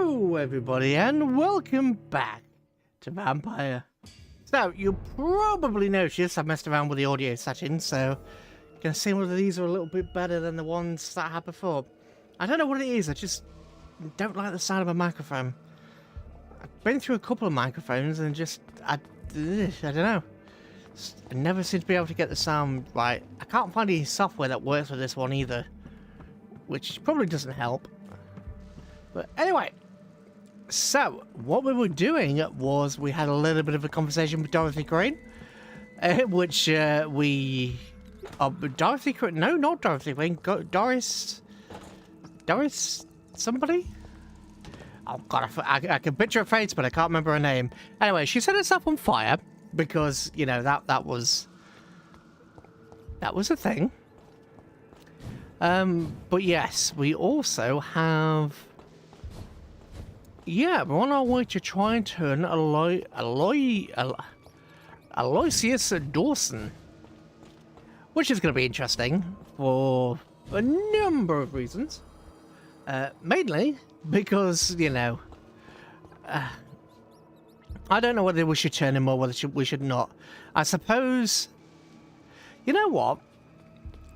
Hello everybody and welcome back to Vampyr. So you probably noticed I messed around with the audio settings, so you can see whether these are a little bit better than the ones that I had before. I don't know what it is, I just don't like the sound of a microphone. I've been through a couple of microphones and I don't know. I never seem to be able to get the sound right. I can't find any software that works with this one either, which probably doesn't help. But anyway, so what we were doing was we had a little bit of a conversation with Dorothy Crane, which Dorothy Crane, no, not Dorothy Crane, Doris, somebody? Oh god, I can picture her face, but I can't remember her name. Anyway, she set herself on fire because, you know, that was a thing. But yes, we also have... Yeah, we're on our way to try and turn Aloysius Dawson, which is going to be interesting for a number of reasons. Mainly because, you know, I don't know whether we should turn him or whether we should not. I suppose, you know what?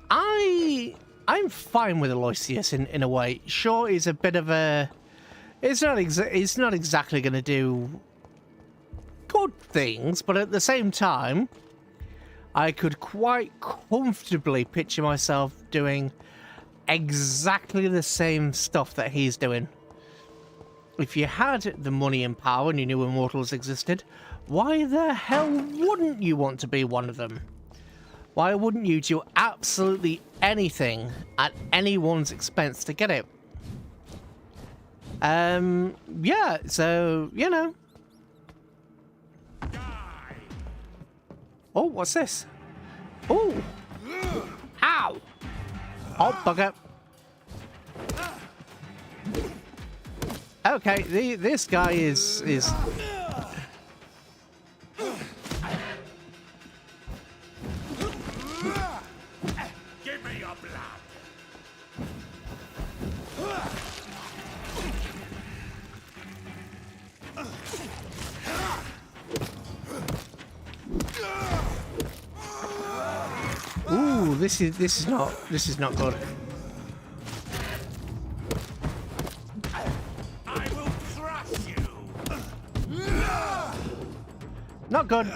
I'm fine with Aloysius in a way. Sure, he's a bit of a... It's not exactly going to do good things, but at the same time, I could quite comfortably picture myself doing exactly the same stuff that he's doing. If you had the money and power and you knew immortals existed, why the hell wouldn't you want to be one of them? Why wouldn't you do absolutely anything at anyone's expense to get it? Yeah, so, you know. Oh, what's this? Oh! Ow! Oh, bugger. Okay, this guy is... Give me your blood! Ooh, this is not good. I will crush you! Not good.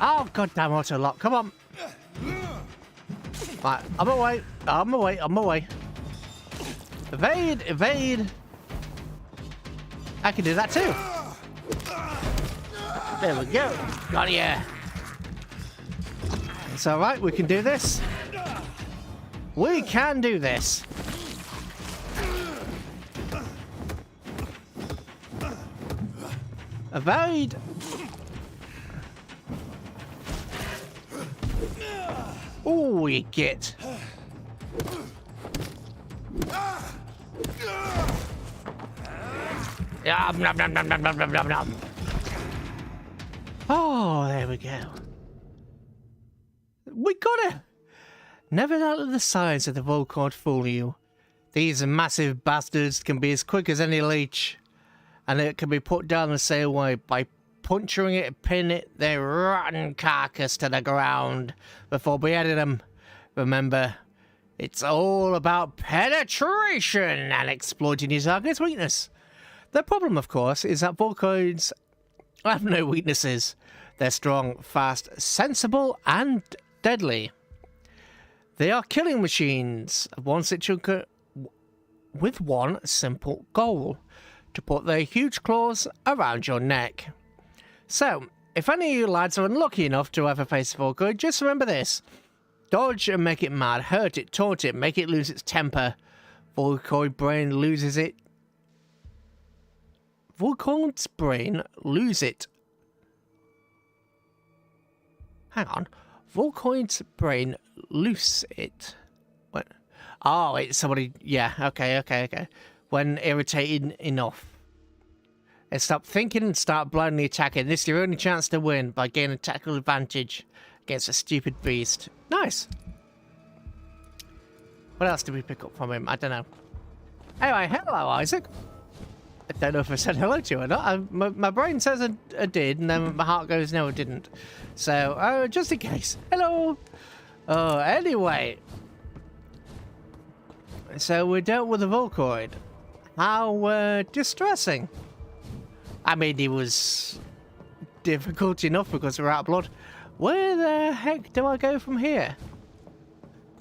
Oh, goddamn auto lock! Come on. Right, I'm away. Evade, evade. I can do that too. There we go. Got ya. It's alright, we can do this. We can do this. Evade. Oh, you get. Nom, nom, nom, nom, nom, nom, nom, nom. Oh, there we go. We got it! Never let the size of the Volcord fool you. These massive bastards can be as quick as any leech, and it can be put down the same way by puncturing it and pinning it, their rotten carcass to the ground before beheading them. Remember, it's all about penetration and exploiting your target's weakness. The problem, of course, is that Volcoids have no weaknesses. They're strong, fast, sensible, and deadly. They are killing machines with one simple goal: to put their huge claws around your neck. So, if any of you lads are unlucky enough to ever face a Volcoid, just remember this. Dodge and make it mad, hurt it, taunt it, make it lose its temper. Volcoid brain loses it. Volcoid's brain lose it. Hang on. Volcoid's brain loose it. What? Oh, it's somebody... Yeah, okay. When irritated enough. And stop thinking and start blindly attacking. This is your only chance to win by gaining tactical advantage against a stupid beast. Nice. What else did we pick up from him? I don't know. Anyway, hello, Isaac. I don't know if I said hello to you or not. My brain says I did, and then my heart goes, no, I didn't. So, just in case. Hello. Oh, anyway. So, we dealt with the Volcoid. How distressing. I mean, it was difficult enough because we're out of blood. Where the heck do I go from here?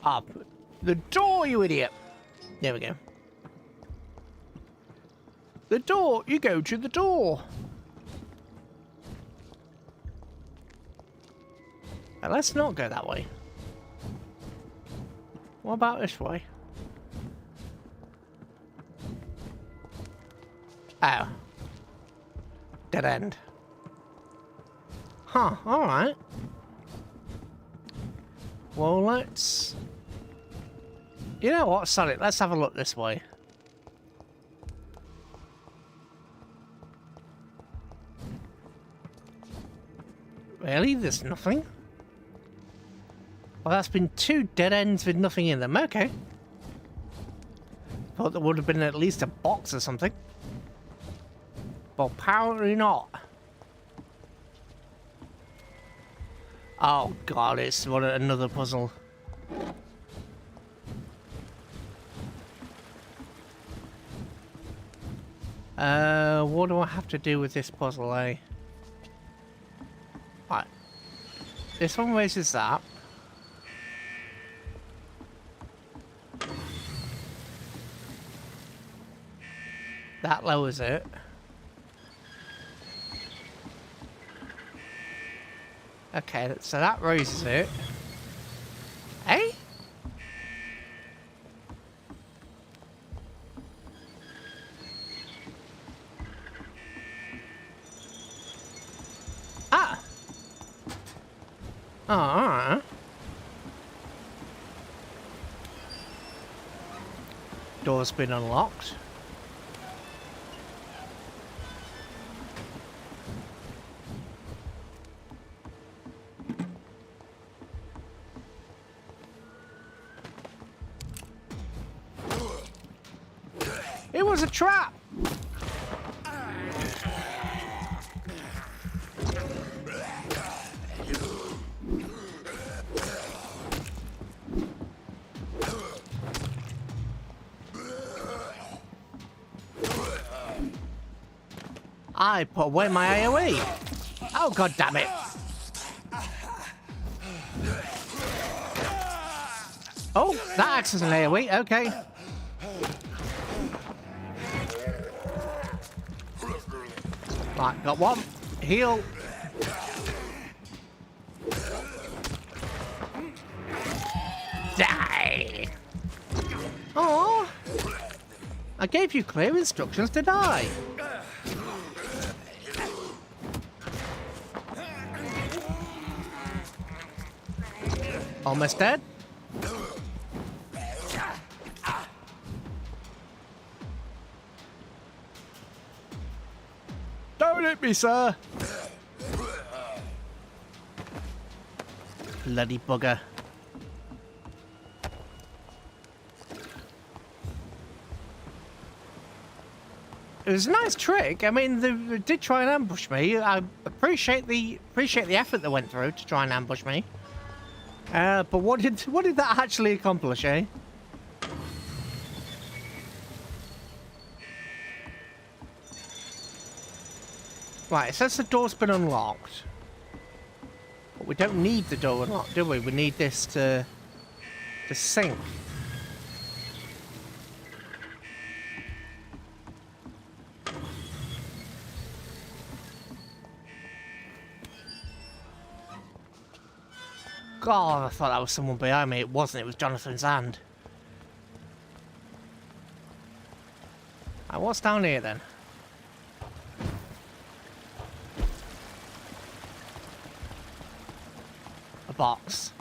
Up the door, you idiot. There we go. The door. You go to the door. Now, let's not go that way. What about this way? Oh. Dead end. Huh, alright. Well, let's... You know what, sorry, let's have a look this way. Really? There's nothing? Well, that's been 2 dead ends with nothing in them. Okay. Thought there would have been at least a box or something. But apparently not. Oh god, it's another puzzle. What do I have to do with this puzzle, eh? Right. This one raises that. That lowers it. Okay, so that raises it. Eh? Ah! Oh, alright. Door's been unlocked. It was a trap! I put away my AoE. Oh, god damn it. Oh, that acts as an AoE. Okay. Right, got one. Heal. Die. Oh, I gave you clear instructions to die. Almost dead. Don't hit me, sir. Bloody bugger. It was a nice trick. I mean, they did try and ambush me. I appreciate the effort that went through to try and ambush me. But what did that actually accomplish, eh? Right, it says the door's been unlocked. But we don't need the door unlocked, do we? We need this to sync. God, I thought that was someone behind me. It wasn't. It was Jonathan's hand. Right, what's down here then? A box.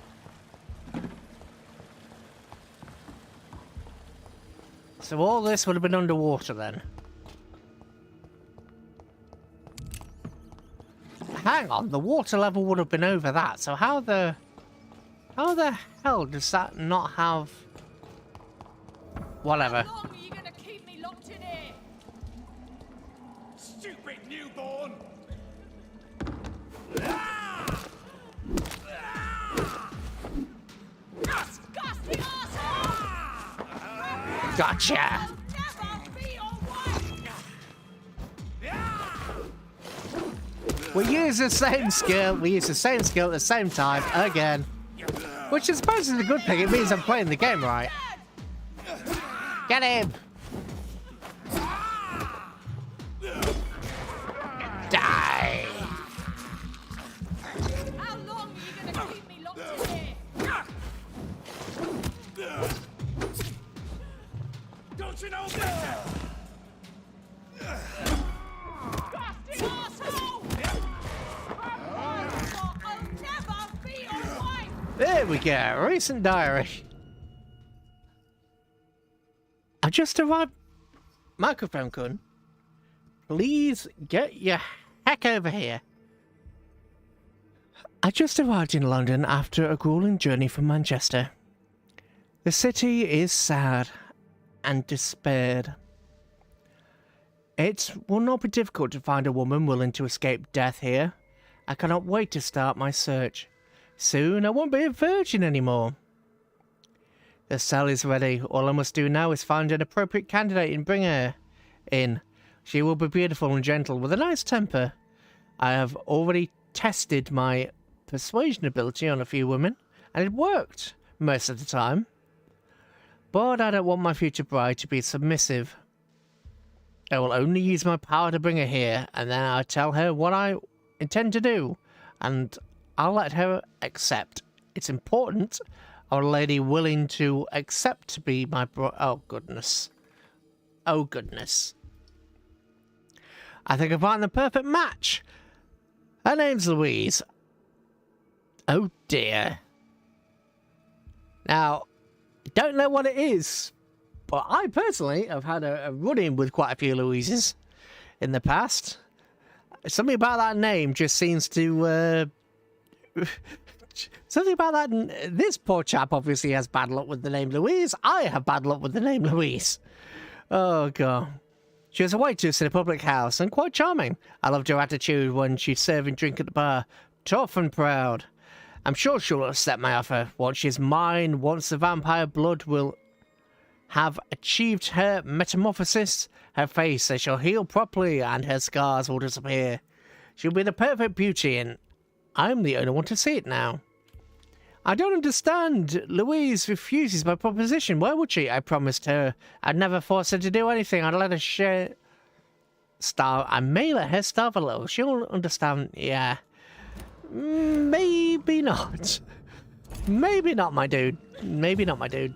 So all this would have been underwater then. hang on, the water level would have been over that, so how the hell does that not have... Whatever. How long are you gonna keep me locked in here? Stupid newborn! Disgusting arsehole! Gotcha! I'll never be your wife! We use the same skill, at the same time, again. Which I suppose is a good thing, it means I'm playing the game right. Get him! Die! How long are you gonna keep me locked in here? Don't you know better? Disgusting arsehole! I'll never be your wife! There we go, recent diary. I just arrived. Microphone kun, please get your heck over here. I just arrived in London after a grueling journey from Manchester. The city is sad and despaired. It will not be difficult to find a woman willing to escape death here. I cannot wait to start my search. Soon I won't be a virgin anymore. The cell is ready. All I must do now is find an appropriate candidate and bring her in. She will be beautiful and gentle with a nice temper. I have already tested my persuasion ability on a few women, and it worked most of the time. But I don't want my future bride to be submissive. I will only use my power to bring her here, and then I'll tell her what I intend to do, and I'll let her accept. It's important. Or a lady willing to accept to be my bro... Oh, goodness. Oh, goodness. I think I found the perfect match. Her name's Louise. Oh, dear. Now, I don't know what it is, but I personally have had a run-in with quite a few Louises in the past. Something about that name just seems to... Something about that. This poor chap obviously has bad luck with the name Louise. I have bad luck with the name Louise. Oh, God. She was a waitress in a public house and quite charming. I loved her attitude when she's serving drink at the bar. Tough and proud. I'm sure she'll accept my offer. Once she's mine, once the vampire blood will have achieved her metamorphosis, her face shall heal properly and her scars will disappear. She'll be the perfect beauty and I'm the only one to see it now. I don't understand. Louise refuses my proposition. Why would she? I promised her I'd never force her to do anything. I'd let her starve. I may let her starve a little. She'll understand. Yeah. Maybe not. Maybe not, my dude. Maybe not, my dude.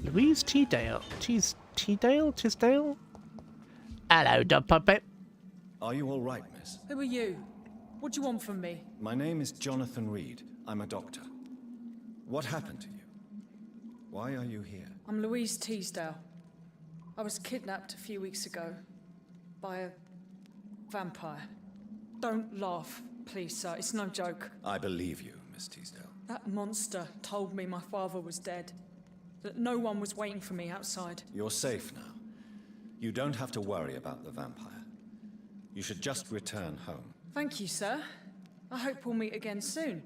Louise Tisdale. Tisdale? Hello, dog puppet. Are you all right, miss? Who are you? What do you want from me? My name is Jonathan Reed. I'm a doctor. What happened to you? Why are you here? I'm Louise Tisdale. I was kidnapped a few weeks ago by a vampire. Don't laugh, please, sir. It's no joke. I believe you, Miss Tisdale. That monster told me my father was dead, that no one was waiting for me outside. You're safe now. You don't have to worry about the vampire. You should just return home. Thank you, sir. I hope we'll meet again soon,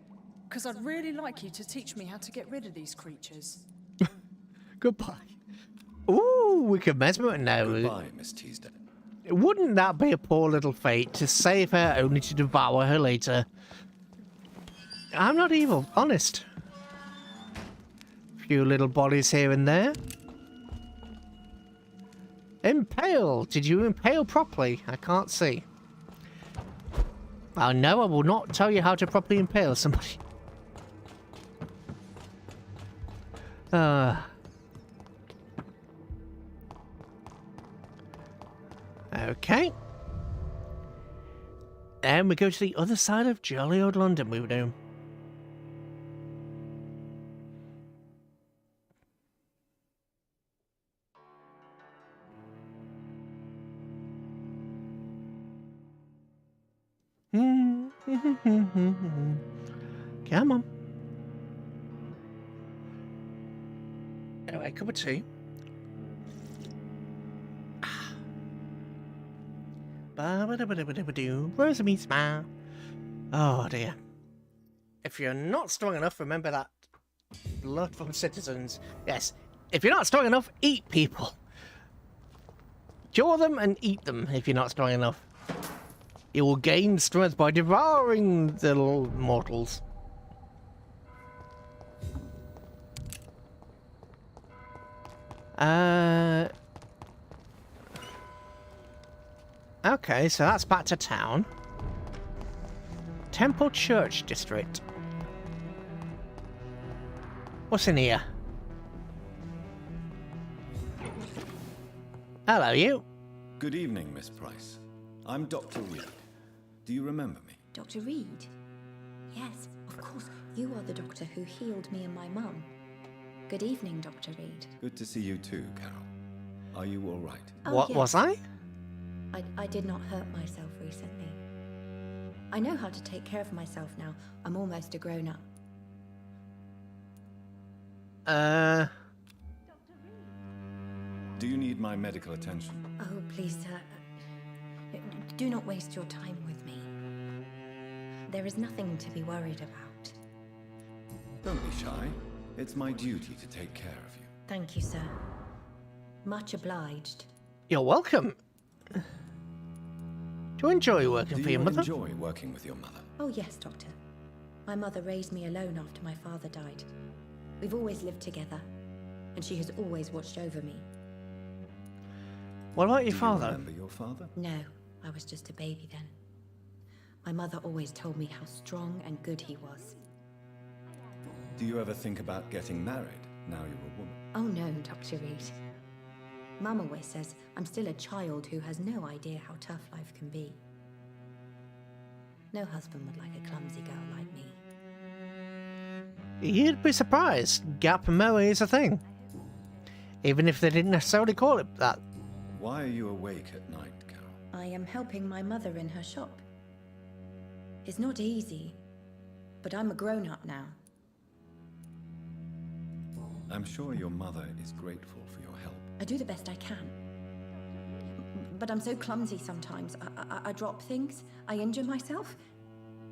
because I'd really like you to teach me how to get rid of these creatures. Goodbye. Ooh, we can mesmerize now. Goodbye, Miss Tisdale. Wouldn't that be a poor little fate to save her only to devour her later? I'm not evil, honest. Few little bodies here and there. Impale. Did you impale properly? I can't see. Oh no, I will not tell you how to properly impale somebody. Okay. And we go to the other side of jolly old London, we do. Come on. Anyway, cup of tea. Rosary smile. Oh dear. If you're not strong enough, remember that. Blood from citizens. Yes. If you're not strong enough, eat people. Cure them and eat them if you're not strong enough. You will gain strength by devouring the little mortals. Okay, so that's back to town. Temple Church District. What's in here? Hello, you. Good evening, Miss Price. I'm Dr. Reed. Do you remember me? Dr. Reed? Yes, of course. You are the doctor who healed me and my mum. Good evening, Dr. Reed. Good to see you too, Carol. Are you all right? Oh, What yes. was I? I did not hurt myself recently. I know how to take care of myself now. I'm almost a grown-up. Do you need my medical attention? Oh, please, sir. Do not waste your time with me. There is nothing to be worried about. Don't be shy. It's my duty to take care of you. Thank you, sir. Much obliged. You're welcome. Do you enjoy working for your mother? Do you enjoy working with your mother? Oh, yes, Doctor. My mother raised me alone after my father died. We've always lived together, and she has always watched over me. What about your Do you father? remember your father? No, I was just a baby then. My mother always told me how strong and good he was. Do you ever think about getting married now you're a woman? Oh no, Dr. Reed. Mum always says I'm still a child who has no idea how tough life can be. No husband would like a clumsy girl like me. You'd be surprised. Gap moe is a thing. Even if they didn't necessarily call it that. Why are you awake at night, Carol? I am helping my mother in her shop. It's not easy, but I'm a grown-up now. I'm sure your mother is grateful for your help. I do the best I can. But I'm so clumsy sometimes. I drop things. I injure myself.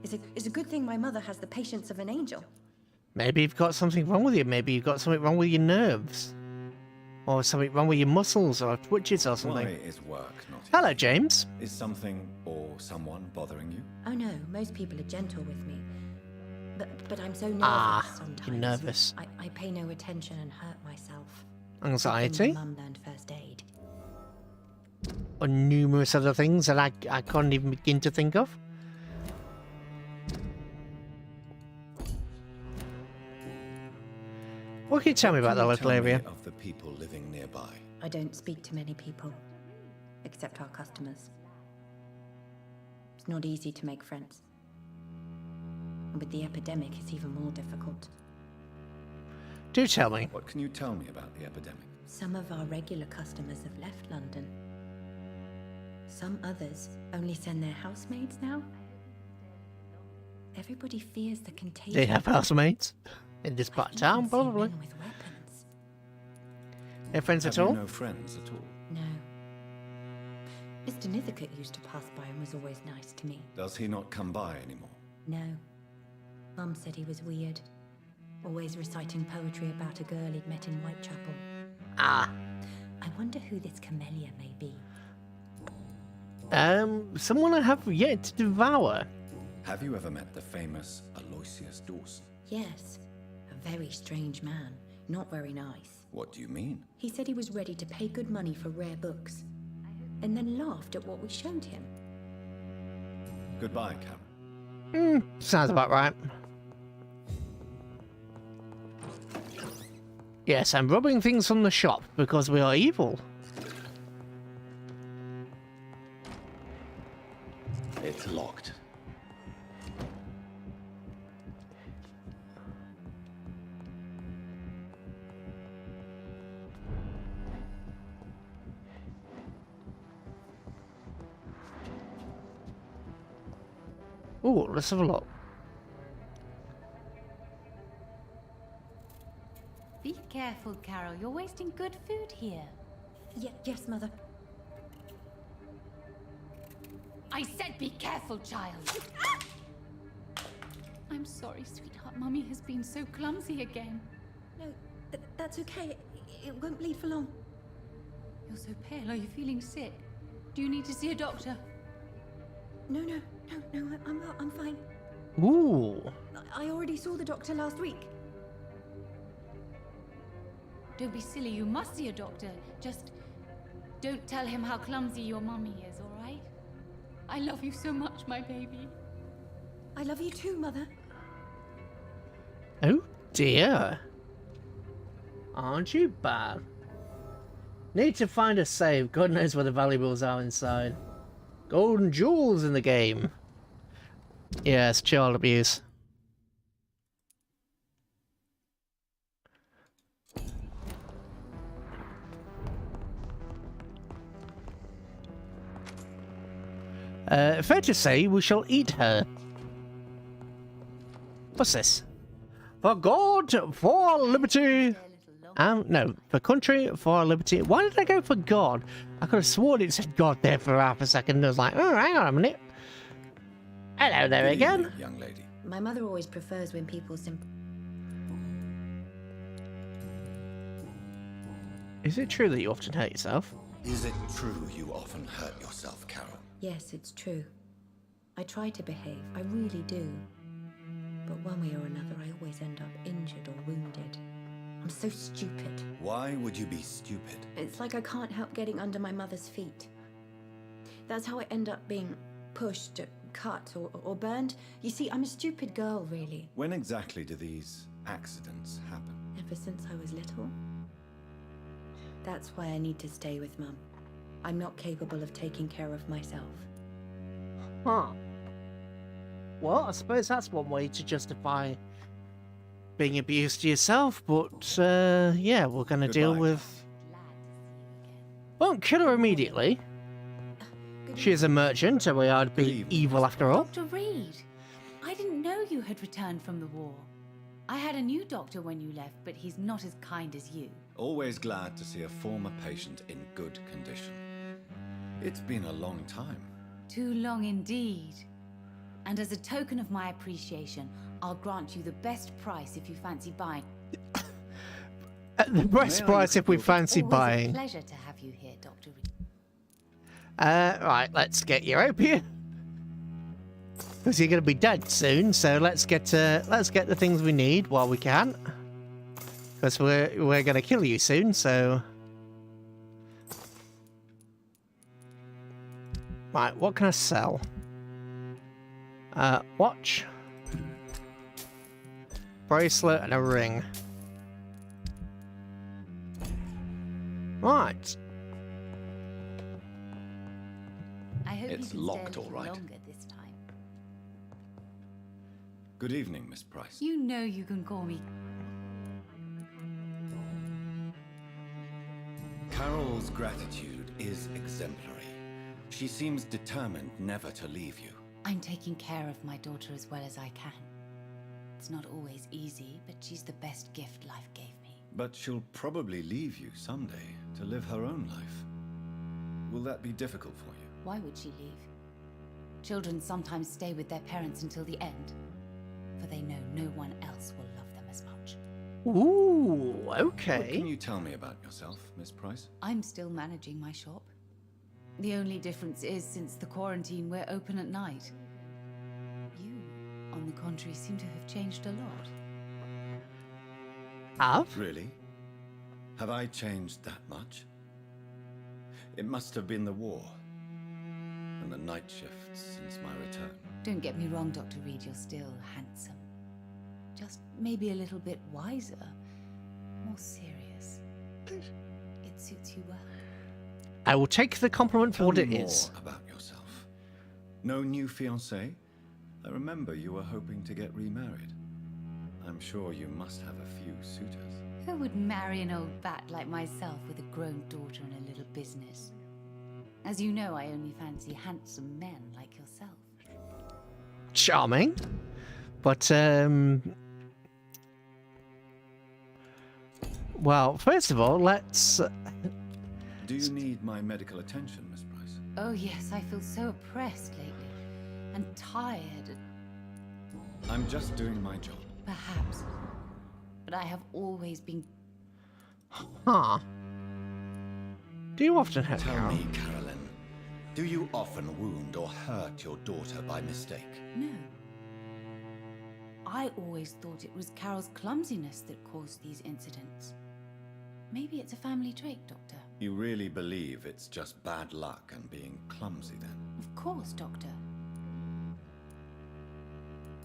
It's a good thing my mother has the patience of an angel. Maybe you've got something wrong with you. Maybe you've got something wrong with your nerves. Or something wrong with your muscles or twitches or something. Why is work not easy? Hello, James. Is something or someone bothering you? Oh no, most people are gentle with me. But I'm so nervous sometimes. you're nervous. I pay no attention and hurt myself. Anxiety. My mum learned first aid. Or numerous other things that I can't even begin to think of. What can you tell me about the Can you local tell me area? of the people living nearby? I don't speak to many people, except our customers. It's not easy to make friends. And with the epidemic, it's even more difficult. Do tell me. What can you tell me about the epidemic? Some of our regular customers have left London. Some others only send their housemaids now. Everybody fears the contagion. They have housemates in this part of I've town, even seen probably. men with weapons. No friends Have at you all? no friends at all? No. Mr. Nithercote used to pass by and was always nice to me. Does he not come by anymore? No. Mum said he was weird. Always reciting poetry about a girl he'd met in Whitechapel. Ah. I wonder who this camellia may be. Someone I have yet to devour. Have you ever met the famous Aloysius Dawson? Yes. A very strange man. Not very nice. What do you mean? He said he was ready to pay good money for rare books. And then laughed at what we showed him. Goodbye, Carol. Sounds about right. Yes, I'm robbing things from the shop because we are evil. It's locked. Ooh, let's have a look. Be careful, Carol. You're wasting good food here. Yes, Mother. I said be careful, child. I'm sorry, sweetheart. Mummy has been so clumsy again. No, that's okay. It won't bleed for long. You're so pale. Are you feeling sick? Do you need to see a doctor? No, I'm fine. Ooh. I already saw the doctor last week. Don't be silly. You must see a doctor. Just don't tell him how clumsy your mummy is, all right? I love you so much, my baby. I love you too, Mother. Oh dear. Aren't you bad? Need to find a save. God knows where the valuables are inside. Golden jewels in the game. Yes, child abuse. Fair to say, we shall eat her. What's this? For God, for liberty. No, for country, for liberty. Why did I go for God? I could have sworn it said God there for half a second. I was like, oh, hang on a minute. Hello there Good again. evening, young lady. My mother always prefers when people Is it true that you often hurt yourself? Is it true you often hurt yourself, Carol? Yes, it's true. I try to behave, I really do. But one way or another, I always end up injured or wounded. I'm so stupid. Why would you be stupid? It's like I can't help getting under my mother's feet. That's how I end up being pushed, cut, or burned. You see, I'm a stupid girl, really. When exactly do these accidents happen? Ever since I was little. That's why I need to stay with Mum. I'm not capable of taking care of myself. Huh. Well, I suppose that's one way to justify being abused yourself, but yeah, we're gonna deal Goodbye. with... Won't kill her immediately. She is a merchant, so we are to be evening. evil after all. Dr. Reed, I didn't know you had returned from the war. I had a new doctor when you left, but he's not as kind as you. Always glad to see a former patient in good condition. It's been a long time. Too long indeed. And as a token of my appreciation, I'll grant you the best price if you fancy buying. At the best May I price look if at we your- fancy Always buying. a pleasure to have you here, Dr. Reed. Right, let's get you opium. Because you're going to be dead soon, so let's get the things we need while we can. Because we're going to kill you soon, so... Right, what can I sell? Watch. Bracelet and a ring. Right. I hope It's you can locked, stay a all little right. longer this time. Good evening, Miss Price. You know you can call me. Carol's gratitude is exemplary. She seems determined never to leave you. I'm taking care of my daughter as well as I can. It's not always easy, but she's the best gift life gave me. But she'll probably leave you someday to live her own life. Will that be difficult for you? Why would she leave? Children sometimes stay with their parents until the end, for they know no one else will love them as much. Ooh, What okay. can you tell me about yourself, Miss Price? I'm still managing my shop. The only difference is, since the quarantine, we're open at night. You, on the contrary, seem to have changed a lot. Have? Really? Have I changed that much? It must have been the war and the night shifts since my return. Don't get me wrong, Dr. Reed, you're still handsome. Just maybe a little bit wiser, more serious. It suits you well. I will take the compliment for Tell what me it more is. about yourself. No new fiancé? I remember you were hoping to get remarried. I'm sure you must have a few suitors. Who would marry an old bat like myself with a grown daughter and a little business? As you know, I only fancy handsome men like yourself. charming. But, well, first of all, let's... Do you need my medical attention, Miss Price? Oh yes, I feel so oppressed lately. And tired, I'm just doing my job. perhaps. But I have always been... Huh. Do you often hurt Tell Carol? me, Carolyn, do you often wound or hurt your daughter by mistake? No. I always thought it was Carol's clumsiness that caused these incidents. Maybe it's a family trait, Doctor. You really believe it's just bad luck and being clumsy then? Of course, Doctor.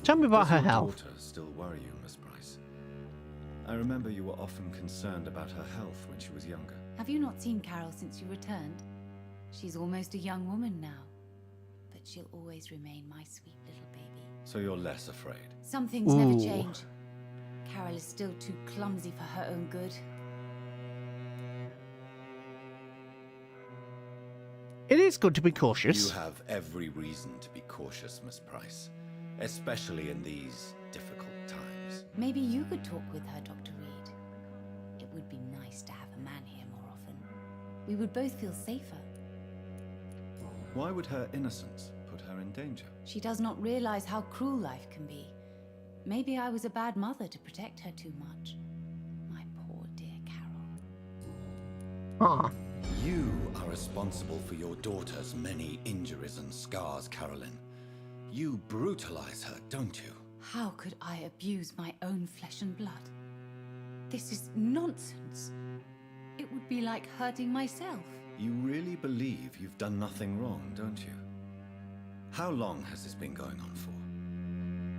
Tell me about Does her your health. daughter still worry you, Miss Price? I remember you were often concerned about her health when she was younger. Have you not seen Carol since you returned? She's almost a young woman now. But she'll always remain my sweet little baby. So you're less afraid? Some things never Ooh. change. Carol is still too clumsy for her own good. It is good to be You cautious. have every reason to be cautious, Miss Price. Especially in these difficult times. Maybe you could talk with her, Dr. Reed. It would be nice to have a man here more often. We would both feel safer. Why would her innocence put her in danger? She does not realize how cruel life can be. Maybe I was a bad mother to protect her too much. My poor dear Carol. Huh. You are responsible for your daughter's many injuries and scars, Carolyn. You brutalize her, don't you? How could I abuse my own flesh and blood? This is nonsense. It would be like hurting myself. You really believe you've done nothing wrong, don't you? How long has this been going on for?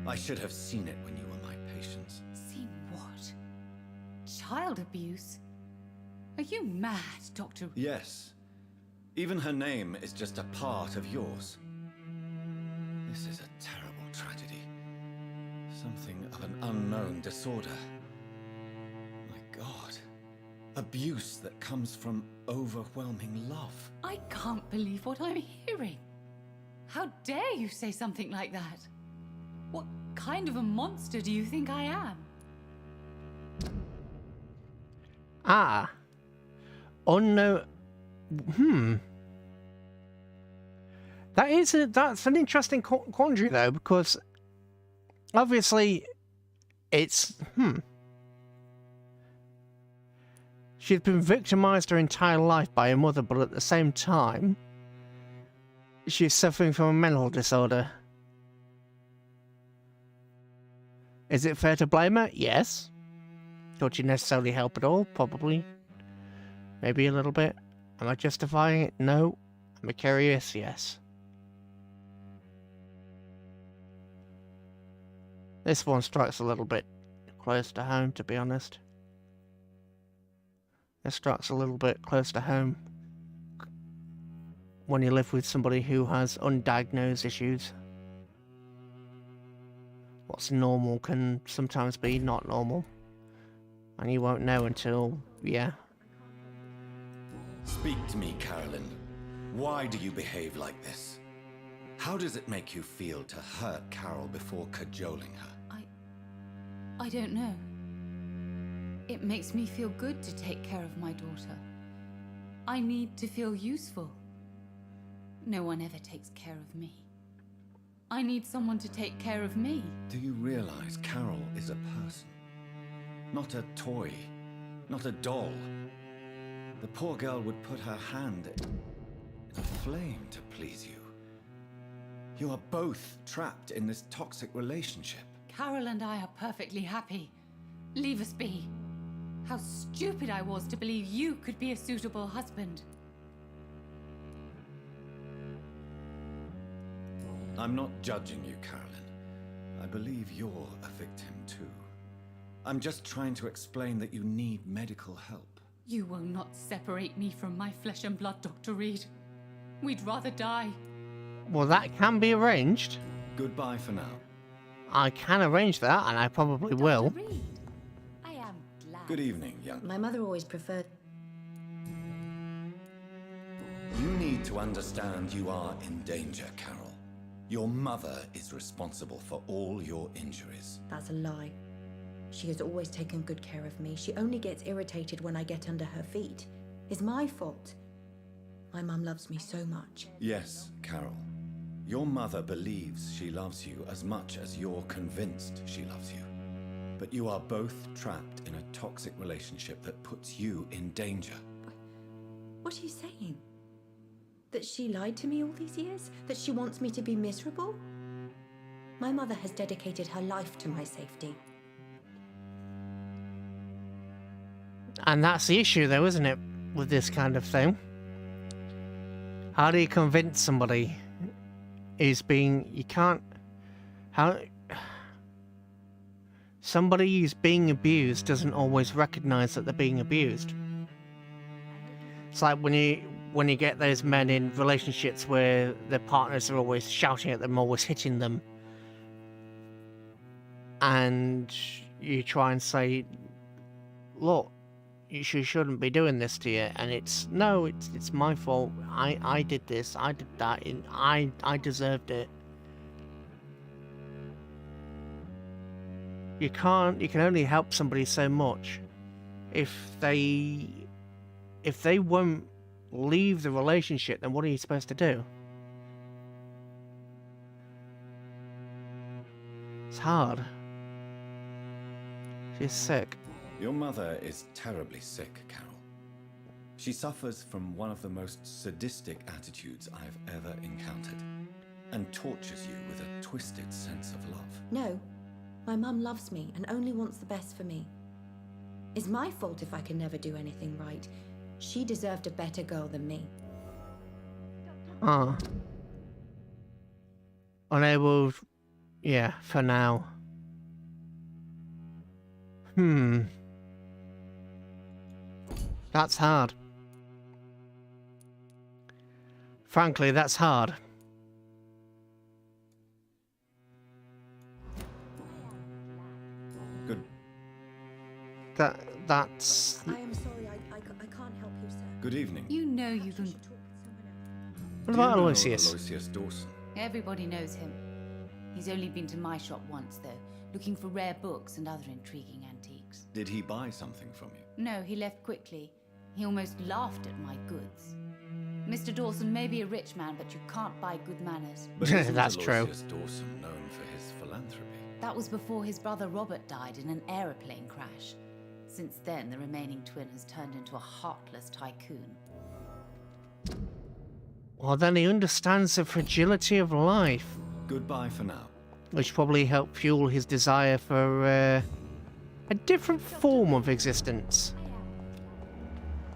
I should have seen it when you were my patients. See what? Child abuse? Are you mad, Dr. Yes. Even her name is just a part of yours. This is a terrible tragedy. Something of an unknown disorder. My God. Abuse that comes from overwhelming love. I can't believe what I'm hearing. How dare you say something like that? What kind of a monster do you think I am? Ah. Unknown. That's an interesting quandary though, because obviously it's she'd been victimized her entire life by her mother, but at the same time she's suffering from a mental disorder. Is it fair to blame her? Yes. Don't you necessarily help at all? Probably. Maybe a little bit. Am I justifying it? No. Am I curious? Yes. This one strikes a little bit close to home, to be honest. This strikes a little bit close to home. When you live with somebody who has undiagnosed issues. What's normal can sometimes be not normal. And you won't know until, yeah. Speak to me, Carolyn. Why do you behave like this? How does it make you feel to hurt Carol before cajoling her? I don't know. It makes me feel good to take care of my daughter. I need to feel useful. No one ever takes care of me. I need someone to take care of me. Do you realize Carol is a person? Not a toy. Not a doll. The poor girl would put her hand in a flame to please you. You are both trapped in this toxic relationship. Carol and I are perfectly happy. Leave us be. How stupid I was to believe you could be a suitable husband. I'm not judging you, Carolyn. I believe you're a victim too. I'm just trying to explain that you need medical help. You will not separate me from my flesh and blood, Dr. Reed. We'd rather die. Well, that can be arranged. Goodbye for now. I can arrange that, and I probably will. Dr. Reed, I am glad. Good evening, young. My mother always preferred... You need to understand you are in danger, Carol. Your mother is responsible for all your injuries. That's a lie. She has always taken good care of me. She only gets irritated when I get under her feet. It's my fault. My mum loves me so much. Yes, Carol. Your mother believes she loves you as much as you're convinced she loves you. But you are both trapped in a toxic relationship that puts you in danger. What are you saying? That she lied to me all these years? That she wants me to be miserable? My mother has dedicated her life to my safety. And that's the issue, though, isn't it, with this kind of thing? How do you convince somebody is being... You can't... How... Somebody who's being abused doesn't always recognise that they're being abused. It's like when you get those men in relationships where their partners are always shouting at them, always hitting them, and you try and say, look, you shouldn't be doing this to you, and it's my fault. I did this, I did that, and I deserved it. You can only help somebody so much. If they won't leave the relationship, then what are you supposed to do? It's hard. She's sick. Your mother is terribly sick, Carol. She suffers from one of the most sadistic attitudes I've ever encountered, and tortures you with a twisted sense of love. No, my mum loves me and only wants the best for me. It's my fault if I can never do anything right. She deserved a better girl than me. Ah. Unable... Yeah, for now. That's hard. Frankly, that's hard. Good. That's... I am sorry, I can't help you, sir. Good evening. You know you can... What Do you about know Aloysius? Aloysius Dawson? Everybody knows him. He's only been to my shop once, though, looking for rare books and other intriguing antiques. Did he buy something from you? No, he left quickly. He almost laughed at my goods. Mr. Dawson may be a rich man, but you can't buy good manners. But isn't That's true. Aloysius Dawson known for his philanthropy? That was before his brother Robert died in an aeroplane crash. Since then, the remaining twin has turned into a heartless tycoon. Well, then he understands the fragility of life, Goodbye for now. which probably helped fuel his desire for a different form of existence.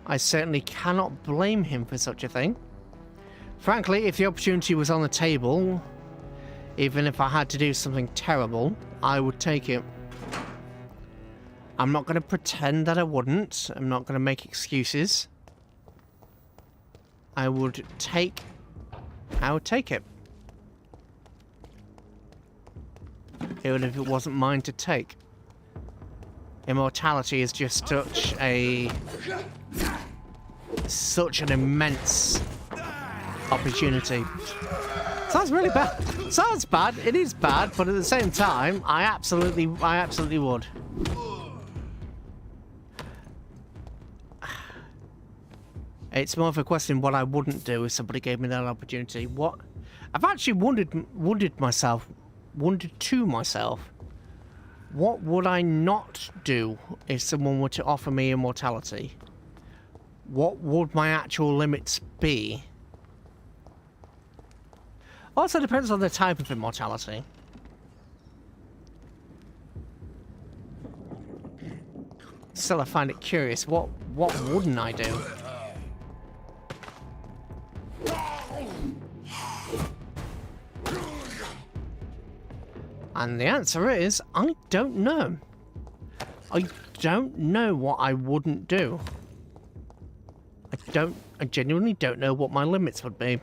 I certainly cannot blame him for such a thing. Frankly, if the opportunity was on the table, even if I had to do something terrible, I would take it. I'm not going to pretend that I wouldn't. I'm not going to make excuses. I would take it. Even if it wasn't mine to take. Immortality is just such an immense opportunity. Sounds really bad. Sounds bad. It is bad, but at the same time, I absolutely would. It's more of a question what I wouldn't do if somebody gave me that opportunity. What I've actually wondered to myself, what would I not do if someone were to offer me immortality? What would my actual limits be? Also depends on the type of immortality. Still, I find it curious. What wouldn't I do? And the answer is, I don't know. I don't know what I wouldn't do. I genuinely don't know what my limits would be.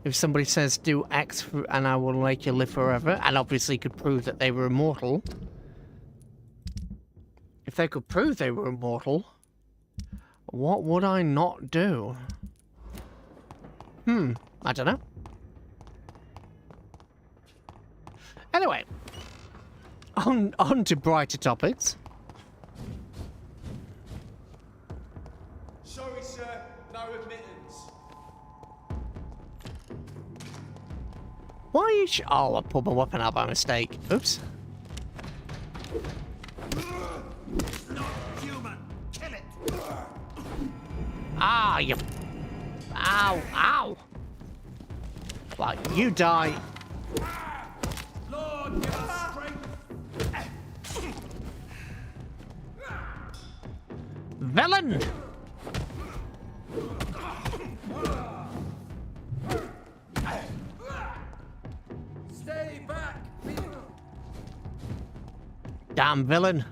If somebody says do X and I will make you live forever, and obviously could prove that they were immortal. If they could prove they were immortal, what would I not do? I don't know. Anyway, on to brighter topics. Sorry, sir. No admittance. Why are you oh, I pulled my weapon out by mistake. Oops. Not human. Kill it. Ah, you... Ow, ow. Well, you die. Lord, give us strength. Villain! Stay back. Damn villain.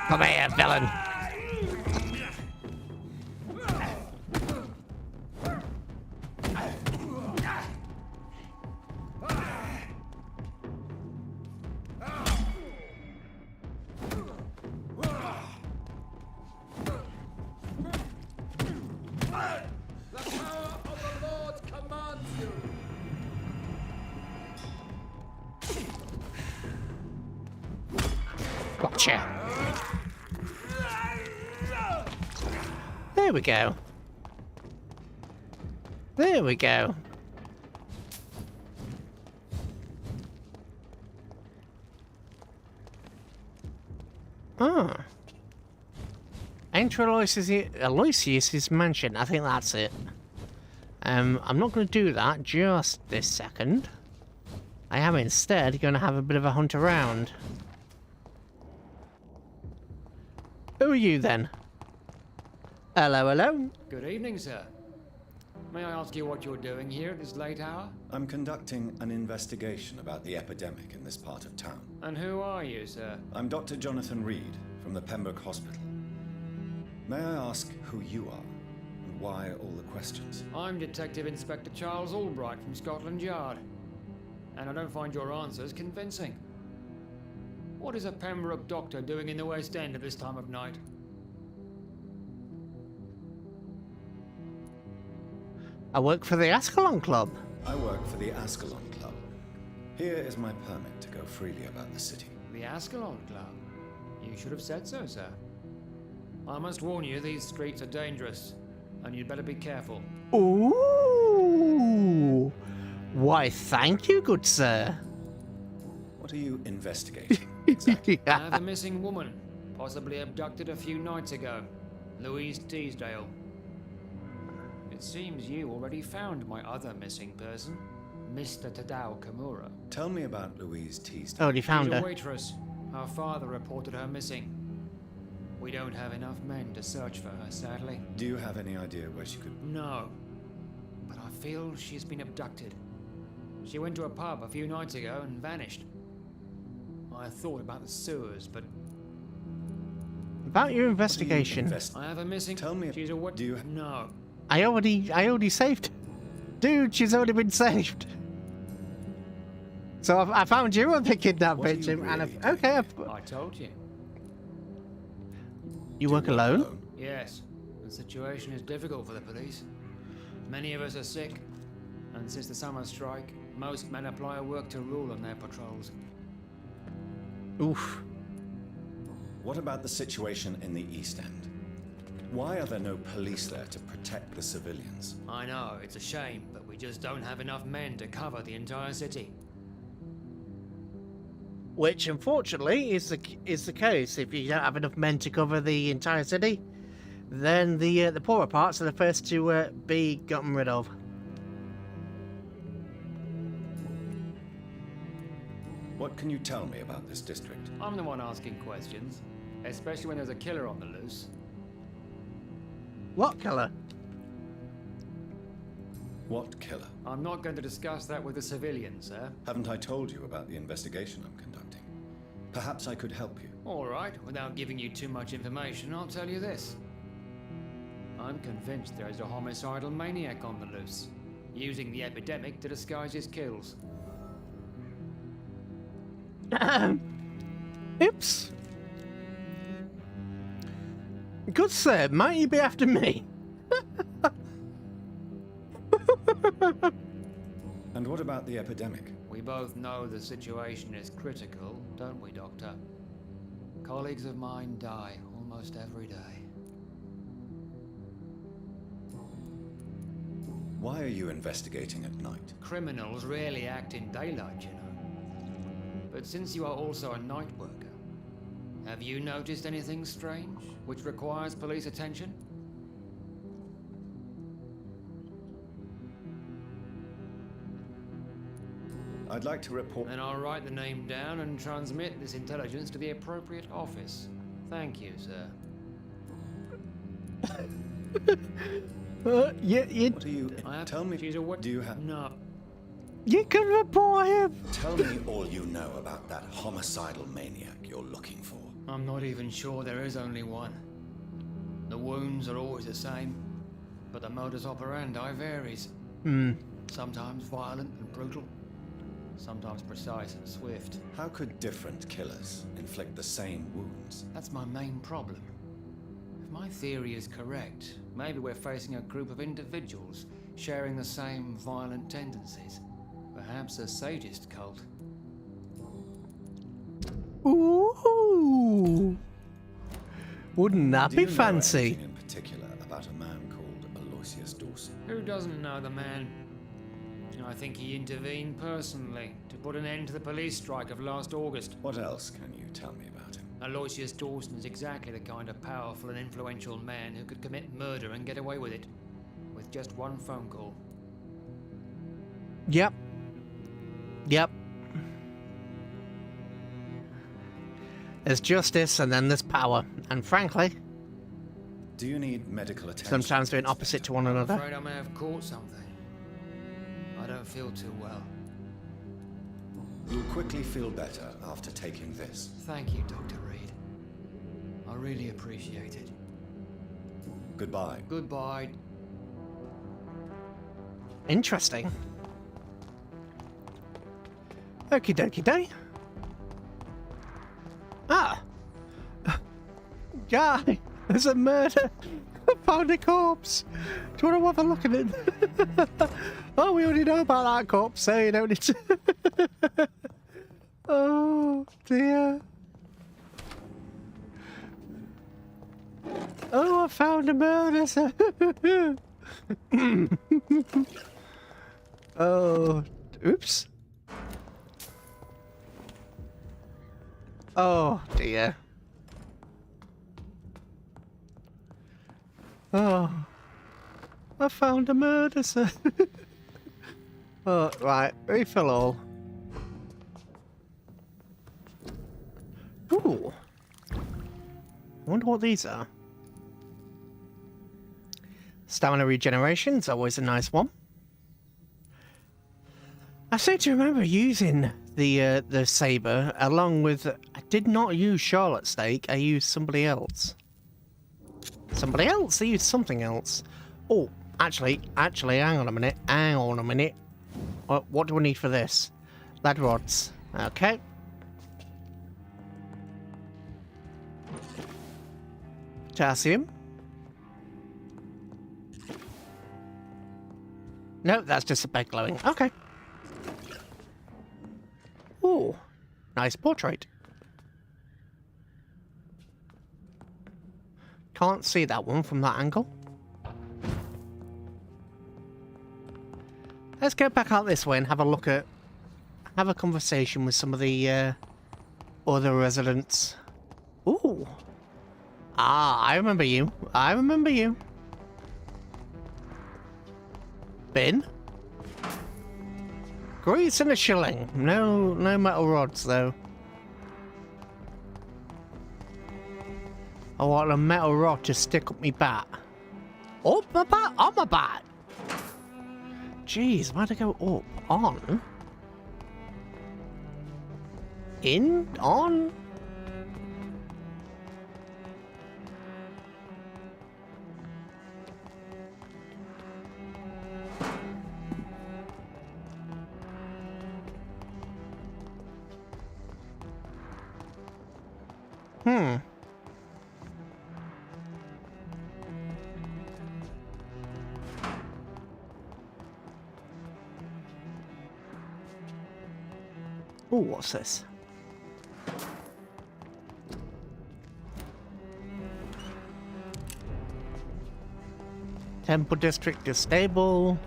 Come here, villain. The power of the Lord commands you. Gotcha. There we go. There we go. Ah. Enter Aloysius's mansion. I think that's it. I'm not going to do that just this second. I am instead going to have a bit of a hunt around. Who are you then? Hello, hello. Good evening, sir. May I ask you what you're doing here at this late hour? I'm conducting an investigation about the epidemic in this part of town. And who are you, sir? I'm Dr. Jonathan Reed from the Pembroke Hospital. May I ask who you are and why all the questions? I'm Detective Inspector Charles Albright from Scotland Yard. And I don't find your answers convincing. What is a Pembroke doctor doing in the West End at this time of night? I work for the Ascalon Club. I work for the Ascalon Club. Here is my permit to go freely about the city. The Ascalon Club? You should have said so, sir. I must warn you, these streets are dangerous, and you'd better be careful. Ooh. Why, thank you, good sir. What are you investigating exactly? I have a missing woman, possibly abducted a few nights ago. Louise Teasdale. It seems you already found my other missing person, Mr. Tadao Kimura. Tell me about Louise Teasdale. Oh, you found She's a her. waitress. Her father reported her missing. We don't have enough men to search for her, sadly. Do you have any idea where she could... No. But I feel she's been abducted. She went to a pub a few nights ago and vanished. I thought about the sewers, but About your investigation. I have a missing... Tell me... She's a what? Do you... No. I already saved. Dude, she's already been saved. So I found you the kidnapped What are you victim, and really okay. I told you. You work alone? Yes. The situation is difficult for the police. Many of us are sick. And since the summer strike, most men apply a work to rule on their patrols. Oof. What about the situation in the East End? Why are there no police there to protect the civilians? I know, it's a shame, but we just don't have enough men to cover the entire city. Which, unfortunately, is the case. If you don't have enough men to cover the entire city, then the poorer parts are the first to be gotten rid of. What can you tell me about this district? I'm the one asking questions, especially when there's a killer on the loose. What killer? What killer? I'm not going to discuss that with the civilians, sir. Haven't I told you about the investigation I'm conducting? Perhaps I could help you. All right, without giving you too much information, I'll tell you this. I'm convinced there is a homicidal maniac on the loose, using the epidemic to disguise his kills. Oops. Good sir, might you be after me? And what about the epidemic? We both know the situation is critical, don't we, Doctor? Colleagues of mine die almost every day. Why are you investigating at night? Criminals rarely act in daylight, you know. But since you are also a night worker, have you noticed anything strange which requires police attention? I'd like to report... Then I'll write the name down and transmit this intelligence to the appropriate office. Thank you, sir. You What are you... Tell me... She's a what? Do you have... No. can report him. Tell me all you know about that homicidal maniac you're looking for. I'm not even sure there is only one. The wounds are always the same, but the modus operandi varies. Sometimes violent and brutal, sometimes precise and swift. How could different killers inflict the same wounds? That's my main problem. If my theory is correct, maybe we're facing a group of individuals sharing the same violent tendencies. Perhaps a sadist cult. Ooh. Wouldn't that Do be you know fancy? anything in particular about a man called Aloysius Dawson? Who doesn't know the man? I think he intervened personally to put an end to the police strike of last August. What else can you tell me about him? Aloysius Dawson is exactly the kind of powerful and influential man who could commit murder and get away with it. With just one phone call. Yep. There's justice and then there's power. And frankly, Do you need medical attention? sometimes doing opposite to one I'm another. afraid I may have caught something. I don't feel too well. You'll quickly feel better after taking this. Thank you, Dr. Reed. I really appreciate it. Goodbye. Goodbye. Interesting. Okie dokie day. Ah! Guy! There's a murder! I found a corpse! Do you want to have a look at it? Oh, we already know about that corpse, so you don't need to... Oh, dear. Oh, I found a murder! Oh, oops. Oh, dear. Oh, I found a murder, sir. Oh, right, refill all. Ooh. I wonder what these are. Stamina regeneration is always a nice one. I seem to remember using the saber along with... I did not use Charlotte's Stake, I used somebody else. Somebody else? I used something else. Oh, actually, hang on a minute. What do we need for this? Lead rods. Okay. Potassium. No, that's just a bed glowing. Okay. Ooh, nice portrait. Can't see that one from that angle. Let's go back out this way and have a look at... have a conversation with some of the other residents. Ooh. Ah, I remember you. Bin? Grease and a shilling. No metal rods, though. I want a metal rod to stick up me bat. Up my bat? On my bat? Jeez, why'd I go up? On? In? On? Oh, what's this? Temple District is stable.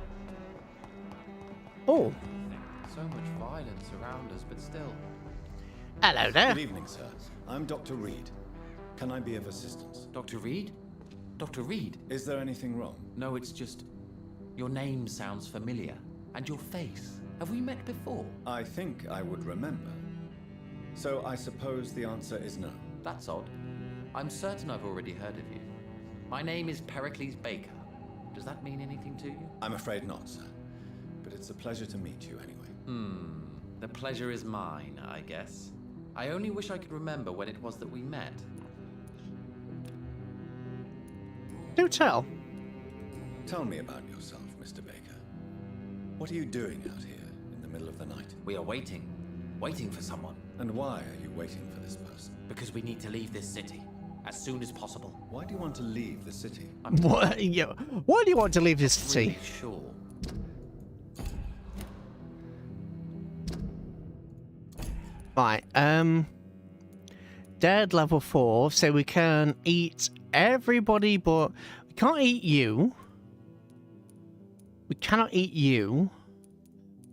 Oh, So much violence around us, but still. hello there. Good evening, sir. I'm Dr. Reed. Can I be of assistance? Dr. Reed? Dr. Reed? Is there anything wrong? No, it's just. Your name sounds familiar. And your face. Have we met before? I think I would remember. So I suppose the answer is no. That's odd. I'm certain I've already heard of you. My name is Pericles Baker. Does that mean anything to you? I'm afraid not, sir. But it's a pleasure to meet you anyway. The pleasure is mine, I guess. I only wish I could remember when it was that we met. Do tell. Tell me about yourself, Mr. Baker. What are you doing out here in the middle of the night? We are waiting. Waiting for someone. And why are you waiting for this person? Because we need to leave this city. As soon as possible. Why do you want to leave the city? What? Why do you want to leave this city? Really sure. Right, dead level 4, so we can eat everybody, but we can't eat you. We cannot eat you.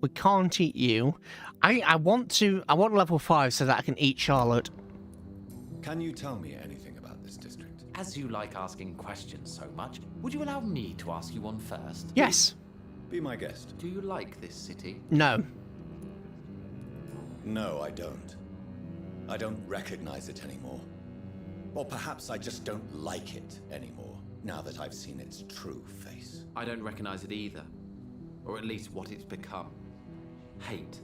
We can't eat you. I want level 5 so that I can eat Charlotte. Can you tell me anything about this district? As you like asking questions so much, would you allow me to ask you one first? Yes. Be my guest. Do you like this city? No. No, I don't. I don't recognize it anymore. Or perhaps I just don't like it anymore, now that I've seen its true face. I don't recognize it either. Or at least what it's become. Hate,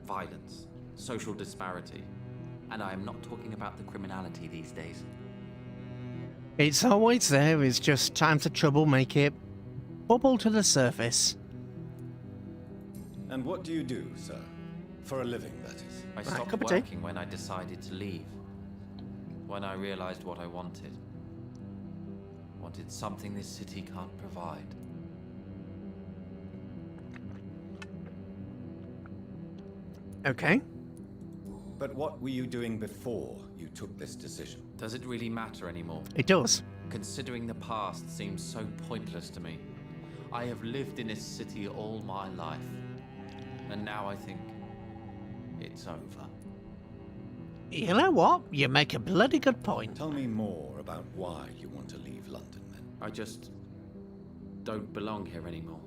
violence, social disparity. And I am not talking about the criminality these days. It's always there, it's just times of trouble make it bubble to the surface. And what do you do, sir? For a living, that is. I Right, stopped cup of tea. working when I decided to leave. When I realized what I wanted. Wanted something this city can't provide. Okay. But what were you doing before you took this decision? Does it really matter anymore? It does. Considering the past seems so pointless to me. I have lived in this city all my life. And now I think it's over. You know what? You make a bloody good point. Tell me more about why you want to leave London, then. I just don't belong here anymore.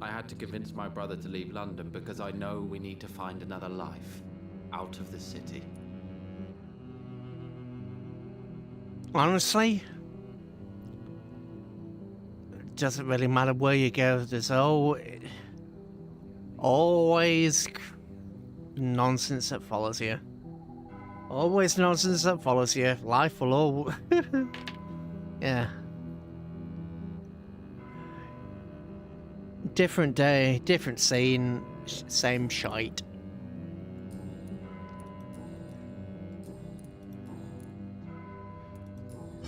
I had to convince my brother to leave London because I know we need to find another life out of the city. Honestly, it doesn't really matter where you go. There's always nonsense that follows you. Always nonsense that follows you. Life will all... yeah. Different day, different scene, same shite.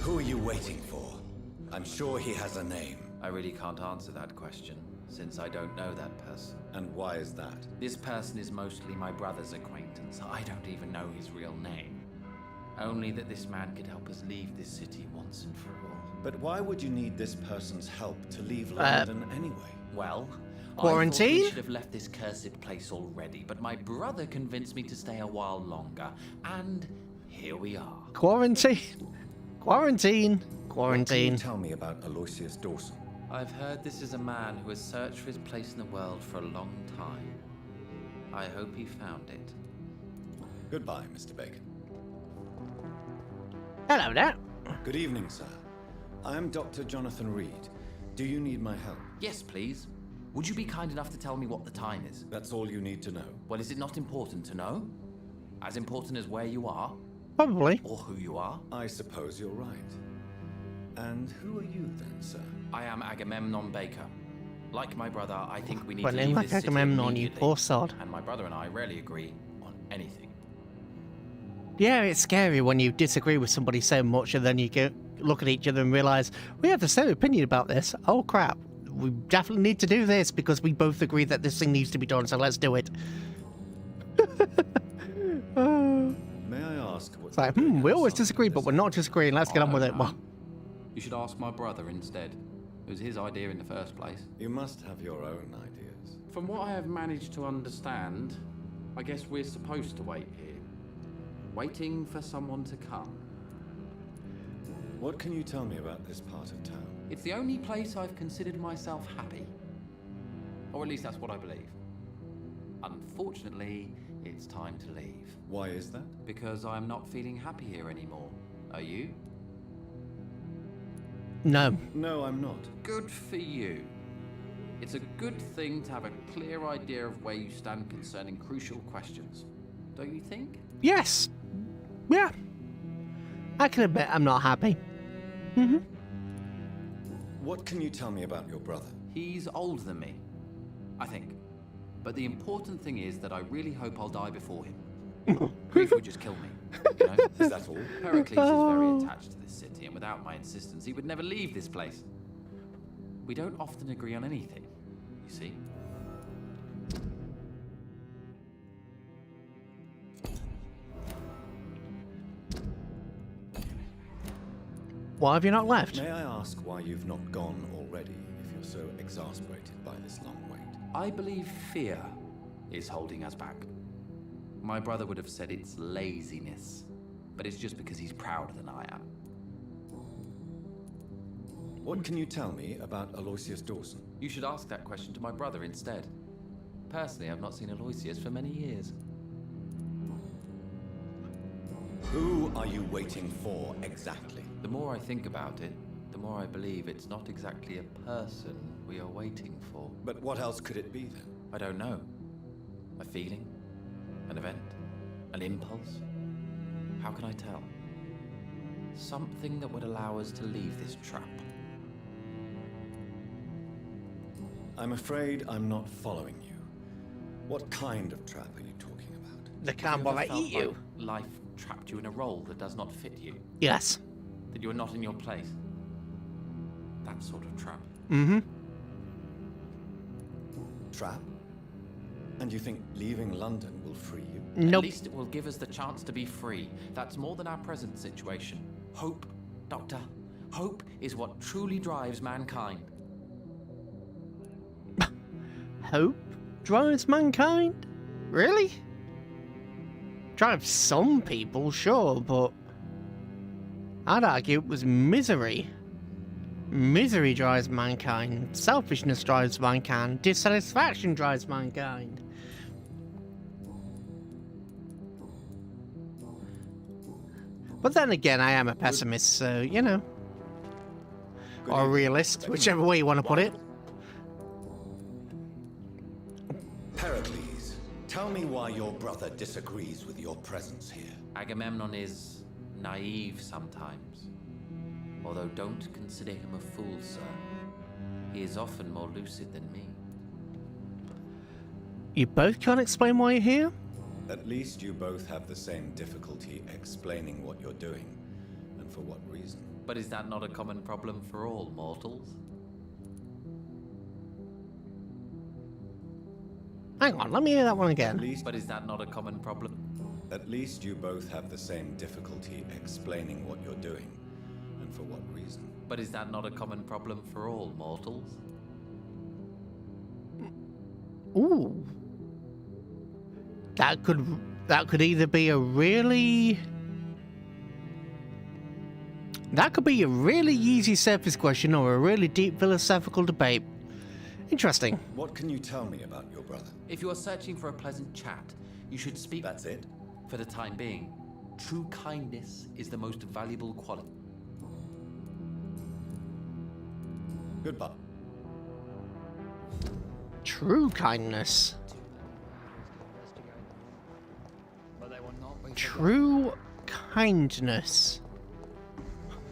Who are you waiting for? I'm sure he has a name. I really can't answer that question, since I don't know that person. And why is that? This person is mostly my brother's acquaintance. I don't even know his real name. Only that this man could help us leave this city once and for all. But why would you need this person's help to leave London anyway? Well, I Quarantine? thought we should have left this cursed place already, but my brother convinced me to stay a while longer, and here we are. Quarantine. Quarantine. What can Quarantine. you tell me about Aloysius Dawson? I've heard this is a man who has searched for his place in the world for a long time. I hope he found it. Goodbye, Mr. Bacon. Hello there. Good evening, sir. I'm Dr. Jonathan Reed. Do you need my help? Yes, please. Would you be kind enough to tell me what the time is? That's all you need to know. Well, is it not important to know? As important as where you are? Probably. Or who you are? I suppose you're right. And who are you then, sir? I am Agamemnon Baker. Like my brother, I think we need But to name leave like this city Agamemnon, you immediately. poor sod. And my brother and I rarely agree on anything. Yeah, it's scary when you disagree with somebody so much and then you go look at each other and realise we have the same opinion about this. Oh crap, we definitely need to do this because we both agree that this thing needs to be done, so let's do it. May I ask what It's like, you're doing we always outside disagree, but this we're not disagreeing. Let's get on with it. Well, You should ask my brother instead. It was his idea in the first place. You must have your own ideas. From what I have managed to understand, I guess we're supposed to wait here. Waiting for someone to come. What can you tell me about this part of town? It's the only place I've considered myself happy. Or at least that's what I believe. Unfortunately, it's time to leave. Why is that? Because I'm not feeling happy here anymore. Are you? no. No, I'm not. Good for you. It's a good thing to have a clear idea of where you stand concerning crucial questions. Don't you think? Yes. Yeah. I can admit I'm not happy. What can you tell me about your brother? He's older than me, I think. But the important thing is that I really hope I'll die before him. Grief would just kill me. You know? Is that all? Pericles is very attached to this city, and without my insistence, he would never leave this place. We don't often agree on anything, you see. Why have you not left? May I ask why you've not gone already if you're so exasperated by this long wait? I believe fear is holding us back. My brother would have said it's laziness, but it's just because he's prouder than I am. What can you tell me about Aloysius Dawson? You should ask that question to my brother instead. Personally, I've not seen Aloysius for many years. Who are you waiting for exactly? The more I think about it, the more I believe it's not exactly a person we are waiting for. But what else could it be then? I don't know. A feeling? An event? An impulse? How can I tell? Something that would allow us to leave this trap. I'm afraid I'm not following you. What kind of trap are you talking about? They can't Have you ever bother felt eat you. like life trapped you in a role that does not fit you? Yes. That you are not in your place? That sort of trap. Trap? And you think leaving London will free you? Nope. At least it will give us the chance to be free. That's more than our present situation. Hope, Doctor. Hope is what truly drives mankind. Hope drives mankind? Really? Drives some people, sure, but I'd argue it was misery. Misery drives mankind. Selfishness drives mankind. Dissatisfaction drives mankind. But then again, I am a pessimist, so, you know. Or a realist, whichever way you want to put it. Pericles, tell me why your brother disagrees with your presence here. Agamemnon is naive sometimes. Although don't consider him a fool, sir. He is often more lucid than me. You both can't explain why you're here? At least you both have the same difficulty explaining what you're doing, and for what reason. But is that not a common problem for all mortals? Hang on, let me hear that one At again. least, But is that not a common problem? at least you both have the same difficulty explaining what you're doing, and for what reason. But is that not a common problem for all mortals? Ooh. That could either be a really... That could be a really easy surface question or a really deep philosophical debate. Interesting. What can you tell me about your brother? If you are searching for a pleasant chat, you should speak. That's it? For the time being, true kindness is the most valuable quality. Goodbye. True kindness. But they will not be True kindness.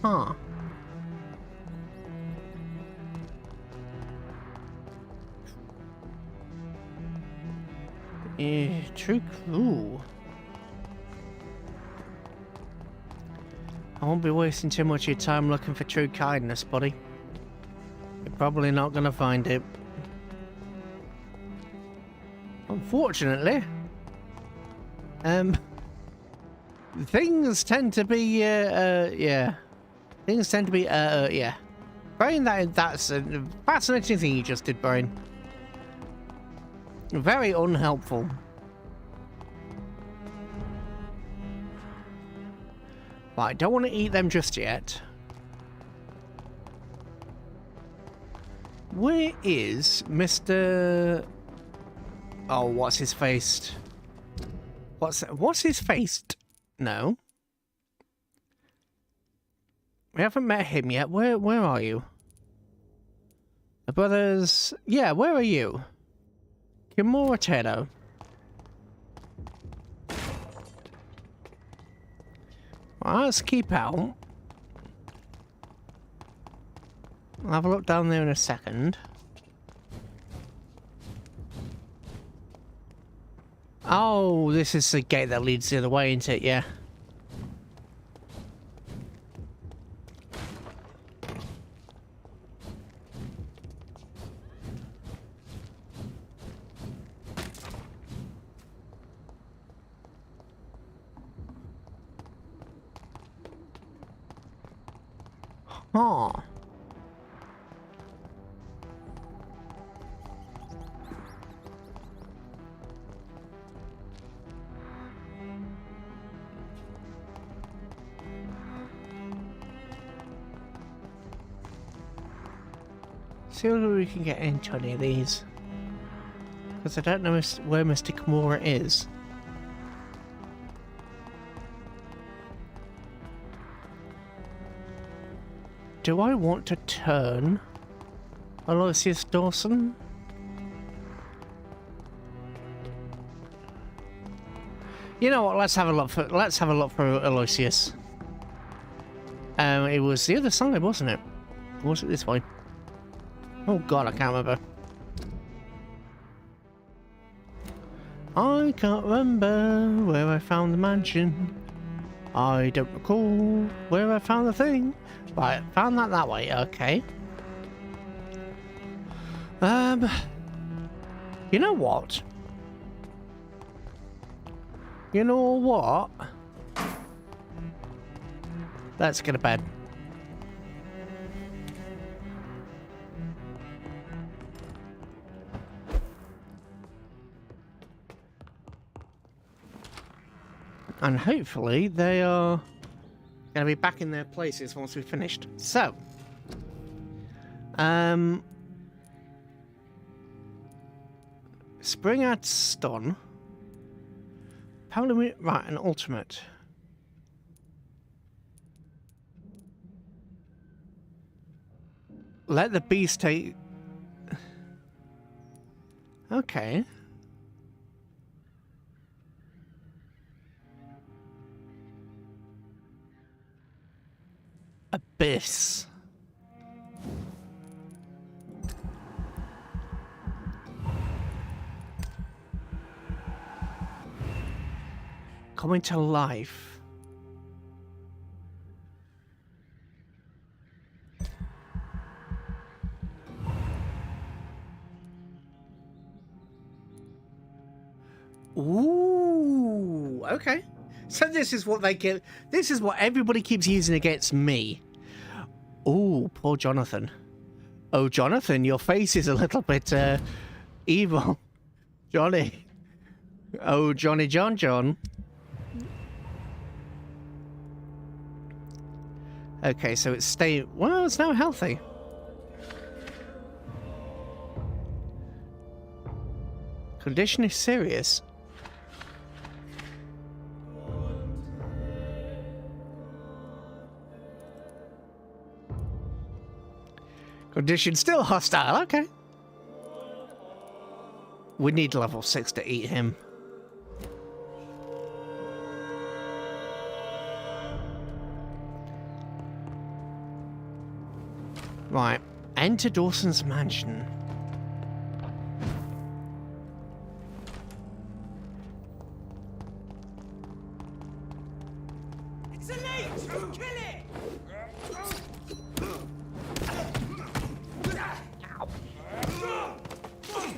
Huh. True. Ooh. I won't be wasting too much of your time looking for true kindness, buddy. You're probably not gonna find it. Unfortunately. Things tend to be, yeah. Things tend to be, yeah. Brian, that's a fascinating thing you just did, Brian. Very unhelpful. Right, don't want to eat them just yet. Where is Mr... Oh, what's his face? What's his face? No. We haven't met him yet. Where are you? The brothers... Yeah, where are you? Kimura Teno. Well, let's keep out. I'll have a look down there in a second. Oh, this is the gate that leads the other way, isn't it? Yeah. Huh. See whether we can get into any of these. Because I don't know where Mr. Kimura is. Do I want to turn Aloysius Dawson? You know what? Let's have a look for Aloysius. It was the other side, wasn't it? Or was it this way? Oh God, I can't remember. I can't remember where I found the mansion. I don't recall where I found the thing. Right, found that way, okay. You know what? You know what? Let's get to bed. And hopefully they are going to be back in their places once we've finished. So, Spring at Stun. Right, an ultimate. Let the beast take... Okay. Abyss. Coming to life. Ooh, okay. So this is what they get. This is what everybody keeps using against me. Oh, poor Jonathan. Oh, Jonathan, your face is a little bit evil. Johnny. Oh, Johnny John. Okay, so it's well, it's now healthy. Condition is serious. Condition still hostile, okay. We need level 6 to eat him. Right, enter Dawson's mansion. It's elite! Kill it!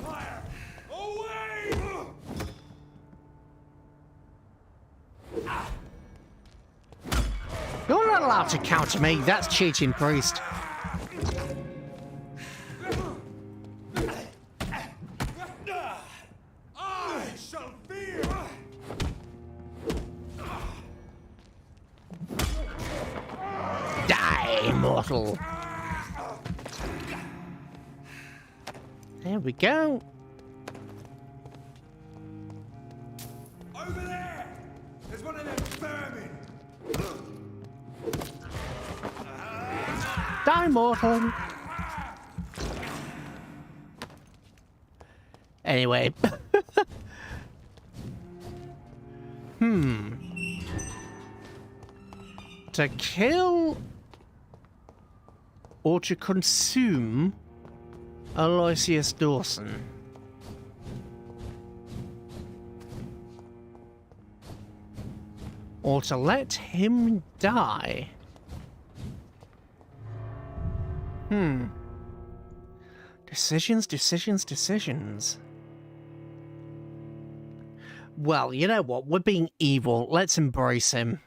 Fire! Away! not allowed to counter me. That's cheating, priest. I shall fear. Die, mortal. There we go. Over there. There's one of them vermin. Die, mortal. Anyway. To kill or to consume Aloysius Dawson. Or to let him die. Decisions, decisions, decisions. Well, you know what? We're being evil. Let's embrace him.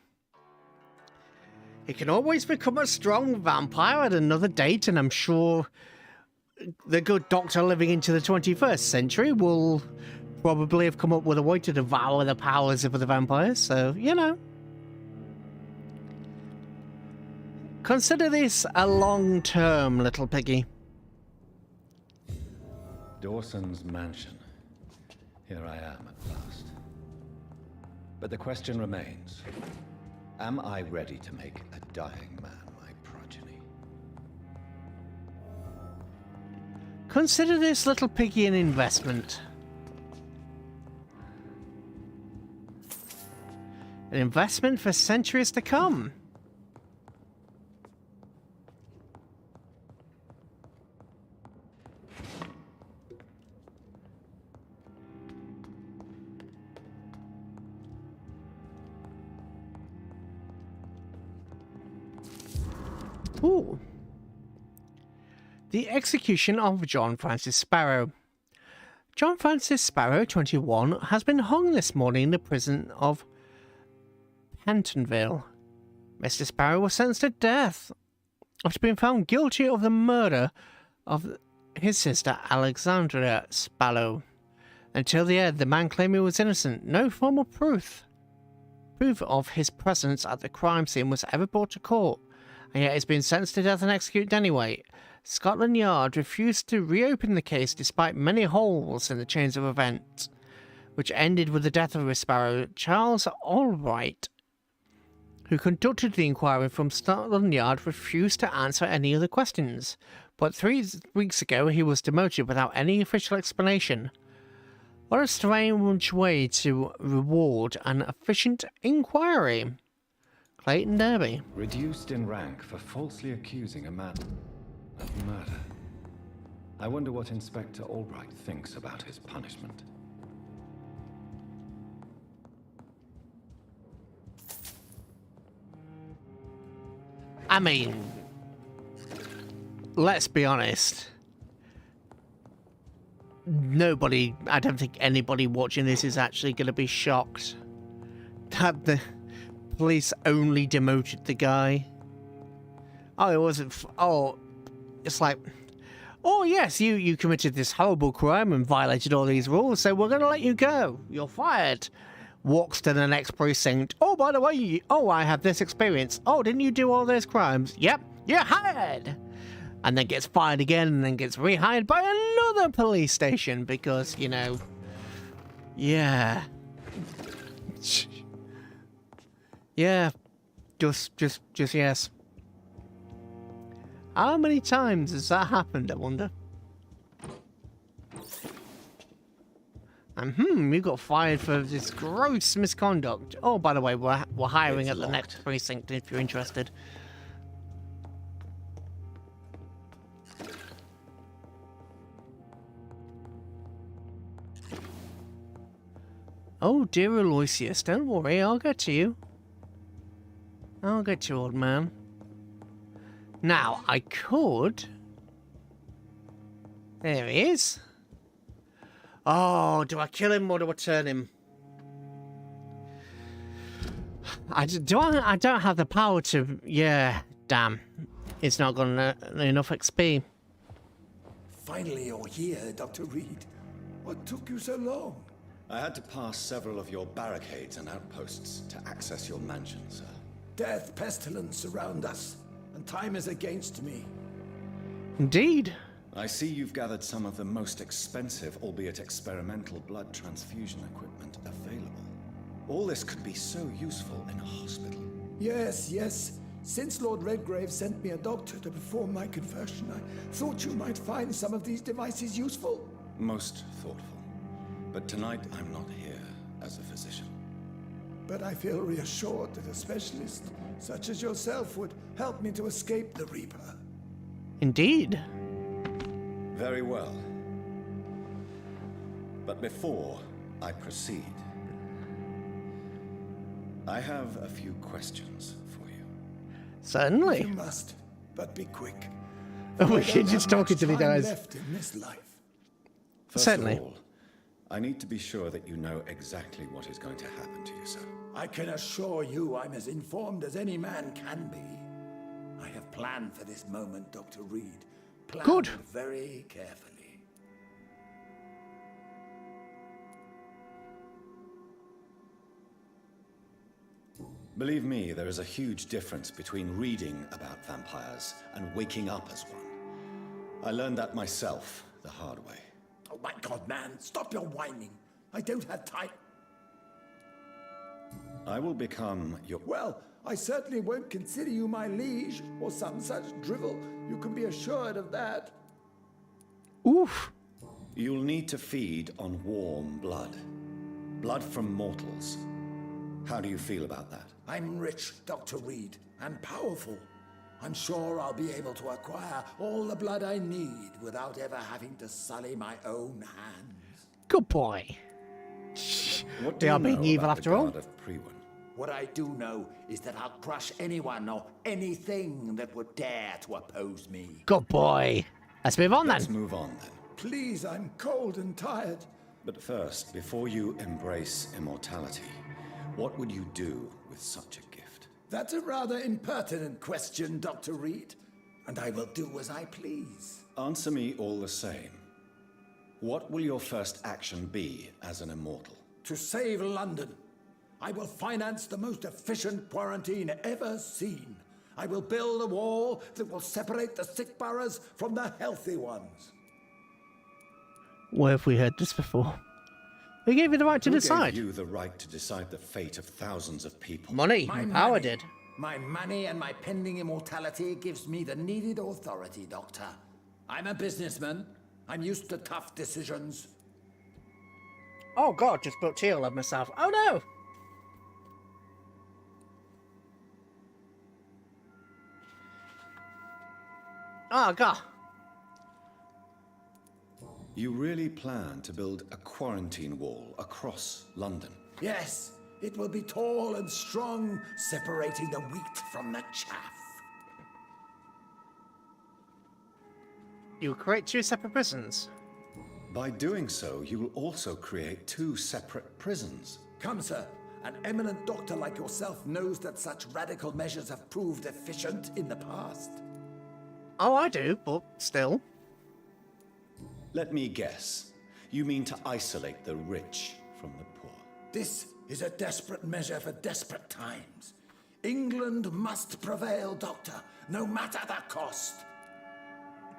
He can always become a strong vampire at another date, and I'm sure the good doctor living into the 21st century will probably have come up with a way to devour the powers of the vampires, so, you know. Consider this a long-term, little piggy. Dawson's mansion. Here I am at last. But the question remains. Am I ready to make a dying man my progeny? Consider this little piggy an investment. An investment for centuries to come. Ooh. The execution of John Francis Sparrow. John Francis Sparrow, 21, has been hung this morning in the prison of Pentonville. Mr. Sparrow was sentenced to death after being found guilty of the murder of his sister Alexandria Sparrow. Until the end, the man claimed he was innocent. No formal proof of his presence at the crime scene was ever brought to court, and yet he's been sentenced to death and executed anyway. Scotland Yard refused to reopen the case despite many holes in the chains of events, which ended with the death of Sparrow. Charles Albright, who conducted the inquiry from Scotland Yard, refused to answer any other questions, but 3 weeks ago he was demoted without any official explanation. What a strange way to reward an efficient inquiry. Clayton Derby. Reduced in rank for falsely accusing a man of murder. I wonder what Inspector Albright thinks about his punishment. I mean, let's be honest. I don't think anybody watching this is actually going to be shocked that the police only demoted the guy. Oh, it wasn't. It's like, oh yes, you committed this horrible crime and violated all these rules, so we're going to let you go. You're fired. Walks to the next precinct. Oh, by the way, I have this experience. Oh, didn't you do all those crimes? Yep, you're hired. And then gets fired again, and then gets rehired by another police station because, you know, yeah. Yeah, just yes. How many times has that happened, I wonder? And you got fired for this gross misconduct. Oh, by the way, we're hiring at the next precinct if you're interested. Oh, dear Aloysius, don't worry, I'll get to you. I'll get you, old man. Now, I could... There he is. Oh, do I kill him or do I turn him? I don't have the power to. Yeah, damn. It's not got enough XP. Finally, you're here, Dr. Reed. What took you so long? I had to pass several of your barricades and outposts to access your mansion, sir. Death, pestilence surround us, and time is against me. Indeed. I see you've gathered some of the most expensive, albeit experimental, blood transfusion equipment available. All this could be so useful in a hospital. Yes, yes. Since Lord Redgrave sent me a doctor to perform my conversion, I thought you might find some of these devices useful. Most thoughtful. But tonight I'm not here as a physician. But I feel reassured that a specialist such as yourself would help me to escape the Reaper. Indeed. Very well. But before I proceed, I have a few questions for you. Certainly. You must, but be quick. Oh, I she's don't just have talking much to me, time guys. left in this life. First Certainly. of all, I need to be sure that you know exactly what is going to happen to you, sir. I can assure you I'm as informed as any man can be. I have planned for this moment, Dr. Reed. Planned Good. very carefully. Believe me, there is a huge difference between reading about vampires and waking up as one. I learned that myself the hard way. Oh my God, man, stop your whining. I don't have time. I will become your... Well, I certainly won't consider you my liege or some such drivel. You can be assured of that. Oof. You'll need to feed on warm blood. Blood from mortals. How do you feel about that? I'm rich, Dr. Reed, and powerful. I'm sure I'll be able to acquire all the blood I need without ever having to sully my own hands. Good boy. What They do are you being know evil about after the all. God of Priwen? What I do know is that I'll crush anyone or anything that would dare to oppose me. Good boy. Let's move on Let's then. move on then. Please, I'm cold and tired. But first, before you embrace immortality, what would you do with such a gift? That's a rather impertinent question, Dr. Reed, and I will do as I please. Answer me all the same. What will your first action be as an immortal? To save London, I will finance the most efficient quarantine ever seen. I will build a wall that will separate the sick boroughs from the healthy ones. Where have we heard this before? Who gave you the right to Who decide? gave you the right to decide the fate of thousands of people? Money. Power did. My money and my pending immortality gives me the needed authority, Doctor. I'm a businessman. I'm used to tough decisions. Oh God, just built teal of myself. Oh no. Oh God. You really plan to build a quarantine wall across London? Yes, it will be tall and strong, separating the wheat from the chaff. You create two separate prisons. By doing so, you will also create two separate prisons. Come, sir. An eminent doctor like yourself knows that such radical measures have proved efficient in the past. Oh, I do, but still. Let me guess. You mean to isolate the rich from the poor? This is a desperate measure for desperate times. England must prevail, Doctor, no matter the cost.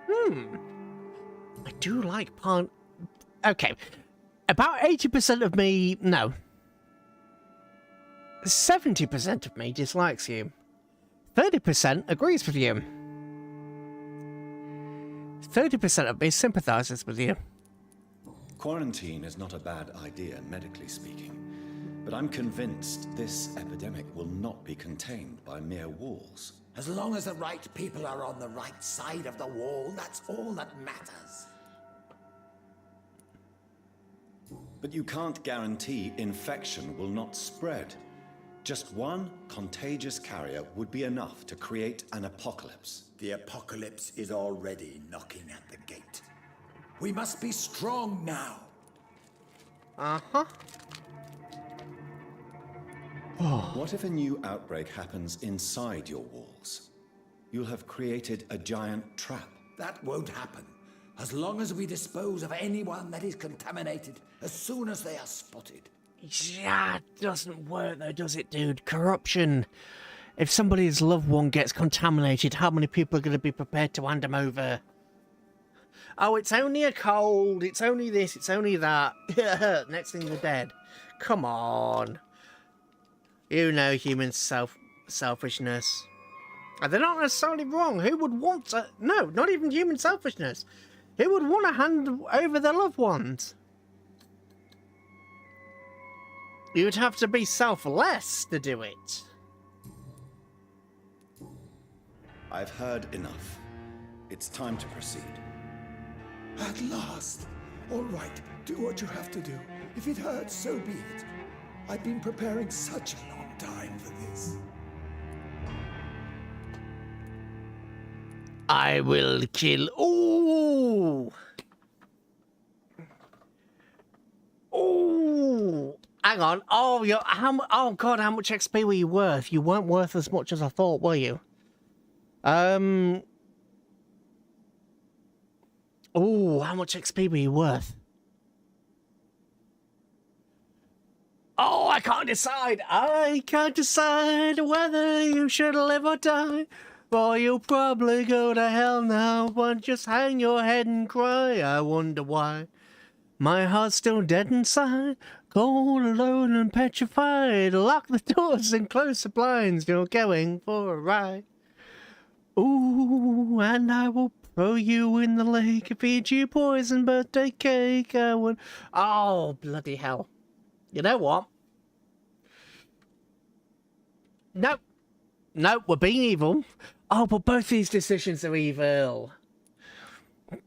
I do like part. Okay. About 80% of me. No. 70% of me dislikes you. 30% agrees with you. 30% of me sympathizes with you. Quarantine is not a bad idea, medically speaking. But I'm convinced this epidemic will not be contained by mere walls. As long as the right people are on the right side of the wall, that's all that matters. But you can't guarantee infection will not spread. Just one contagious carrier would be enough to create an apocalypse. The apocalypse is already knocking at the gate. We must be strong now. Uh-huh. What if a new outbreak happens inside your walls? You'll have created a giant trap. That won't happen. As long as we dispose of anyone that is contaminated as soon as they are spotted. Yeah, it doesn't work though, does it, dude? Corruption. If somebody's loved one gets contaminated, how many people are going to be prepared to hand them over? Oh, it's only a cold, it's only this, it's only that. Next thing they're dead. Come on. You know human selfishness. And they're not necessarily wrong. Who would want to... No, not even human selfishness. Who would want to hand over their loved ones? You would have to be selfless to do it. I've heard enough. It's time to proceed. At last. All right, do what you have to do. If it hurts, so be it. I've been preparing such a long time for this. I will kill... Ooh! Ooh! Hang on. Oh, oh God, how much XP were you worth? You weren't worth as much as I thought, were you? Oh, how much XP were you worth? Oh, I can't decide. I can't decide whether you should live or die. Or you'll probably go to hell now. But just hang your head and cry. I wonder why. My heart's still dead inside. Cold, alone, and petrified. Lock the doors and close the blinds. You're going for a ride. Ooh, and I will throw you in the lake, feed you poison birthday cake. I would. Oh, bloody hell. You know what? Nope. Nope, we're being evil. Oh, but both these decisions are evil.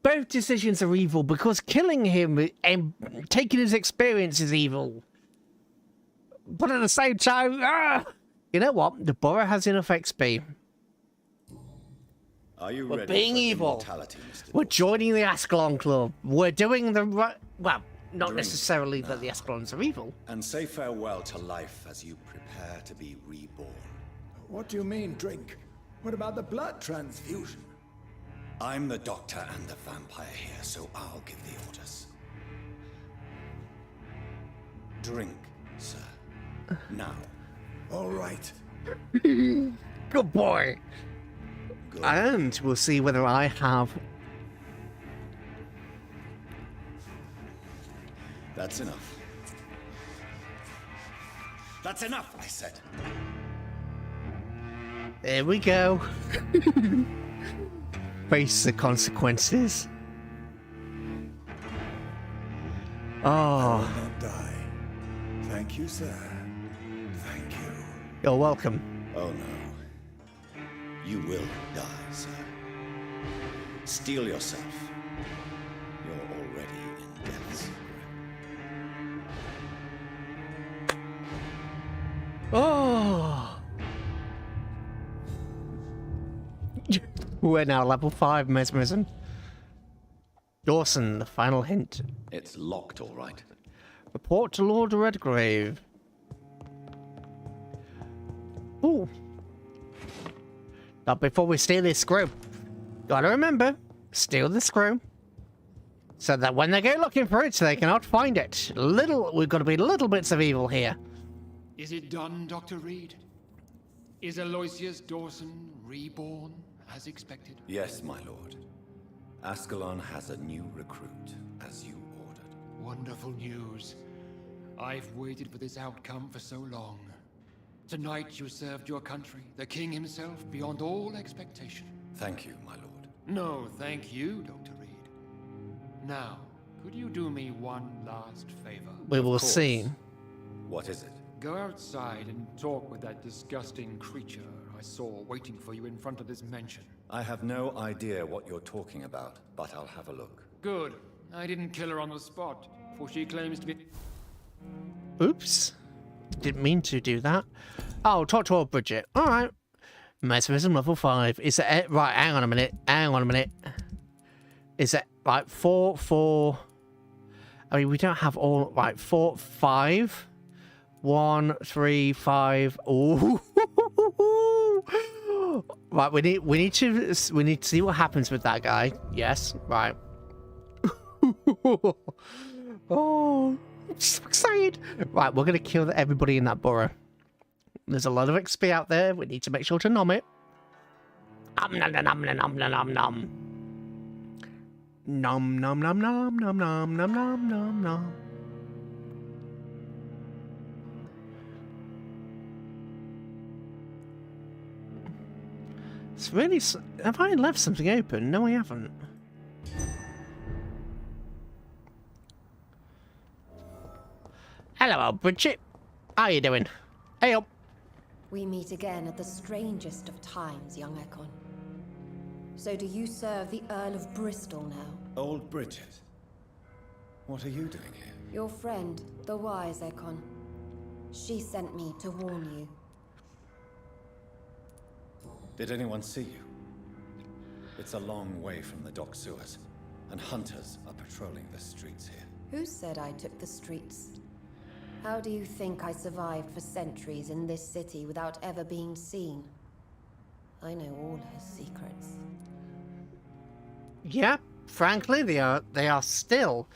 Both decisions are evil because killing him and taking his experience is evil. But at the same time, you know what? The borough has enough XP. Are you We're ready being for evil. immortality, Mr. We're Dawson? joining the Ascalon Club. We're doing the right... Well, not Drink necessarily now. that the Ascalons are evil. And say farewell to life as you prepare to be reborn. What do you mean, drink? What about the blood transfusion? I'm the doctor and the vampire here, so I'll give the orders. Drink, sir. Now. All right. Good boy. Good. And we'll see whether I have... That's enough. That's enough, I said. There we go. Face the consequences. I will Oh, not die. Thank you, sir. Thank you. you're welcome. Oh no. You will die, sir. Steel yourself. You're already in death's grip. Oh. We're now level 5 mesmerism. Dawson, the final hint. It's locked, all right. Report to Lord Redgrave. Ooh. Not before we steal this screw. Gotta remember, steal the screw. So that when they go looking for it, they cannot find it. We've got to be little bits of evil here. Is it done, Dr. Reed? Is Aloysius Dawson reborn, as expected? Yes, my lord. Ascalon has a new recruit, as you ordered. Wonderful news. I've waited for this outcome for so long. Tonight you served your country, the king himself, beyond all expectation. Thank you, my lord. No, thank you, Dr. Reed. Now, could you do me one last favor? We will course. see. What is it? Go outside and talk with that disgusting creature I saw waiting for you in front of this mansion. I have no idea what you're talking about, but I'll have a look. Good. I didn't kill her on the spot, for she claims to be... Oops. Didn't mean to do that. Oh, talk to old Bridget. Alright. Mesmerism level 5. Is it... Right, hang on a minute. Hang on a minute. Is it like 4... I mean, we don't have all... Right, 4, 5... 1, 3, 5. Oh, right. We need to see what happens with that guy. Yes, right. Oh, I'm so excited. Right, we're gonna kill everybody in that borough. There's a lot of XP out there. We need to make sure to nom it. Nom nom nom nom nom nom nom. Nom nom nom nom nom nom nom nom nom nom. It's really... Have I left something open? No, I haven't. Hello, Bridget. How you doing? Hey up. We meet again at the strangest of times, young Ekon. So do you serve the Earl of Bristol now? Old Bridget. What are you doing here? Your friend, the wise Ekon. She sent me to warn you. Did anyone see you? It's a long way from the dock sewers, and hunters are patrolling the streets here. Who said I took the streets? How do you think I survived for centuries in this city without ever being seen? I know all her secrets. Yeah, frankly, they are still.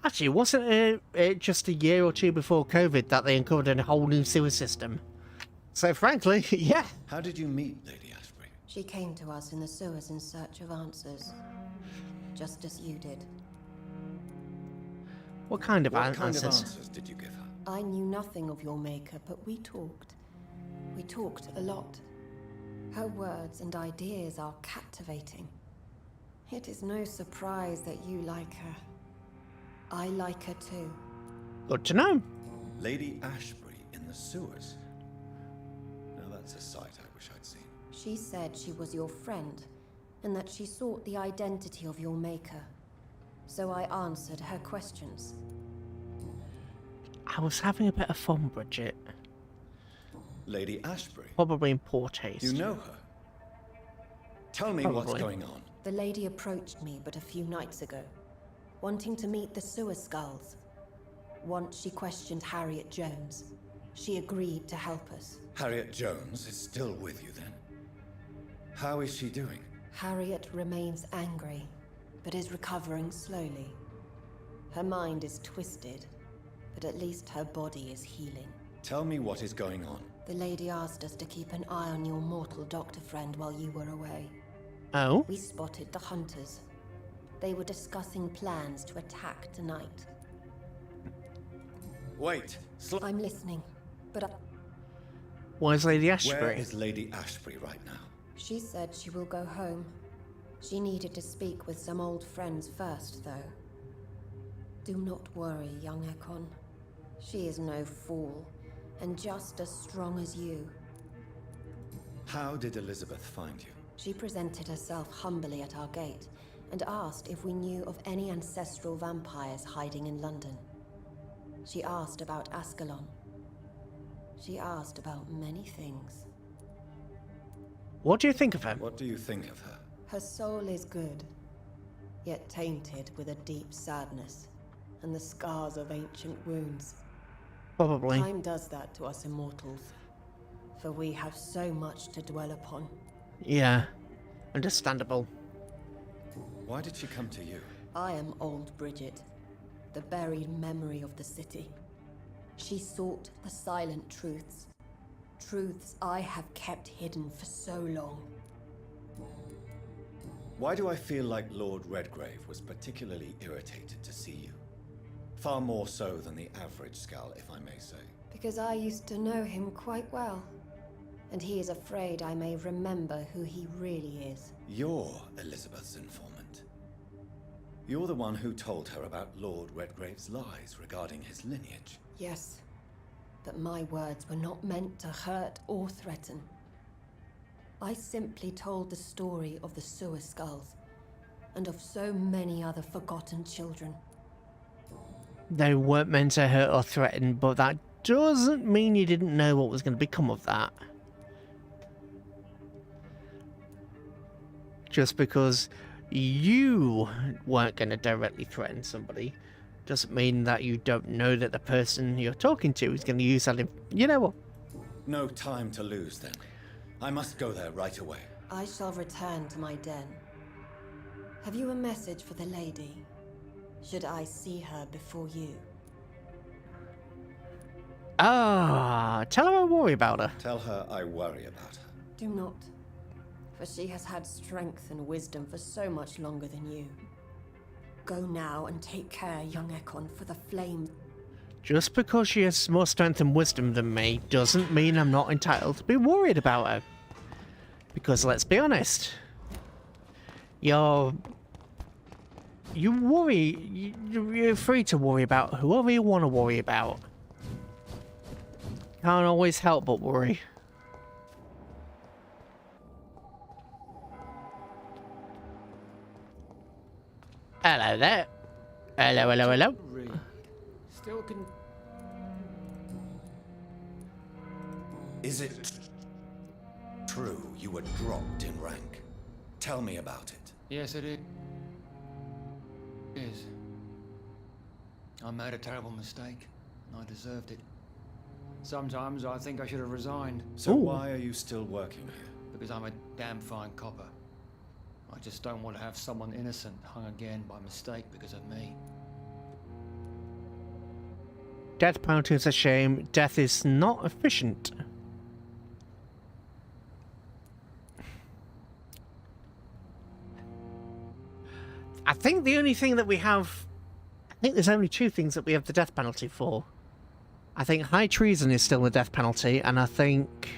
Actually, wasn't it just a year or two before COVID that they uncovered a whole new sewer system? So frankly, yeah. How did you meet Lady Ashbury? She came to us in the sewers in search of answers. Just as you did. What kind of What answers? kind of answers did you give her? I knew nothing of your maker, but we talked. We talked a lot. Her words and ideas are captivating. It is no surprise that you like her. I like her too. Good to know. Lady Ashbury in the sewers? Now that's a sight I wish I'd seen. She said she was your friend, and that she sought the identity of your maker. So I answered her questions. I was having a bit of fun, Bridget. Lady Ashbury? Probably in poor taste. You know her? Tell me what's Probably. going on. The lady approached me but a few nights ago, wanting to meet the sewer skulls. Once she questioned Harriet Jones. She agreed to help us. Harriet Jones is still with you then? How is she doing? Harriet remains angry, but is recovering slowly. Her mind is twisted, but at least her body is healing. Tell me what is going on. The lady asked us to keep an eye on your mortal doctor friend while you were away. Oh? We spotted the hunters. They were discussing plans to attack tonight. Wait, I'm listening, but Where's Lady where Ashbury? is Lady Ashbury right now? she said she will go home. She needed to speak with some old friends first, though. Do not worry, young Ekon. She is no fool, and just as strong as you. How did Elizabeth find you? She presented herself humbly at our gate, and asked if we knew of any ancestral vampires hiding in London. She asked about Ascalon. She asked about many things. What do you think of her? What do you think of her? Her soul is good, yet tainted with a deep sadness, and the scars of ancient wounds. Probably. Time does that to us immortals, for we have so much to dwell upon. Yeah. Understandable. Why did she come to you? I am old Bridget, the buried memory of the city. She sought the silent truths. Truths I have kept hidden for so long. Why do I feel like Lord Redgrave was particularly irritated to see you? Far more so than the average Skull, if I may say. Because I used to know him quite well. And he is afraid I may remember who he really is. You're Elizabeth's informant. You're the one who told her about Lord Redgrave's lies regarding his lineage. Yes, but my words were not meant to hurt or threaten. I simply told the story of the sewer skulls, and of so many other forgotten children. They weren't meant to hurt or threaten, but that doesn't mean you didn't know what was going to become of that. Just because you weren't going to directly threaten somebody doesn't mean that you don't know that the person you're talking to is going to use that. You know what? No time to lose, then. I must go there right away. I shall return to my den. Have you a message for the lady? Should I see her before you? Ah, tell her I worry about her. Tell her I worry about her. Do not, for she has had strength and wisdom for so much longer than you. Go now and take care, young Ekon, for the flame. Just because she has more strength and wisdom than me doesn't mean I'm not entitled to be worried about her. Because let's be honest, you're free to worry about whoever you want to worry about. Can't always help but worry. Hello there. Hello, hello, hello. Still can. Is it true you were dropped in rank? Tell me about it. Yes, it is. I made a terrible mistake. I deserved it. Sometimes I think I should have resigned. So why are you still working here? Because I'm a damn fine copper. I just don't want to have someone innocent hung again by mistake because of me. Death penalty is a shame. Death is not efficient. I think the only thing that we have... I think there's only two things that we have the death penalty for. I think high treason is still the death penalty, and I think...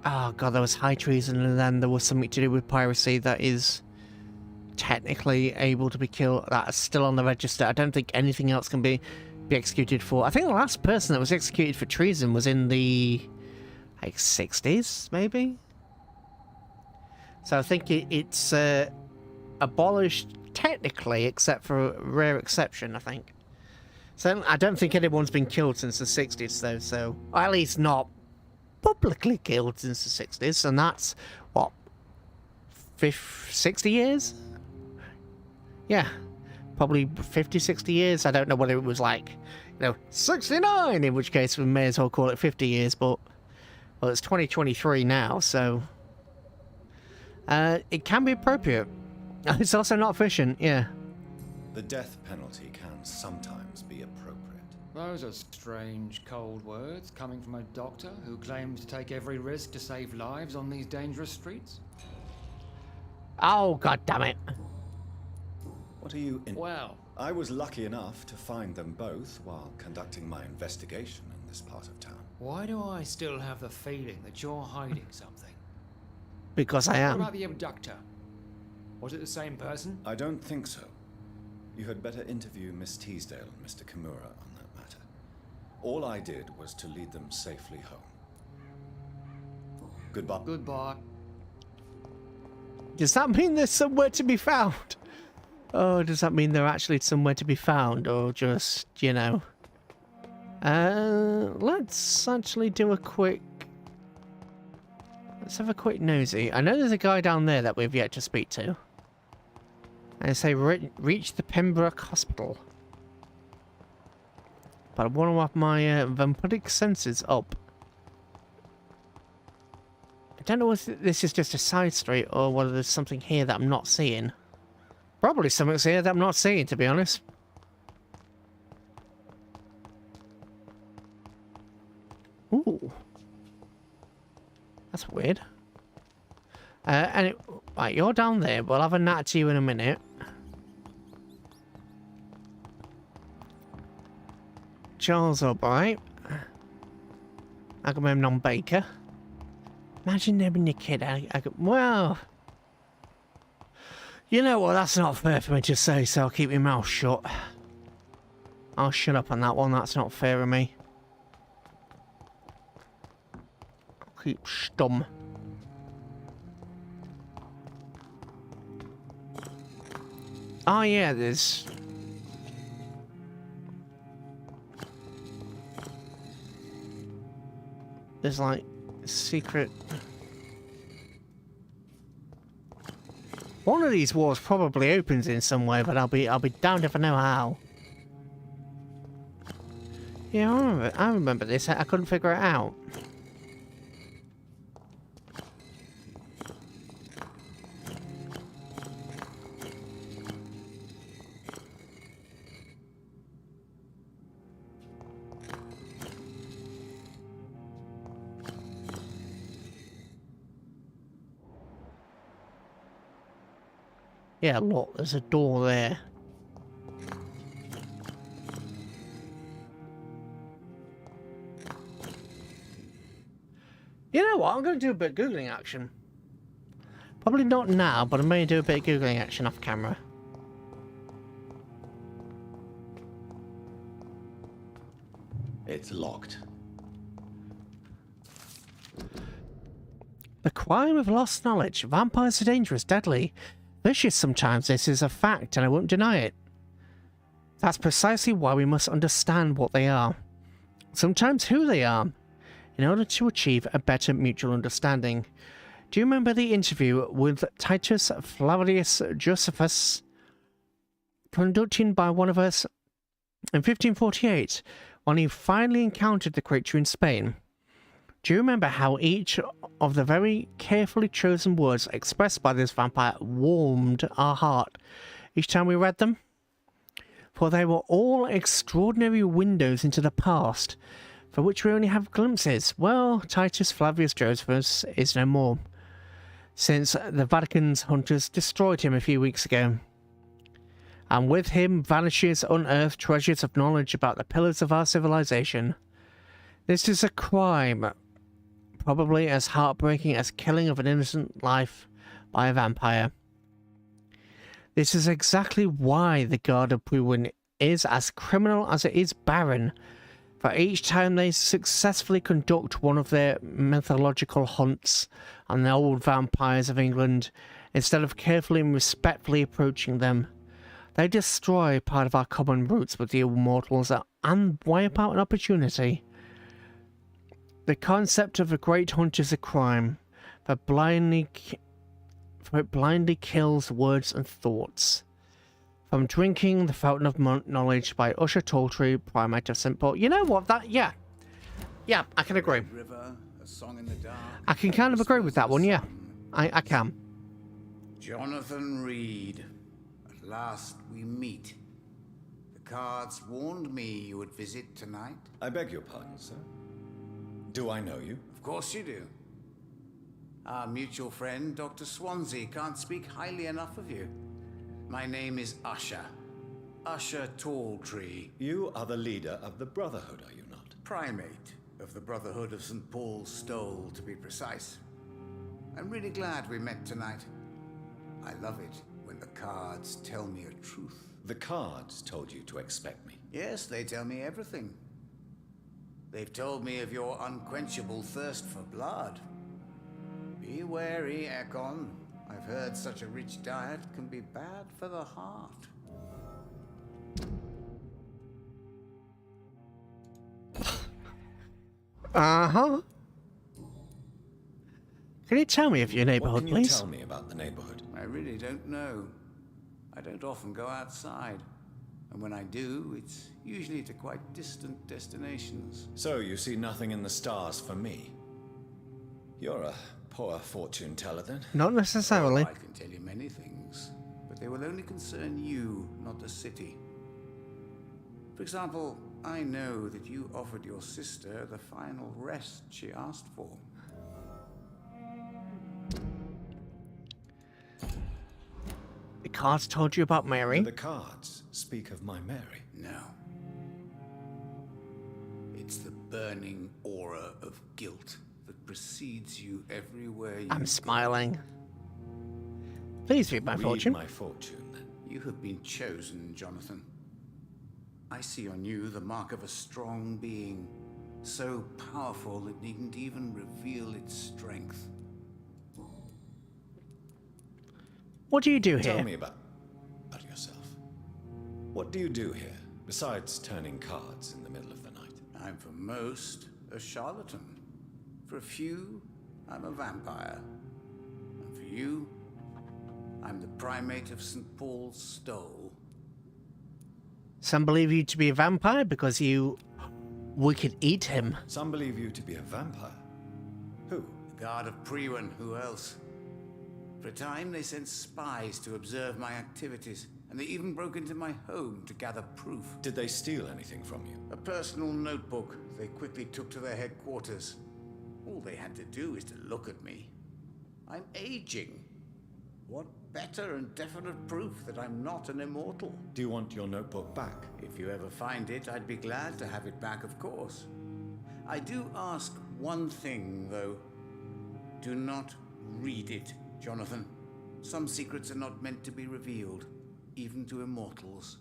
Oh god, there was high treason, and then there was something to do with piracy that is technically able to be killed. That's still on the register. I don't think anything else can be executed for. I think the last person that was executed for treason was in the like 60s, maybe. So I think it's abolished technically, except for a rare exception. I think. So I don't think anyone's been killed since the 60s, though. So or at least not publicly killed since the 60s, and that's what 60 years. Yeah, probably 50, 60 years. I don't know whether it was like, 69, in which case we may as well call it 50 years, but, well, it's 2023 now, so it can be appropriate. It's also not efficient, yeah. The death penalty can sometimes be appropriate. Those are strange, cold words coming from a doctor who claims to take every risk to save lives on these dangerous streets. Oh, god damn it. What are you in? Well, I was lucky enough to find them both while conducting my investigation in this part of town. why do I still have the feeling that you're hiding something? Because I What am. about the abductor? Was it the same person? I don't think so. You had better interview Miss Teasdale and Mr. Kimura on that matter. All I did was to lead them safely home. Goodbye. Goodbye. Does that mean there's somewhere to be found? Oh, does that mean they're actually somewhere to be found, or just, let's actually do a quick... Let's have a quick nosy. I know there's a guy down there that we've yet to speak to. And say reach the Pembroke Hospital. But I want to have my vampiric senses up. I don't know if this is just a side street or whether there's something here that I'm not seeing. Probably something's here that I'm not seeing, to be honest. Ooh. That's weird. Right, you're down there. We'll have a nat to you in a minute. Charles Albright. Agamemnon Baker. Imagine there being a kid. Well, you know what? That's not fair for me to say, so I'll keep my mouth shut. I'll shut up on that one. That's not fair of me. I'll keep stum. Oh yeah, there's... There's like secret... One of these walls probably opens in some way, but I'll be damned if I know how. Yeah, I remember this. I couldn't figure it out. Yeah, look, there's a door there. You know what? I'm going to do a bit of Googling action. Probably not now, but I may do a bit of Googling action off camera. It's locked. The crime of lost knowledge. Vampires are dangerous, deadly, vicious sometimes. This is a fact, and I won't deny it. That's precisely why we must understand what they are. Sometimes who they are, in order to achieve a better mutual understanding. Do you remember the interview with Titus Flavius Josephus, conducted by one of us in 1548, when he finally encountered the creature in Spain? Do you remember how each of the very carefully chosen words expressed by this vampire warmed our heart each time we read them? For they were all extraordinary windows into the past, for which we only have glimpses. Well, Titus Flavius Josephus is no more, since the Vatican's hunters destroyed him a few weeks ago. And with him vanishes unearthed treasures of knowledge about the pillars of our civilization. This is a crime, probably as heartbreaking as killing of an innocent life by a vampire. This is exactly why the Guard of Bruin is as criminal as it is barren. For each time they successfully conduct one of their mythological hunts on the old vampires of England, instead of carefully and respectfully approaching them, they destroy part of our common roots with the immortals and wipe out an opportunity. The concept of a great hunt is a crime, for it blindly kills words and thoughts. From Drinking the Fountain of Knowledge by Usher Tawtry, Primate of St. Paul. You know what? Yeah, I can agree. I can kind of agree with that one, yeah. I can. Jonathan Reed. At last we meet. The cards warned me you would visit tonight. I beg your pardon, sir. Do I know you? Of course you do. Our mutual friend, Dr. Swansea, can't speak highly enough of you. My name is Usher. Usher Talltree. You are the leader of the Brotherhood, are you not? Primate of the Brotherhood of St. Paul's Stole, to be precise. I'm really glad we met tonight. I love it when the cards tell me a truth. The cards told you to expect me. Yes, they tell me everything. They've told me of your unquenchable thirst for blood. Be wary, Ekon. I've heard such a rich diet can be bad for the heart. Uh-huh. Can you tell me of your neighborhood, please? What can you tell me about the neighborhood? I really don't know. I don't often go outside. And when I do, it's usually to quite distant destinations. So you see nothing in the stars for me? You're a poor fortune teller, then? Not necessarily. I can tell you many things, but they will only concern you, not the city. For example, I know that you offered your sister the final rest she asked for. The cards told you about Mary? The cards speak of my Mary. No. It's the burning aura of guilt that precedes you everywhere you I'm smiling. Please read my fortune. Read my fortune, then. You have been chosen, Jonathan. I see on you the mark of a strong being, so powerful it needn't even reveal its strength. What do you do here? Tell me about yourself. What do you do here, besides turning cards in the middle of the night? I'm for most a charlatan. For a few, I'm a vampire. And for you, I'm the primate of St. Paul's Stole. Some believe you to be a vampire because we could eat him. Some believe you to be a vampire. Who? The guard of Priwen, who else? For a time, they sent spies to observe my activities, and they even broke into my home to gather proof. Did they steal anything from you? A personal notebook they quickly took to their headquarters. All they had to do is to look at me. I'm aging. What better and definite proof that I'm not an immortal? Do you want your notebook back? If you ever find it, I'd be glad to have it back, of course. I do ask one thing, though. Do not read it, Jonathan. Some secrets are not meant to be revealed, even to immortals.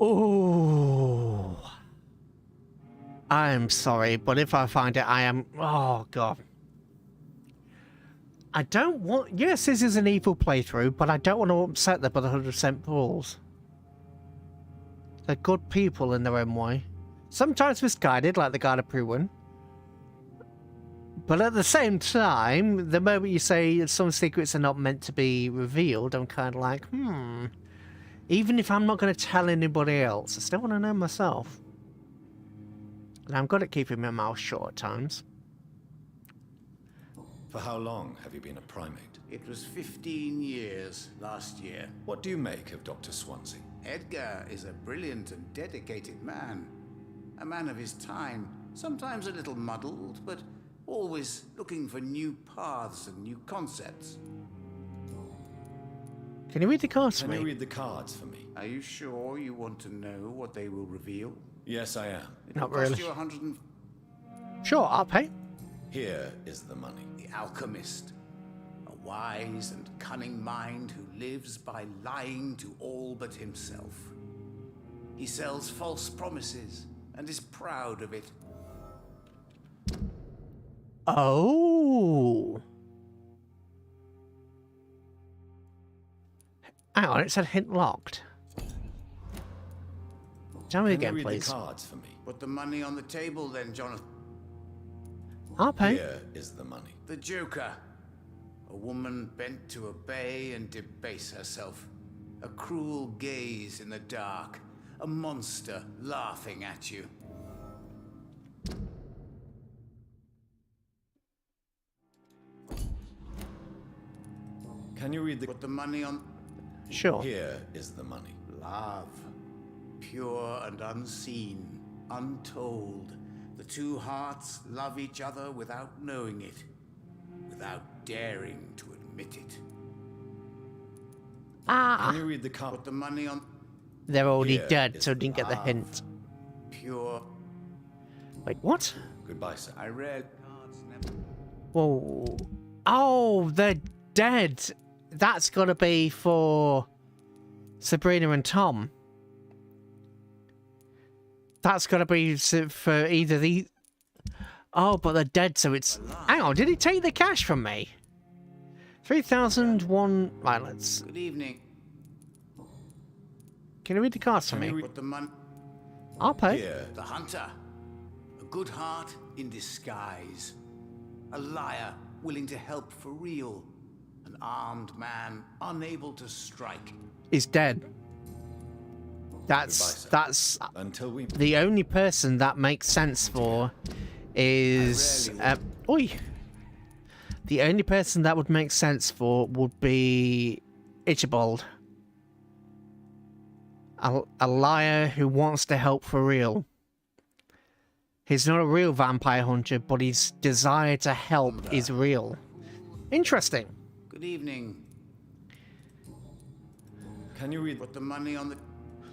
Oh, I'm sorry, but if I find it, I am. Oh God, I don't want. Yes, this is an evil playthrough, but I don't want to upset the Brotherhood of St. Paul's. They're good people in their own way, sometimes misguided, like the guard of Priwen. But at the same time, the moment you say some secrets are not meant to be revealed, I'm kind of like, even if I'm not going to tell anybody else, I still want to know myself. And I'm good at keeping my mouth shut at times. For how long have you been a primate? It was 15 years last year. What do you make of Dr. Swansea? Edgar is a brilliant and dedicated man. A man of his time, sometimes a little muddled, but always looking for new paths and new concepts. Can you read the cards for Can me? you read the cards for me? Are you sure you want to know what they will reveal? Yes, I am. It Not will cost really. you 100. Sure, I'll pay. Here is the money. The alchemist, a wise and cunning mind who lives by lying to all but himself. He sells false promises and is proud of it. Oh. Hang on, it said hint locked. Tell me Can again, you read please. the cards for me? Put the money on the table then, Jonathan. I'll pay. Here is the money. The Joker. A woman bent to obey and debase herself. A cruel gaze in the dark. A monster laughing at you. Can you read the... Put the money on... Sure. Here is the money. Love. Pure and unseen. Untold. The two hearts love each other without knowing it. Without daring to admit it. Ah, Can you read the card? Put the money on... they're already Here dead, is so didn't get the love. hint. Pure... Wait, what? Goodbye, sir. I read... Cards never... Whoa. Oh, they're dead. That's gotta be for Sabrina and Tom. That's gotta be for either the... Oh, but they're dead, so it's... Hang on, did he take the cash from me? 3,001... Right, let's... Good evening. Can you read the cards for me? Put the money... I'll pay. Here. The hunter. A good heart in disguise. A liar willing to help for real. An armed man unable to strike. Is dead. That's... Goodbye, sir. That's... Until we... The only person that makes sense for is... Oi! The only person that would make sense for would be Ichabod. A liar who wants to help for real. He's not a real vampire hunter, but his desire to help is real. Interesting. Good evening. Can you read... Put the money on the...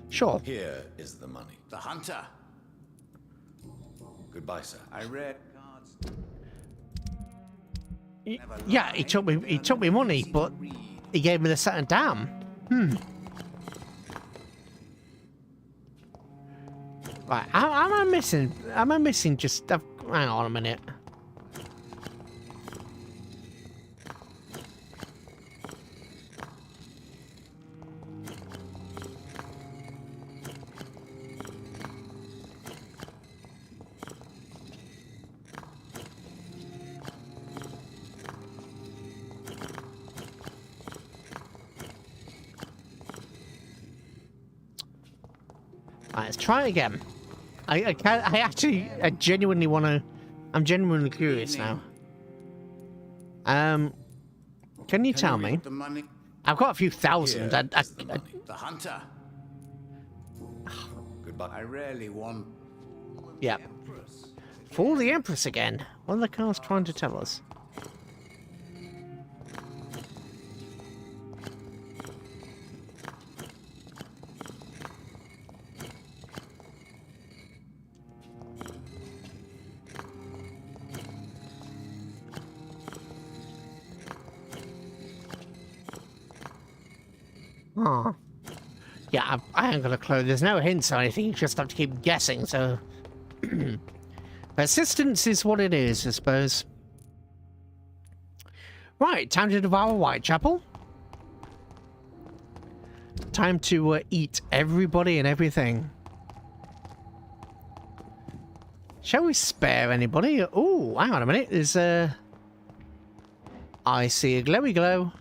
Sure. Here is the money. The hunter. Goodbye, sir. I read... Cards. Yeah, he took me money, but he gave me the set and damn. Right, am I missing? Am I missing just... hang on a minute. Right, let's try it again. I genuinely want to. I'm genuinely curious now. Can you tell me? The money? I've got a few thousand. Here is the money. The hunter. Goodbye. I rarely want. Yeah. Fool the Empress again. What are the cards trying to tell us? Oh. Yeah, I ain't got a clue. There's no hints or anything. You just have to keep guessing, so... Persistence is what it is, I suppose. Right, time to devour Whitechapel. Time to eat everybody and everything. Shall we spare anybody? Oh, hang on a minute. There's I see a glowy glow.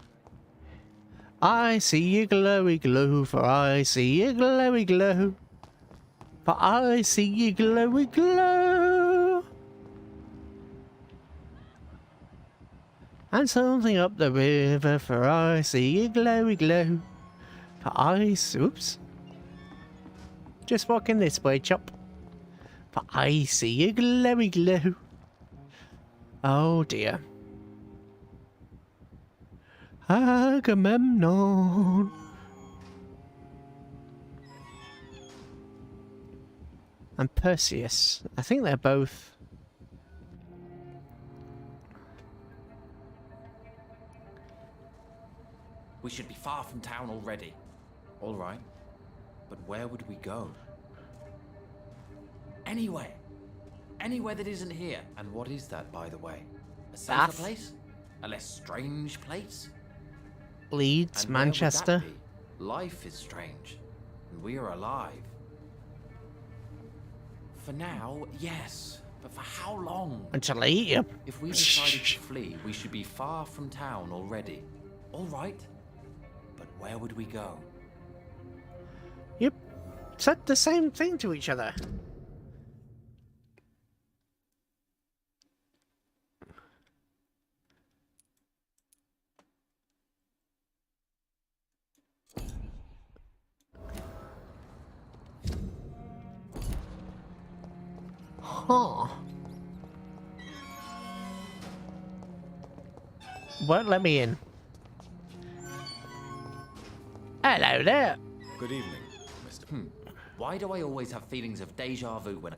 I see a glowy glow, for I see a glowy glow. For I see a glowy glow. And something up the river, for I see a glowy glow. For I see... Oops. Just walking this way, chop. For I see a glowy glow. Oh dear. Agamemnon. And Perseus. I think they're both... We should be far from town already. All right. But where would we go? Anywhere. Anywhere that isn't here. And what is that, by the way? A safer place? A less strange place? Leeds, And where would Manchester. that be? Life is strange. And we are alive. For now, yes. But for how long? Until I eat you. If we decided to flee, we should be far from town already. All right. But where would we go? Yep. Said the same thing to each other. Huh. Won't let me in. Hello there. Good evening, Mr. Why do I always have feelings of deja vu when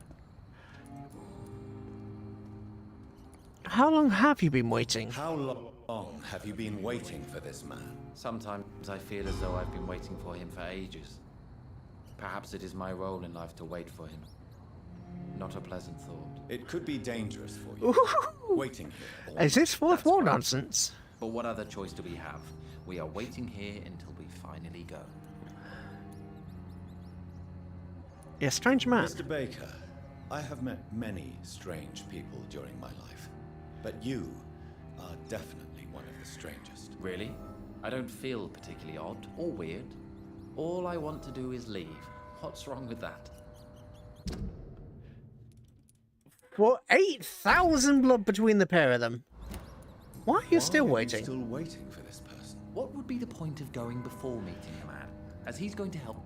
How long have you been waiting? How long have you been waiting for this man? Sometimes I feel as though I've been waiting for him for ages. Perhaps it is my role in life to wait for him. Not a pleasant thought. It could be dangerous for you. Waiting here. Is this fourth That's war right. nonsense? But what other choice do we have? We are waiting here until we finally go. You're a strange man. Mr. Baker, I have met many strange people during my life, but you are definitely one of the strangest. Really? I don't feel particularly odd or weird. All I want to do is leave. What's wrong with that? For 8,000 blood between the pair of them. Why are you still waiting? Still waiting for this person. What would be the point of going before meeting the man? As he's going to help.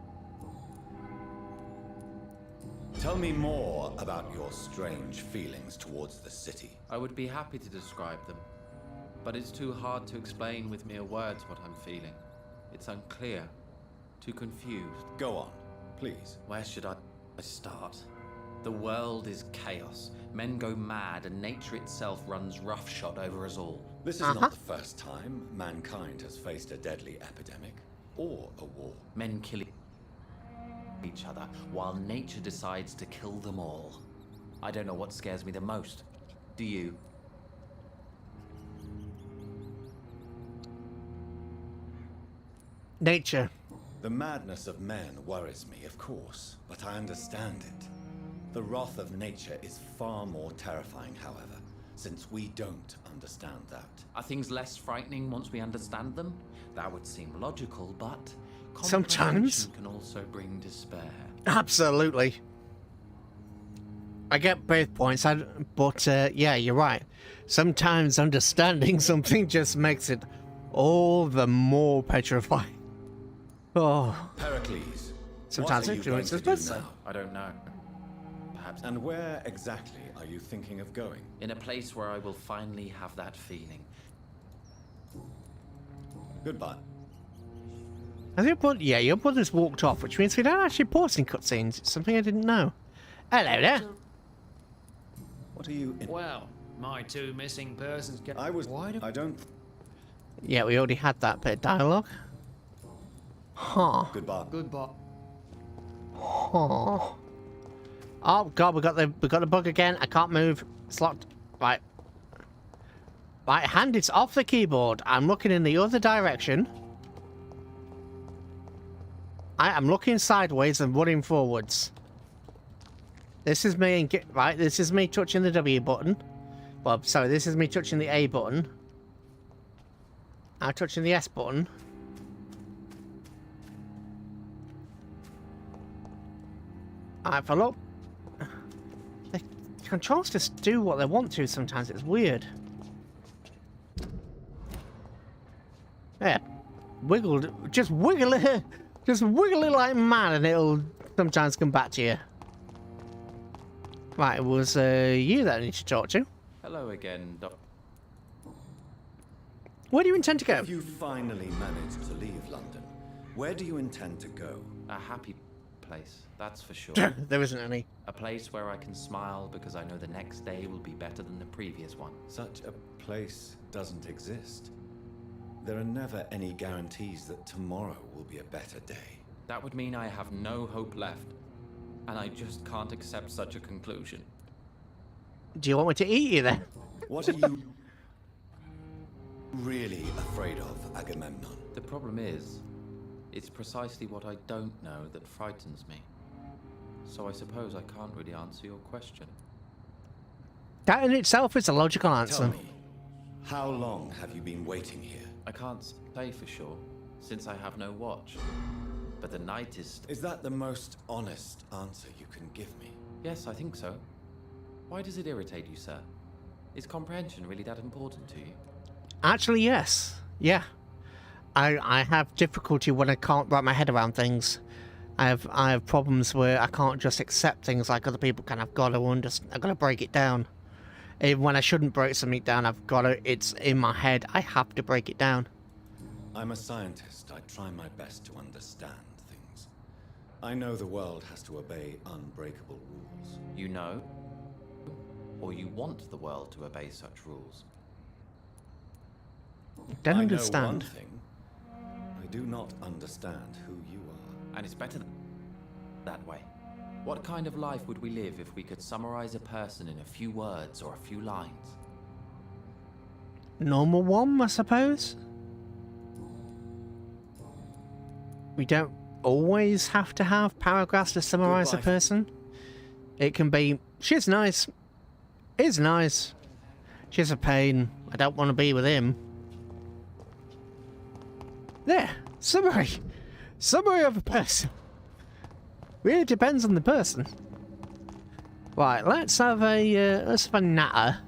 Tell me more about your strange feelings towards the city. I would be happy to describe them. But it's too hard to explain with mere words what I'm feeling. It's unclear. Too confused. Go on, please. Where should I start? The world is chaos. Men go mad and nature itself runs roughshod over us all. This is not the first time mankind has faced a deadly epidemic or a war. Men kill each other while nature decides to kill them all. I don't know what scares me the most. Do you? Nature. The madness of men worries me, of course, but I understand it. The wrath of nature is far more terrifying, however, since we don't understand that. Are things less frightening once we understand them? That would seem logical, but Sometimes. comprehension can also bring despair. Absolutely. I get both points, but yeah, you're right. Sometimes understanding something just makes it all the more petrifying. Oh. Pericles. Sometimes what are you going influences to do better. now? I don't know. Perhaps And where exactly are you thinking of going? in a place where I will finally have that feeling. Goodbye. Has your brother's walked off, which means we don't actually pause in cutscenes. It's something I didn't know. Hello there. What are you in? Well, my two missing persons get. I don't. Yeah, we already had that bit of dialogue. Huh. Goodbye. Goodbye. Huh. Oh god, we got the bug again. I can't move. It's locked. Right. Right hand is off the keyboard. I'm looking in the other direction. I am looking sideways and running forwards. This is me right. This is me touching the W button. Well, sorry, this is me touching the A button. I'm touching the S button. Alright, follow. The controls just do what they want to sometimes. It's weird. Yeah. Just wiggle it. Just wiggle it like mad and it'll sometimes come back to you. Right, it was you that I need to talk to. Hello again, Doc. Where do you intend to go? If you finally manage to leave London, where do you intend to go? A happy place, that's for sure. There isn't any. A place where I can smile because I know the next day will be better than the previous one. Such a place doesn't exist. There are never any guarantees that tomorrow will be a better day. That would mean I have no hope left. And I just can't accept such a conclusion. Do you want me to eat you then? What are you really afraid of, Agamemnon? The problem is, it's precisely what I don't know that frightens me. So I suppose I can't really answer your question. That in itself is a logical answer. Tell me, how long have you been waiting here? I can't say for sure, since I have no watch. But the night is... Is that the most honest answer you can give me? Yes, I think so. Why does it irritate you, sir? Is comprehension really that important to you? Actually, yes. Yeah. I have difficulty when I can't wrap my head around things. I have problems where I can't just accept things like other people can. I've got to break it down. Even when I shouldn't break something down, it's in my head. I have to break it down. I'm a scientist. I try my best to understand things. I know the world has to obey unbreakable rules. You know? Or you want the world to obey such rules? Don't I understand. know one thing. I do not understand who you are. And it's better that way. What kind of life would we live if we could summarize a person in a few words or a few lines? Normal one, I suppose? We don't always have to have paragraphs to summarize a person. It can be, she's nice, he's nice, she's a pain, I don't want to be with him. There, summary. Summary of a person. Really depends on the person. Right, let's have a natter.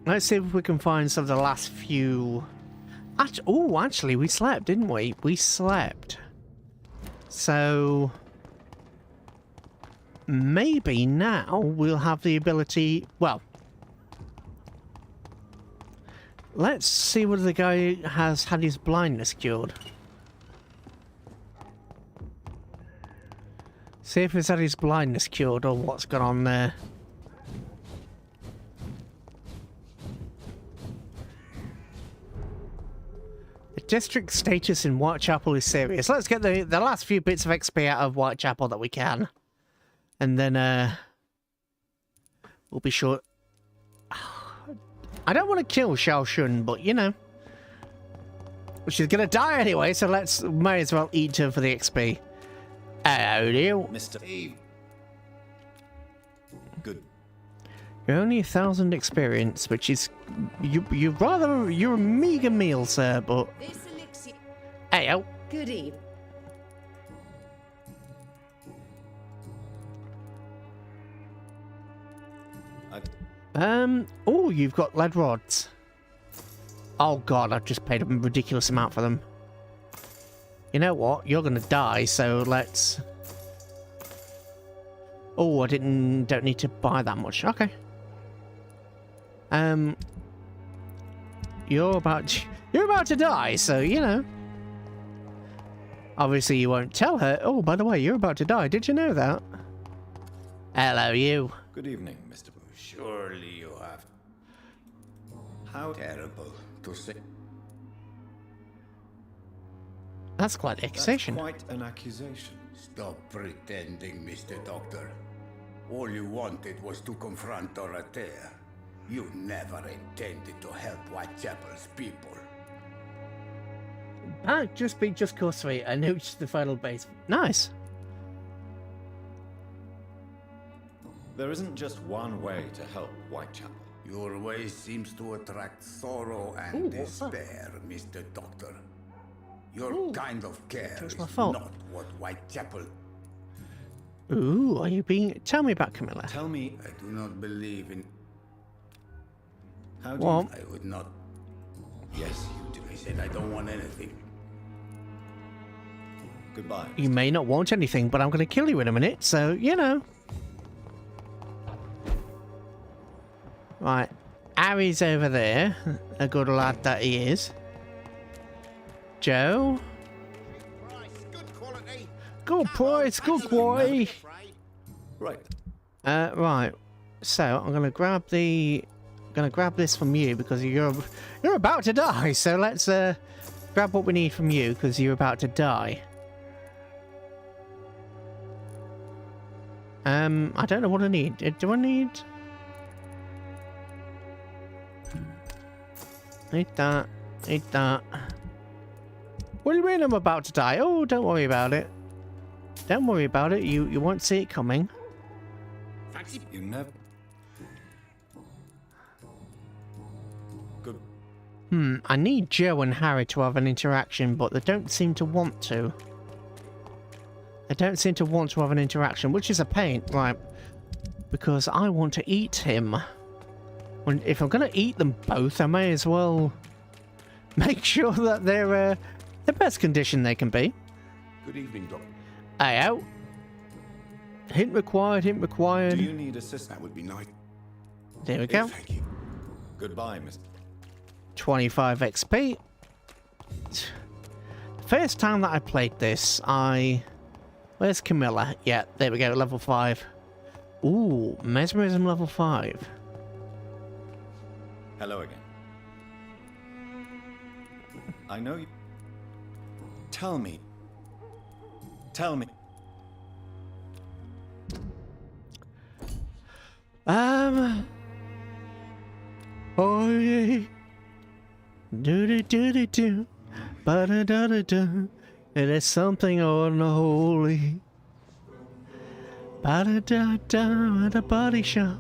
Let's see if we can find some of the last few. Actually, we slept, didn't we? We slept. So maybe now we'll have the ability. Well, let's see whether the guy has had his blindness cured. See if he's had his blindness cured or what's gone on there. The district status in Whitechapel is serious. Let's get the last few bits of XP out of Whitechapel that we can. And then we'll be sure. I don't want to kill Xiao Shun, but you know. She's gonna die anyway, so may as well eat her for the XP. Hello, dear. Mr. Eve. Good. You're only 1,000 experience, which is you're a meager meal, sir. But This elixir. hey, Good eve. Oh, you've got lead rods. Oh god, I've just paid a ridiculous amount for them. You know what? You're gonna die, so let's... Oh, I don't need to buy that much. Okay. You're about to die, so you know. Obviously, you won't tell her. Oh, by the way, you're about to die. Did you know that? Hello, you. Good evening, Mr. Surely you have. How terrible to say. That's quite the accusation. That's quite an accusation. Stop pretending, Mr. Doctor. All you wanted was to confront Dorothea. You never intended to help Whitechapel's people. Just course 3. I noticed the final base. Nice. There isn't just one way to help Whitechapel. Your way seems to attract sorrow and despair, Mr. Doctor. Your kind of care is not what Whitechapel... Ooh, are you being... Tell me about Camilla. Tell me... I do not believe in... How do you... I would not... Yes, you do. I said I don't want anything. Goodbye. You may not want anything, but I'm going to kill you in a minute, so, you know. Right. Harry's over there. A good lad that he is. Joe. Good price, good quality. Right. Right. So I'm gonna grab this from you because you're about to die. So let's grab what we need from you because you're about to die. I don't know what I need. Do I need? Need that. Need that. What do you mean I'm about to die? Oh, don't worry about it. Don't worry about it. You won't see it coming. You never... Good. I need Joe and Harry to have an interaction, but they don't seem to want to. They don't seem to want to have an interaction, which is a pain, right? Because I want to eat him. If I'm going to eat them both, I may as well make sure that they're the best condition they can be. Good evening, Doctor. Hey, out. Hint required, hint required. Do you need assistance? That would be nice. There we go. Thank you. Goodbye, Mr. 25 XP. First time that I played this, Where's Camilla? Yeah, there we go, level 5. Ooh, Mesmerism level 5. Hello again. I know you... Tell me. Tell me. Oh yeah. Do. Ba-da-da-da-da. It is something unholy. Ba-da-da-da at a body shop.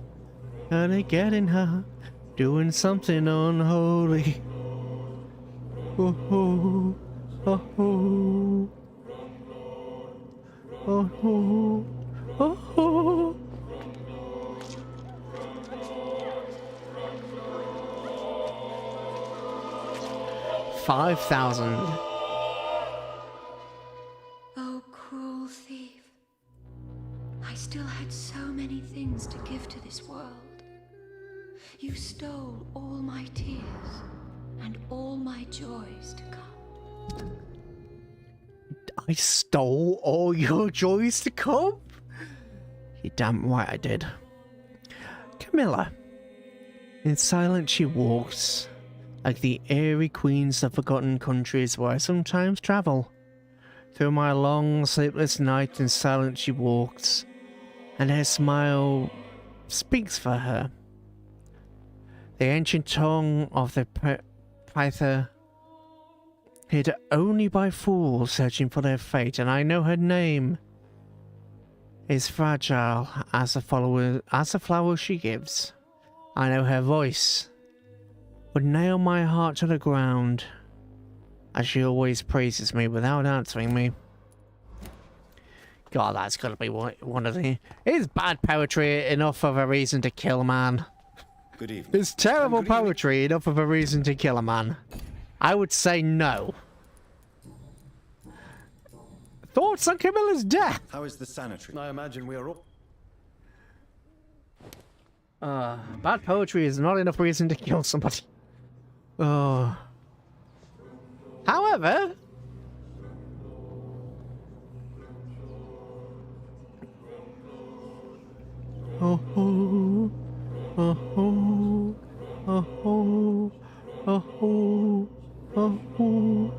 And it getting hot. Doing something unholy. Oh oh. Oh oh. Oh oh. Oh oh. $5,000. Oh, cruel thief. I still had so many things to give to this world. You stole all my tears and all my joys to come. I stole all your joys to come? You're damn right I did. Camilla. In silence she walks, like the airy queens of forgotten countries where I sometimes travel. Through my long, sleepless night in silence she walks, and her smile speaks for her. The ancient tongue of the Pyther, hid only by fools searching for their fate, and I know her name is fragile as the flower she gives. I know her voice would nail my heart to the ground, as she always praises me without answering me. God, that's gotta be one of the... Is bad poetry enough of a reason to kill a man? Good evening. Is terrible Good evening. poetry enough of a reason to kill a man? I would say no. Thoughts on Camilla's death? How is the sanitary? I imagine we are all... Bad poetry is not enough reason to kill somebody. However... Oh, oh, oh, oh, oh, oh, oh, oh, oh.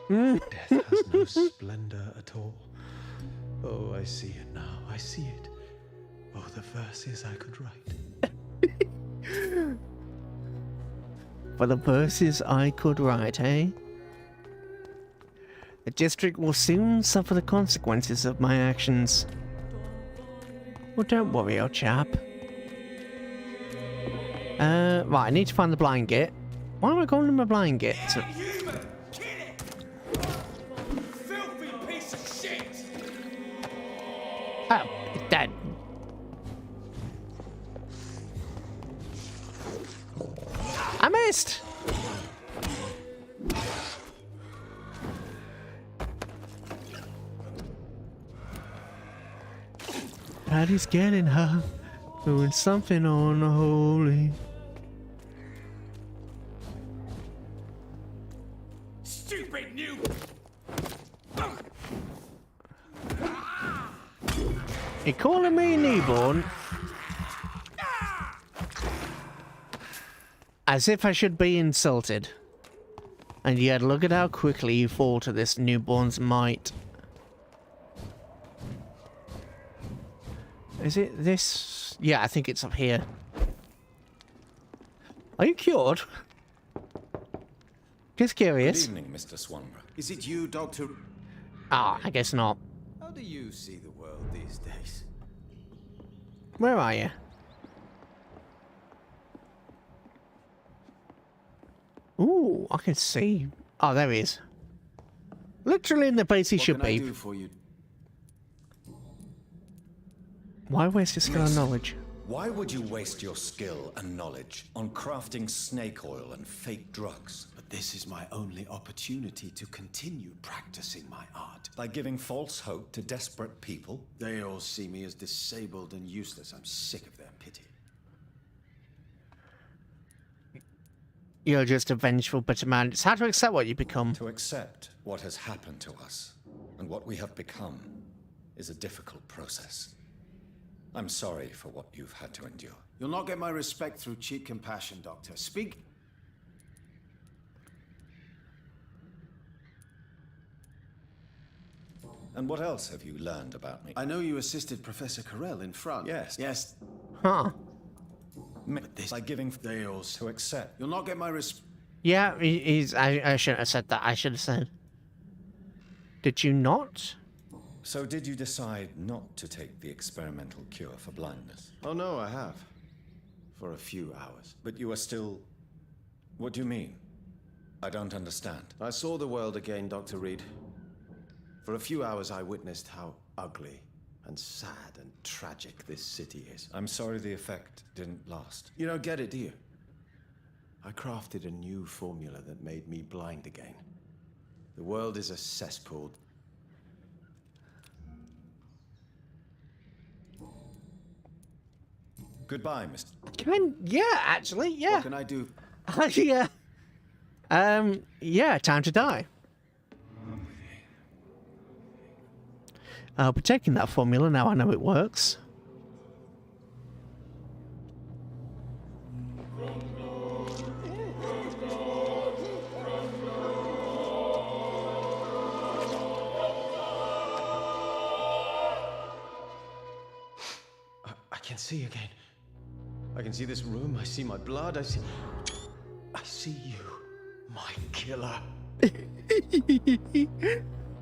Death has no splendor at all. Oh, I see it now. I see it. Oh, the verses I could write. For the verses I could write, eh? The district will soon suffer the consequences of my actions. Well, don't worry, old chap. Right, I need to find the blind gate. Why am I calling him a blind gate? So Filthy piece of shit! oh, it's dead. I missed! Daddy's getting her, doing something unholy. Stupid new... You calling me a newborn? As if I should be insulted. And yet look at how quickly you fall to this newborn's might. Is it this? Yeah, I think it's up here. Are you cured? Just Good curious. evening, Mr. Swanborough. Is it you, Dr. Ah, I guess not. How do you see the world these days? Where are you? Ooh, I can see. Oh, there he is. Literally in the place he should What can I be. do for you? Why waste your skill and Listen, knowledge? Why would you waste your skill and knowledge on crafting snake oil and fake drugs? But this is my only opportunity to continue practicing my art. By giving false hope to desperate people? They all see me as disabled and useless. I'm sick of their pity. You're just a vengeful, bitter man. It's hard to accept what you become. To accept what has happened to us and what we have become is a difficult process. I'm sorry for what you've had to endure. You'll not get my respect through cheap compassion, Doctor. Speak. And what else have you learned about me? I know you assisted Professor Carell in France. Yes. Yes. Huh. By giving They all... to accept. You'll not get my respect. Yeah, he's. I shouldn't have said that. I should have said. Did you not? So did you decide not to take the experimental cure for blindness? Oh, no, I have. For a few hours. But you are still... What do you mean? I don't understand. I saw the world again, Dr. Reed. For a few hours, I witnessed how ugly and sad and tragic this city is. I'm sorry the effect didn't last. You don't get it, do you? I crafted a new formula that made me blind again. The world is a cesspool. Goodbye, Mr. Yeah, actually, yeah. What can I do? Yeah. Yeah, time to die. I'll be taking that formula now I know it works. I can see again. I can see this room. I see my blood. I see you, my killer.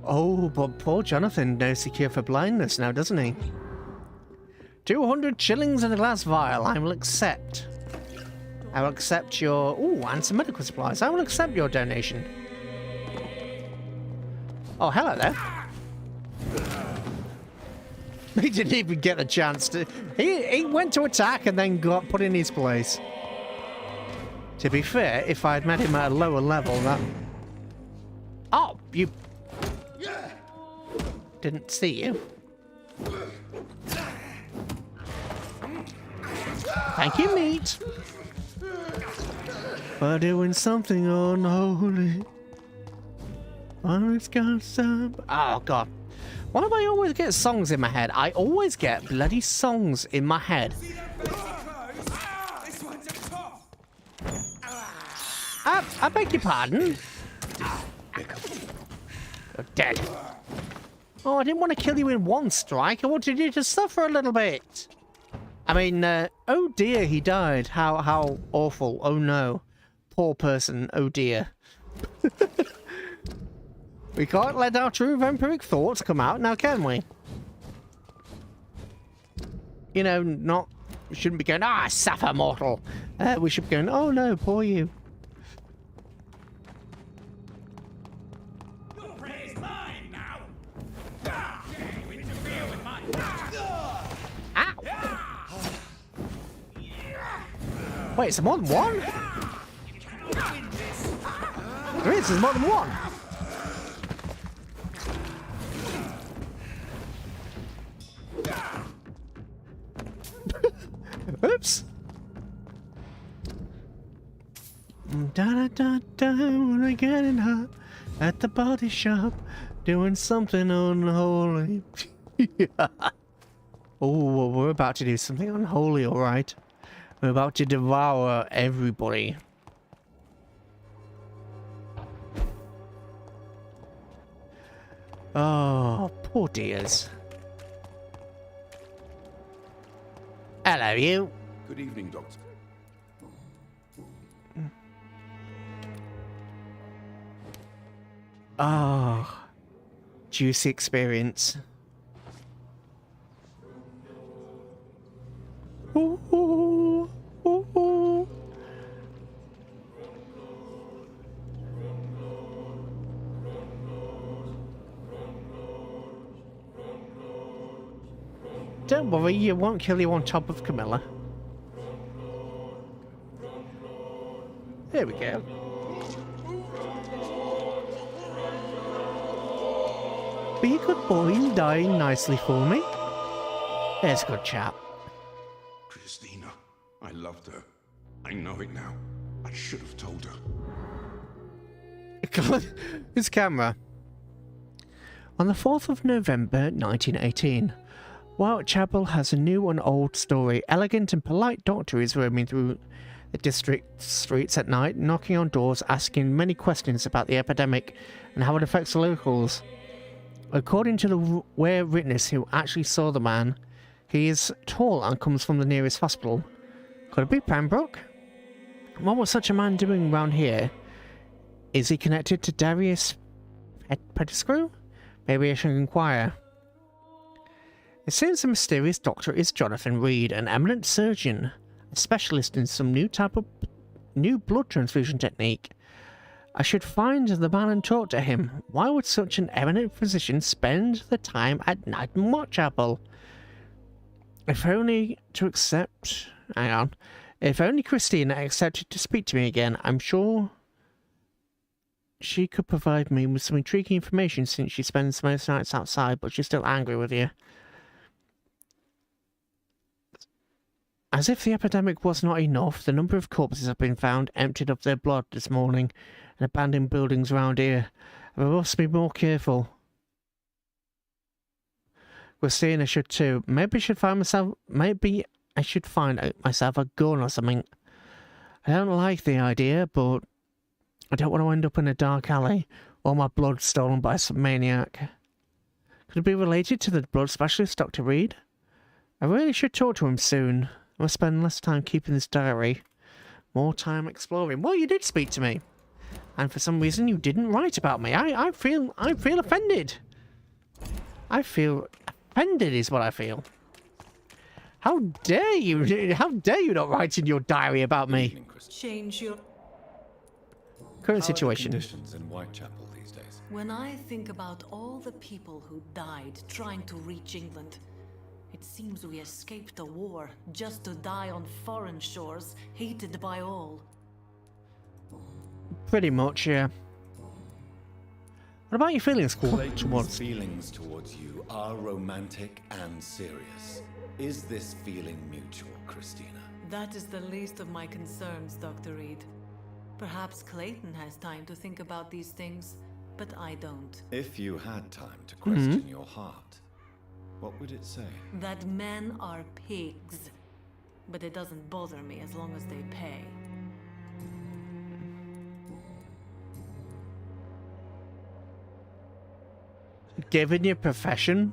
Oh, but poor Jonathan knows the cure for blindness now, doesn't he? 200 shillings in a glass vial. I will accept. I will accept your... Ooh, and some medical supplies. I will accept your donation. Oh, hello there. He didn't even get a chance to... He went to attack and then got put in his place. To be fair, if I'd met him at a lower level, that... Oh, you... Didn't see you. Thank you, meat. We're doing something unholy. Oh, God. Why do I always get songs in my head? I always get bloody songs in my head. I beg your pardon? You're dead. Oh, I didn't want to kill you in one strike. I wanted you to suffer a little bit. I mean, oh dear, he died. How awful. Oh no. Poor person. Oh dear. We can't let our true vampiric thoughts come out now, can we? You know, we shouldn't be going, suffer, mortal. We should be going, oh no, poor you. Wait, is there more than one? There is, there's more than one. Oops. Da da da da, when we're getting hot at the body shop, doing something unholy. Oh, we're about to do something unholy, alright. We're about to devour everybody. Oh, poor dears. Hello, you. Good evening, Doctor. Oh, juicy experience. Ooh, ooh, ooh, ooh. Don't worry, you won't kill you on top of Camilla. There we go. Be a good boy and die nicely for me. There's a good chap. Christina, I loved her. I know it now. I should have told her. His camera. On the 4th of November 1918, Whitechapel has a new and old story. Elegant and polite doctor is roaming through the district streets at night, knocking on doors, asking many questions about the epidemic and how it affects the locals. According to the rare witness who actually saw the man, he is tall and comes from the nearest hospital. Could it be Pembroke? What was such a man doing round here? Is he connected to Darius Pettigrew? Maybe I should inquire. It seems the mysterious doctor is Jonathan Reed, an eminent surgeon, a specialist in some new type of blood transfusion technique. I should find the man and talk to him. Why would such an eminent physician spend the time at night in Whitechapel? If only to accept... Hang on. If only Christina accepted to speak to me again, I'm sure she could provide me with some intriguing information since she spends most nights outside, but she's still angry with you. As if the epidemic was not enough, the number of corpses have been found emptied of their blood this morning in abandoned buildings round here. I must be more careful. Christina should too. Maybe I should find myself a gun or something. I don't like the idea, but I don't want to end up in a dark alley or my blood stolen by some maniac. Could it be related to the blood specialist, Dr. Reed? I really should talk to him soon. I must spend less time keeping this diary, more time exploring. Well, you did speak to me, and for some reason you didn't write about me. I feel offended. I feel offended is what I feel. How dare you? How dare you not write in your diary about me? Change your... Current How are the situation. conditions in Whitechapel these days? When I think about all the people who died trying to reach England, it seems we escaped a war just to die on foreign shores, hated by all. Pretty much, yeah. What about your feelings Clayton's towards? feelings towards you are romantic and serious. Is this feeling mutual, Christina? That is the least of my concerns, Dr. Reed. Perhaps Clayton has time to think about these things, but I don't. If you had time to question your heart, what would it say? That men are pigs. But it doesn't bother me as long as they pay. Given your profession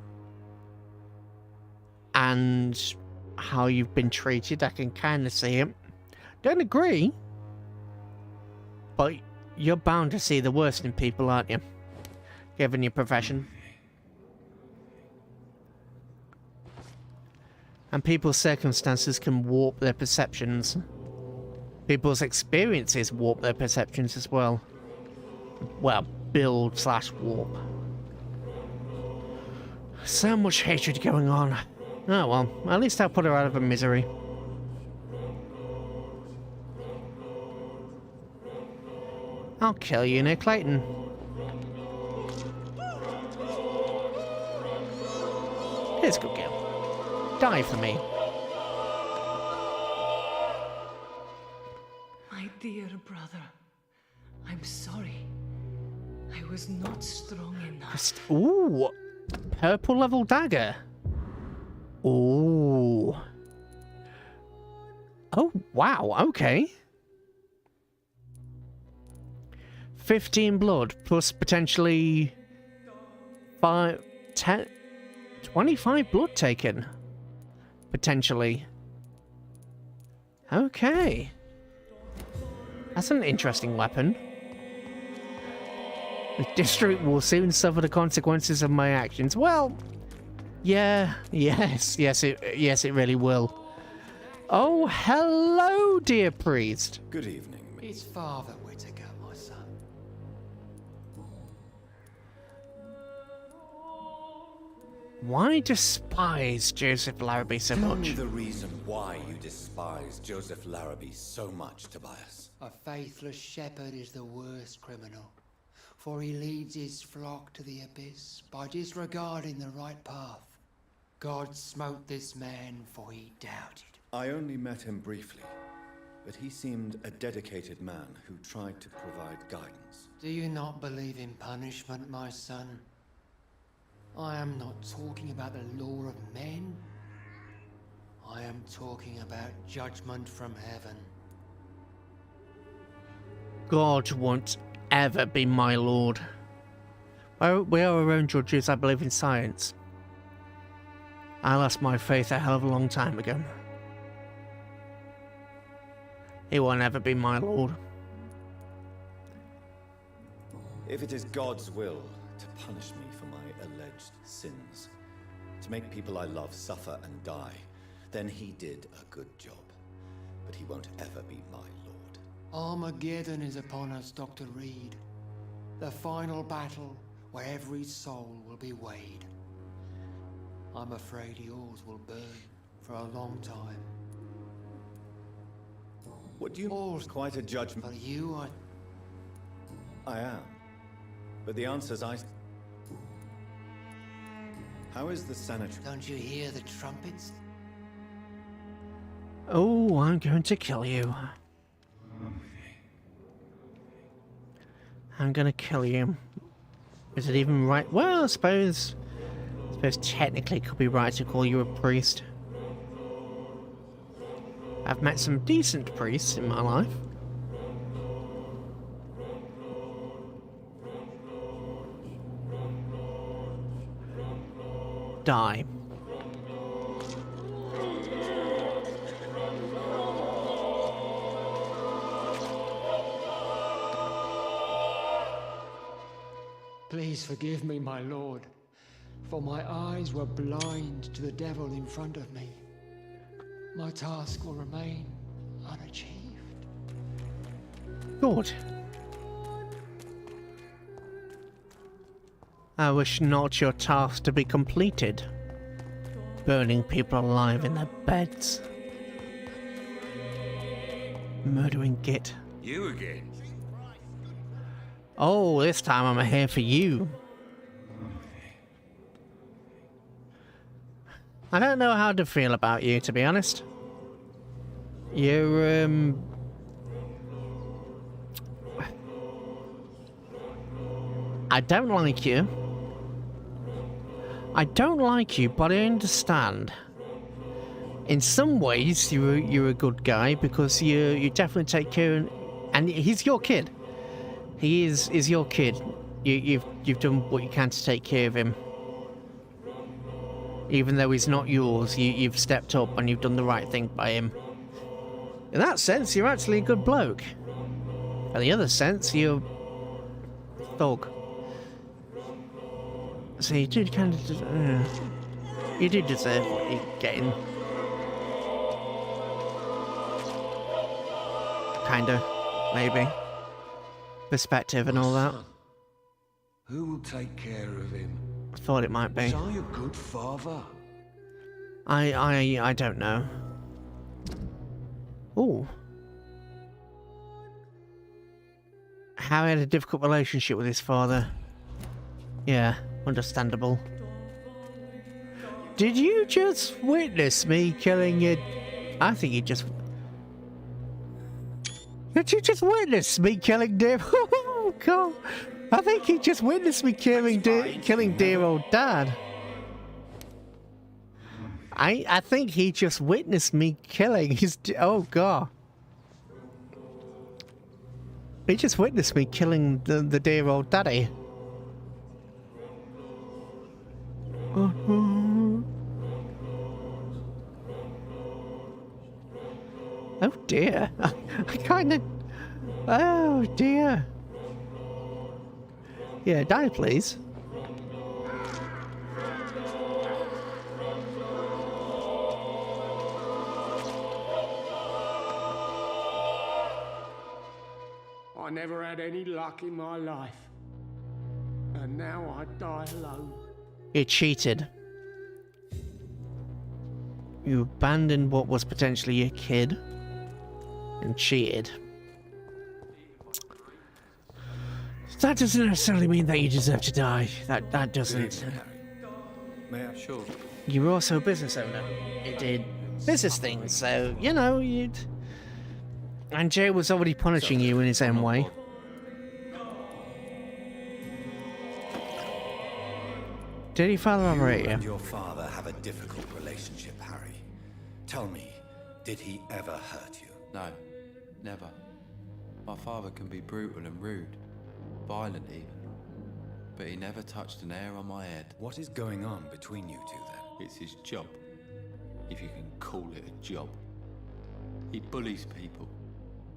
and how you've been treated, I can kind of see it. Don't agree, but you're bound to see the worst in people, aren't you? Given your profession. And people's circumstances can warp their perceptions. People's experiences warp their perceptions as well. Well, build/warp. So much hatred going on. Oh well, at least I'll put her out of her misery. I'll kill you near Clayton. Here's a good girl. Die for me. My dear brother, I'm sorry. I was not strong enough. Ooh, purple level dagger. Ooh. Oh, wow, okay. 15 blood plus potentially 5, 10, 25 blood taken. Potentially. Okay. That's an interesting weapon. The district will soon suffer the consequences of my actions. Well, yeah, yes, it really will. Oh, hello, dear priest. Good evening. It's Father Whitaker, my son. Why despise Joseph Larrabee so Tell much? me the reason why you despise Joseph Larrabee so much, Tobias. A faithless shepherd is the worst criminal, for he leads his flock to the abyss by disregarding the right path. God smote this man, for he doubted. I only met him briefly, but he seemed a dedicated man who tried to provide guidance. Do you not believe in punishment, my son? I am not talking about the law of men. I am talking about judgment from heaven. God won't ever be my lord. We are our own judges. I believe in science. I lost my faith a hell of a long time ago. He won't ever be my lord. If it is God's will to punish me for my alleged sins, to make people I love suffer and die, then he did a good job. But he won't ever be my lord. Armageddon is upon us, Dr. Reed. The final battle where every soul will be weighed. I'm afraid yours will burn for a long time. What do you... All's quite a judgment. But you are... I am. But the answer's How is the sanitary? Don't you hear the trumpets? Oh, I'm going to kill you. I'm gonna kill you. Is it even right? Well, I suppose technically it could be right to call you a priest. I've met some decent priests in my life. Die. Please forgive me, my lord, for my eyes were blind to the devil in front of me. my task will remain unachieved. Good. I wish not your task to be completed. Burning people alive in their beds. Murdering Git. You again? Oh, this time I'm here for you. I don't know how to feel about you, to be honest. You're, I don't like you. I don't like you, but I understand. In some ways, you're a good guy because you definitely take care of, and he's your kid. He is your kid. You've done what you can to take care of him. Even though he's not yours, you've stepped up and you've done the right thing by him. In that sense, you're actually a good bloke. In the other sense, you're a thug. So you do kind of, you do deserve what you're getting. Kinda, maybe. Perspective and all that. Who will take care of him? I thought it might be. Was I a good father? I don't know. Ooh. Harry had a difficult relationship with his father. Yeah, understandable. Did you just witness me killing it? I think you just... Did you just witness me killing dear... Oh, God. I think he just witnessed me killing dear old dad. I think he just witnessed me killing his... Oh, God. He just witnessed me killing the dear old daddy. Oh dear. I kind of... Oh dear. Yeah, die please. I never had any luck in my life. And now I die alone. You cheated. You abandoned what was potentially your kid and cheated. That doesn't necessarily mean that you deserve to die. That doesn't. May I? Sure. You were also a business owner. You did business things, so you know you'd. And Jay was already punishing you in his own way. Did your father operate you? And your father have a difficult relationship, Harry. Tell me, did he ever hurt you? No, never. My father can be brutal and rude, violent even. But he never touched an hair on my head. What is going on between you two then? It's his job, if you can call it a job. He bullies people.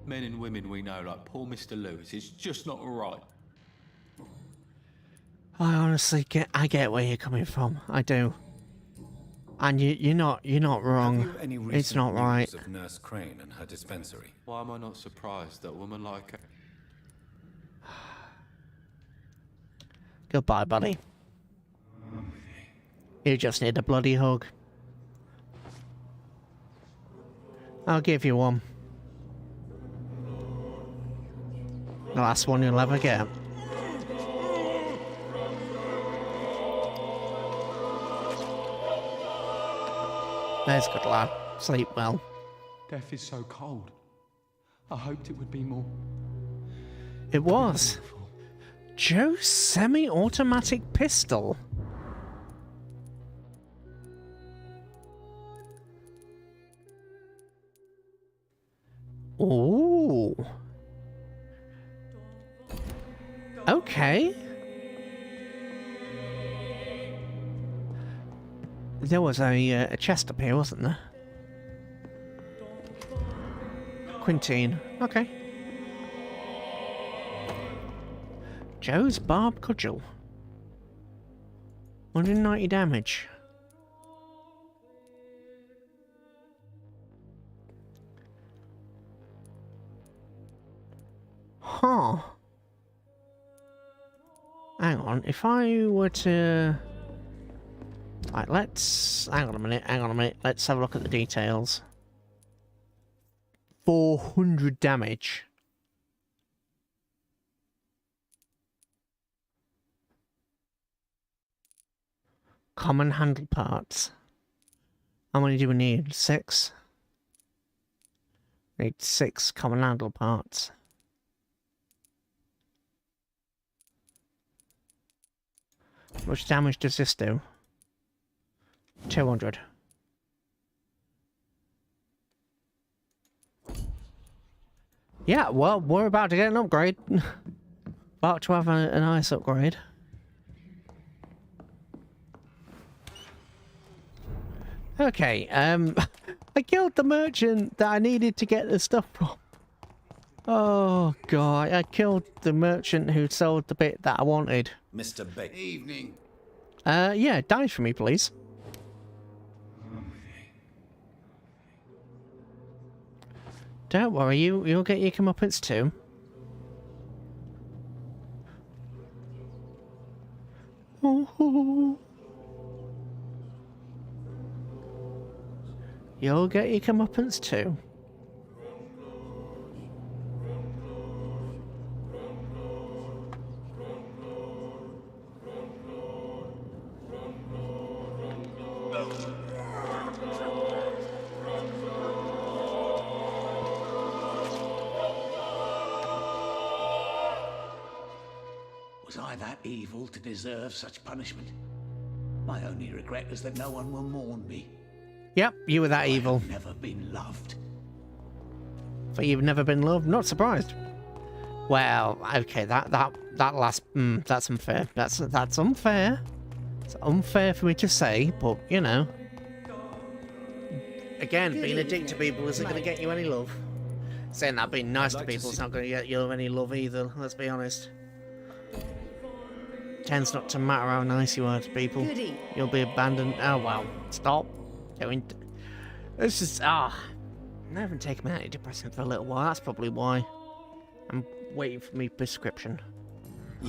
Men and women we know, like poor Mr. Lewis. It's just not right. I honestly get where you're coming from. I do. And you're not wrong. Have you any recent it's not right. news of Nurse Crane and her dispensary? Why am I not surprised that a woman like her... Goodbye, buddy. You just need a bloody hug. I'll give you one. The last one you'll ever get. There's good lad. Sleep well. Death is so cold. I hoped it would be more. It was. Joe's semi-automatic pistol. Ooh. Okay. There was a chest up here, wasn't there? Quintine. Okay. Joe's Barb Cudgel. 190 damage. Huh. Hang on, if I were to... Right, let's... hang on a minute, let's have a look at the details. 400 damage. Common handle parts. How many do we need? 6? Need 6 common handle parts. How much damage does this do? 200. Yeah, well, we're about to get an upgrade. About to have a nice upgrade. Okay, I killed the merchant that I needed to get the stuff from. Oh, God, I killed the merchant who sold the bit that I wanted. Mr. Baker. Evening. Yeah, dice for me, please. Don't worry, you'll get your comeuppance too. You'll get your comeuppance too. Was I that evil to deserve such punishment? My only regret is that no one will mourn me. Yep, you were that evil. I've never been loved. But you've never been loved? Not surprised. Well, okay, that last that's unfair. That's unfair. It's unfair for me to say, but you know. Again, being a dick to people isn't going to get you any love. Saying that being nice to people is not going to get you any love either. Let's be honest. Tends not to matter how nice you are to people. You'll be abandoned. Oh well, stop doing. This is I haven't taken my antidepressant for a little while. That's probably why. I'm waiting for my prescription.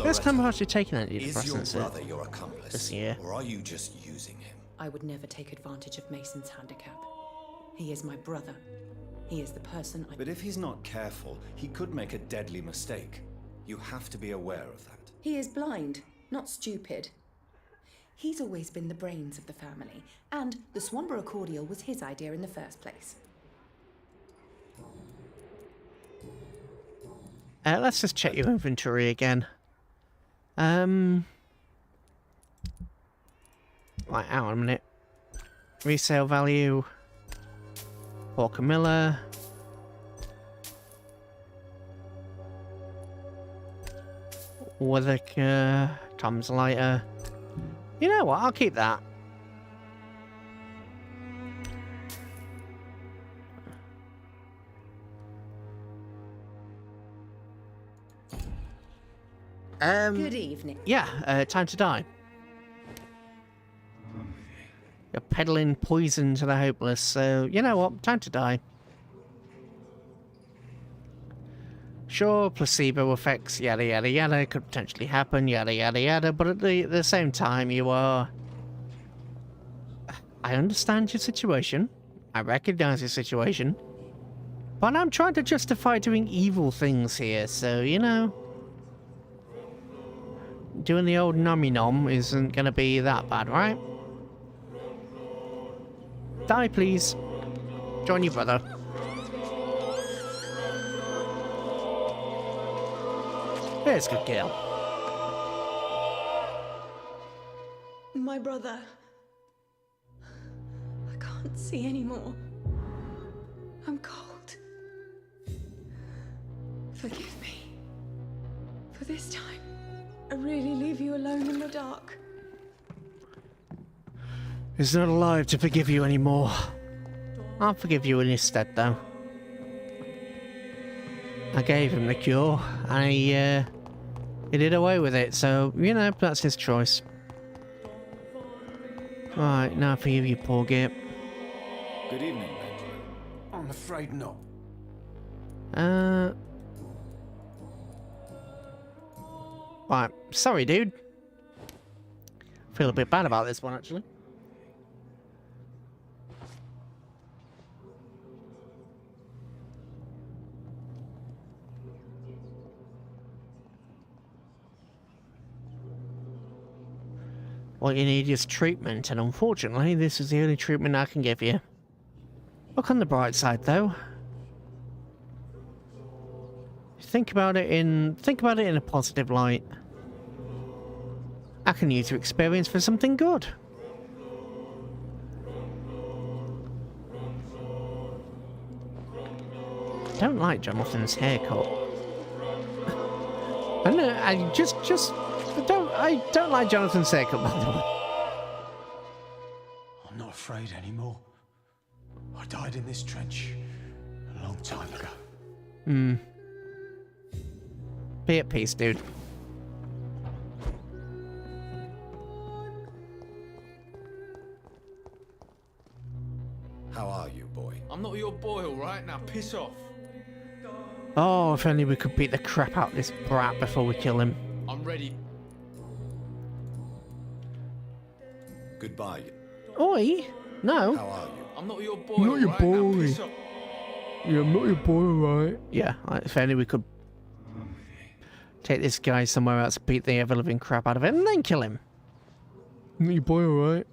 First time I've actually taken antidepressants Is your brother your accomplice, this year. or are you just using him? I would never take advantage of Mason's handicap. He is my brother. He is the person I... But if he's not careful, he could make a deadly mistake. You have to be aware of that. He is blind, not stupid. He's always been the brains of the family, and the Swanborough cordial was his idea in the first place. Let's just check your inventory again. Right, hang on a minute. Resale value. Paul Camilla. Whittaker. Tom's lighter. You know what? I'll keep that. Good evening. Yeah, time to die. You're peddling poison to the hopeless, so you know what? Time to die. Sure, placebo effects, yada yada yada, could potentially happen, yada yada yada, but at the same time, you are... I understand your situation. I recognize your situation. But I'm trying to justify doing evil things here, so, you know... Doing the old nommy nom isn't gonna be that bad, right? Die, please. Join your brother. There's a good girl. My brother. I can't see anymore. I'm cold. Forgive me. For this time, I really leave you alone in the dark. He's not alive to forgive you anymore. I'll forgive you in his stead, though. I gave him the cure, and he did away with it, so, you know, that's his choice. Right, now forgive you, poor git. Good evening, Benjamin. I'm afraid not. Right, sorry, dude. Feel a bit bad about this one, actually. What you need is treatment, and unfortunately, this is the only treatment I can give you. Look on the bright side, though. Think about it in a positive light. I can use your experience for something good. I don't like Jonathan's haircut. I don't like Jonathan's haircut, by the way. I'm not afraid anymore. I died in this trench a long time ago. Be at peace, dude. How are you, boy? I'm not your boy, alright? Now piss off. Oh, if only we could beat the crap out of this brat before we kill him. I'm ready. Goodbye. Oi! No. How are you? I'm not your boy, Not your alright? Now boy. piss off. Yeah, I'm not your boy, right? Yeah, if only we could take this guy somewhere else, beat the ever-living crap out of him, and then kill him. Not your boy, alright?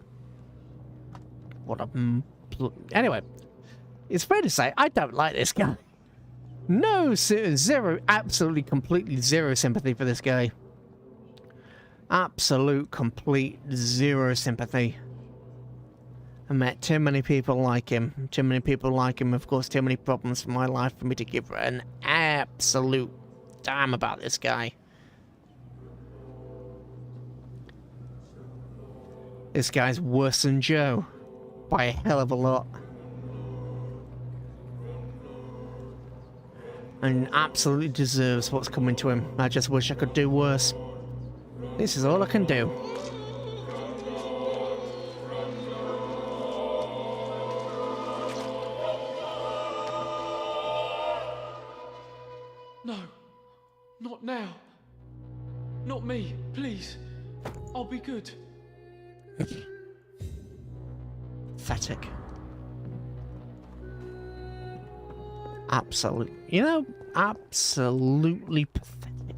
What a... Anyway, it's fair to say, I don't like this guy. No, zero, absolutely, completely zero sympathy for this guy. Absolute, complete, zero sympathy. I met too many people like him. Too many people like him, of course, too many problems in my life for me to give an absolute damn about this guy. This guy's worse than Joe. By a hell of a lot. And absolutely deserves what's coming to him. I just wish I could do worse. This is all I can do. No. Not now. Not me, please. I'll be good. Pathetic. Absolutely. You know, absolutely pathetic.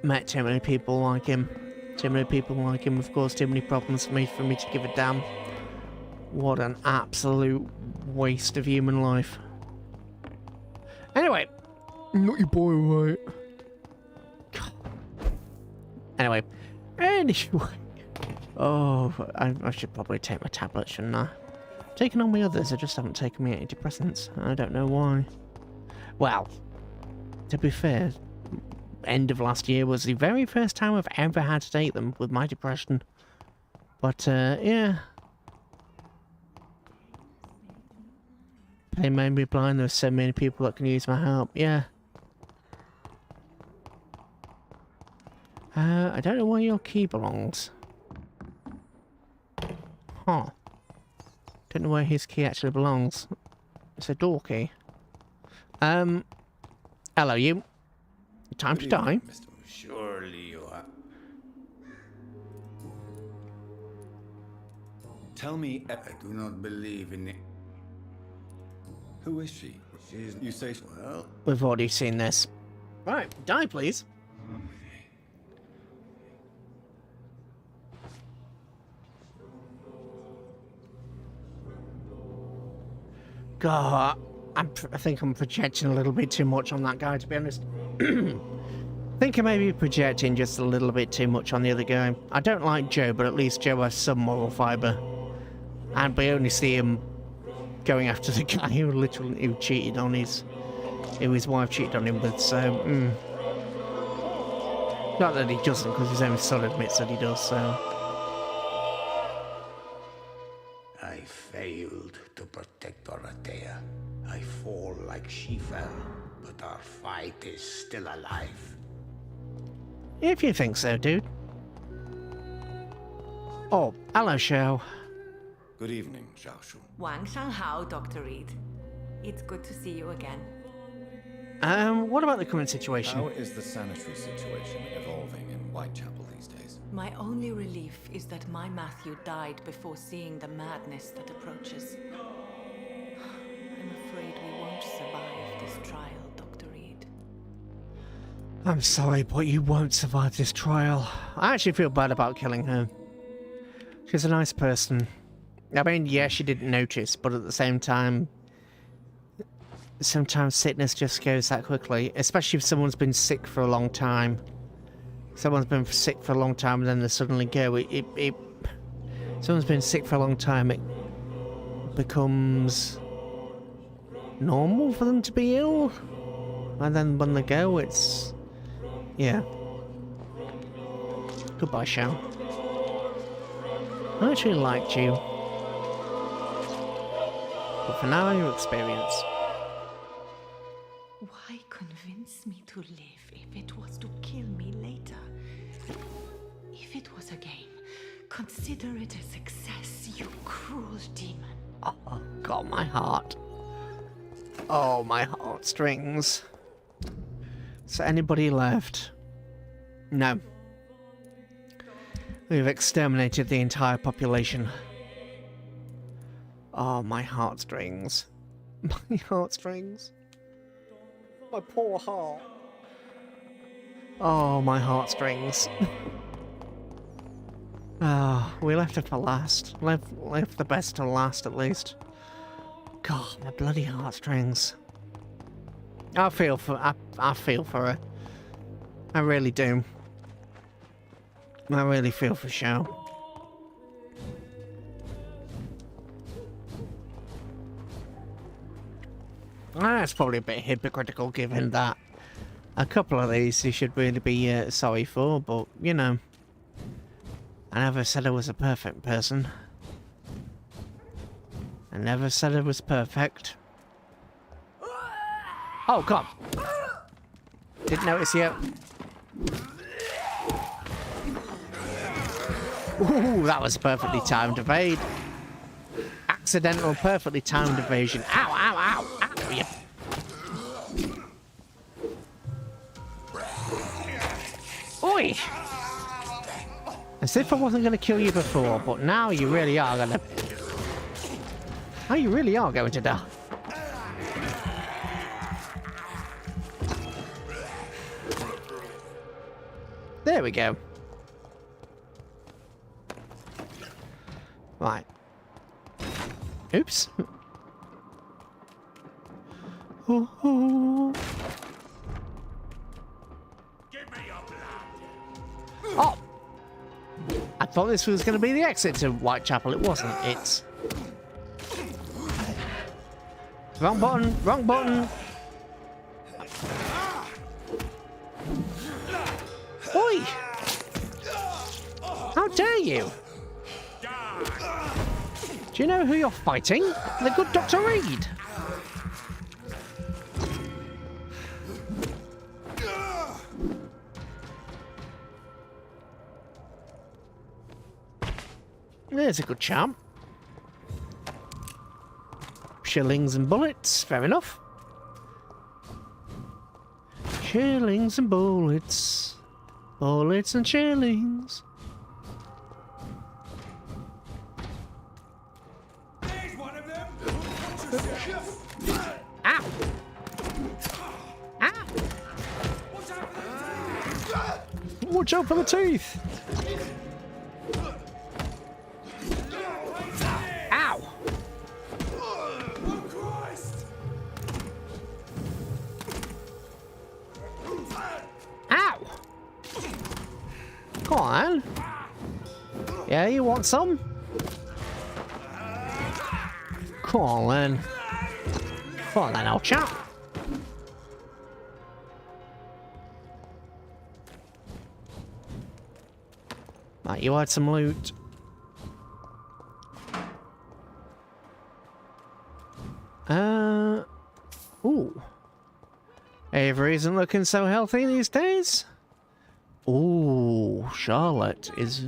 Met too many people like him. Too many people like him, of course, too many problems for me to give a damn. What an absolute waste of human life. Anyway. Not your boy, right? Anyway. Oh, I should probably take my tablet, shouldn't I? I've taken all my others, I just haven't taken my antidepressants. I don't know why. Well, to be fair, end of last year was the very first time I've ever had to take them with my depression. But, yeah. They made me blind, there's so many people that can use my help, yeah. I don't know where your key belongs. Huh. Don't know where his key actually belongs. It's a door key. Hello, you. Time to die. Surely you are. Tell me. I do not believe in it. Who is she? She's. You say. Well. We've already seen this. Right, die, please. God, I think I'm projecting a little bit too much on that guy, to be honest. I think I may be projecting just a little bit too much on the other guy. I don't like Joe, but at least Joe has some moral fibre. And we only see him going after the guy who cheated on who his wife cheated on him with, so, Not that he doesn't, because his own son admits that he does, so. I failed to protect Dorothea. I fall like she fell, but our fight is still alive. If you think so, dude. Oh, hello, Xiao. Good evening, Zhao. Wang Shanghao, Dr. Reed. It's good to see you again. What about the current situation? How is the sanitary situation evolving in Whitechapel these days? My only relief is that my Matthew died before seeing the madness that approaches. I'm afraid we won't survive this trial, Dr. Reed. I'm sorry, but you won't survive this trial. I actually feel bad about killing her. She's a nice person. I mean, yeah, she didn't notice, but at the same time, sometimes sickness just goes that quickly, especially if someone's been sick for a long time. Someone's been sick for a long time and then they suddenly go. Someone's been sick for a long time, it becomes normal for them to be ill. And then when they go, it's... yeah. Goodbye, Shao. I actually liked you. But for now, your experience. Why convince me to live if it was to kill me later? If it was a game, consider it a success, you cruel demon. Oh, God, my heart. Oh, my heartstrings. Is there anybody left? No. We've exterminated the entire population. Oh, my heartstrings. My heartstrings. My poor heart. Oh, my heartstrings. We left it for last. Left the best to last, at least. God, my bloody heartstrings. I feel for her. I really do. I really feel for Xiao. That's probably a bit hypocritical, given that a couple of these you should really be sorry for, but, you know. I never said I was a perfect person. I never said I was perfect. Oh, God. Didn't notice you. Ooh, that was a perfectly timed evade. Accidental, perfectly timed evasion. Ow, ow, ow, ow, yeah. Oi! As if I wasn't going to kill you before, but now you really are going to... Now you really are going to die. There we go. Right. Oops. Oh. Oh! I thought this was going to be the exit to Whitechapel. It wasn't. It's... Wrong button. Wrong button. Oi! How dare you? Do you know who you're fighting? The good Dr. Reed. There's a good champ. Shillings and bullets, fair enough. Shillings and bullets. Bullets and shillings. Ow! Ow! Watch out for the teeth! Ow! Ow! Come on. Yeah, you want some? Come on, then. Come on, then, old chap. Right, you had some loot. Ooh. Avery isn't looking so healthy these days. Ooh, Charlotte is...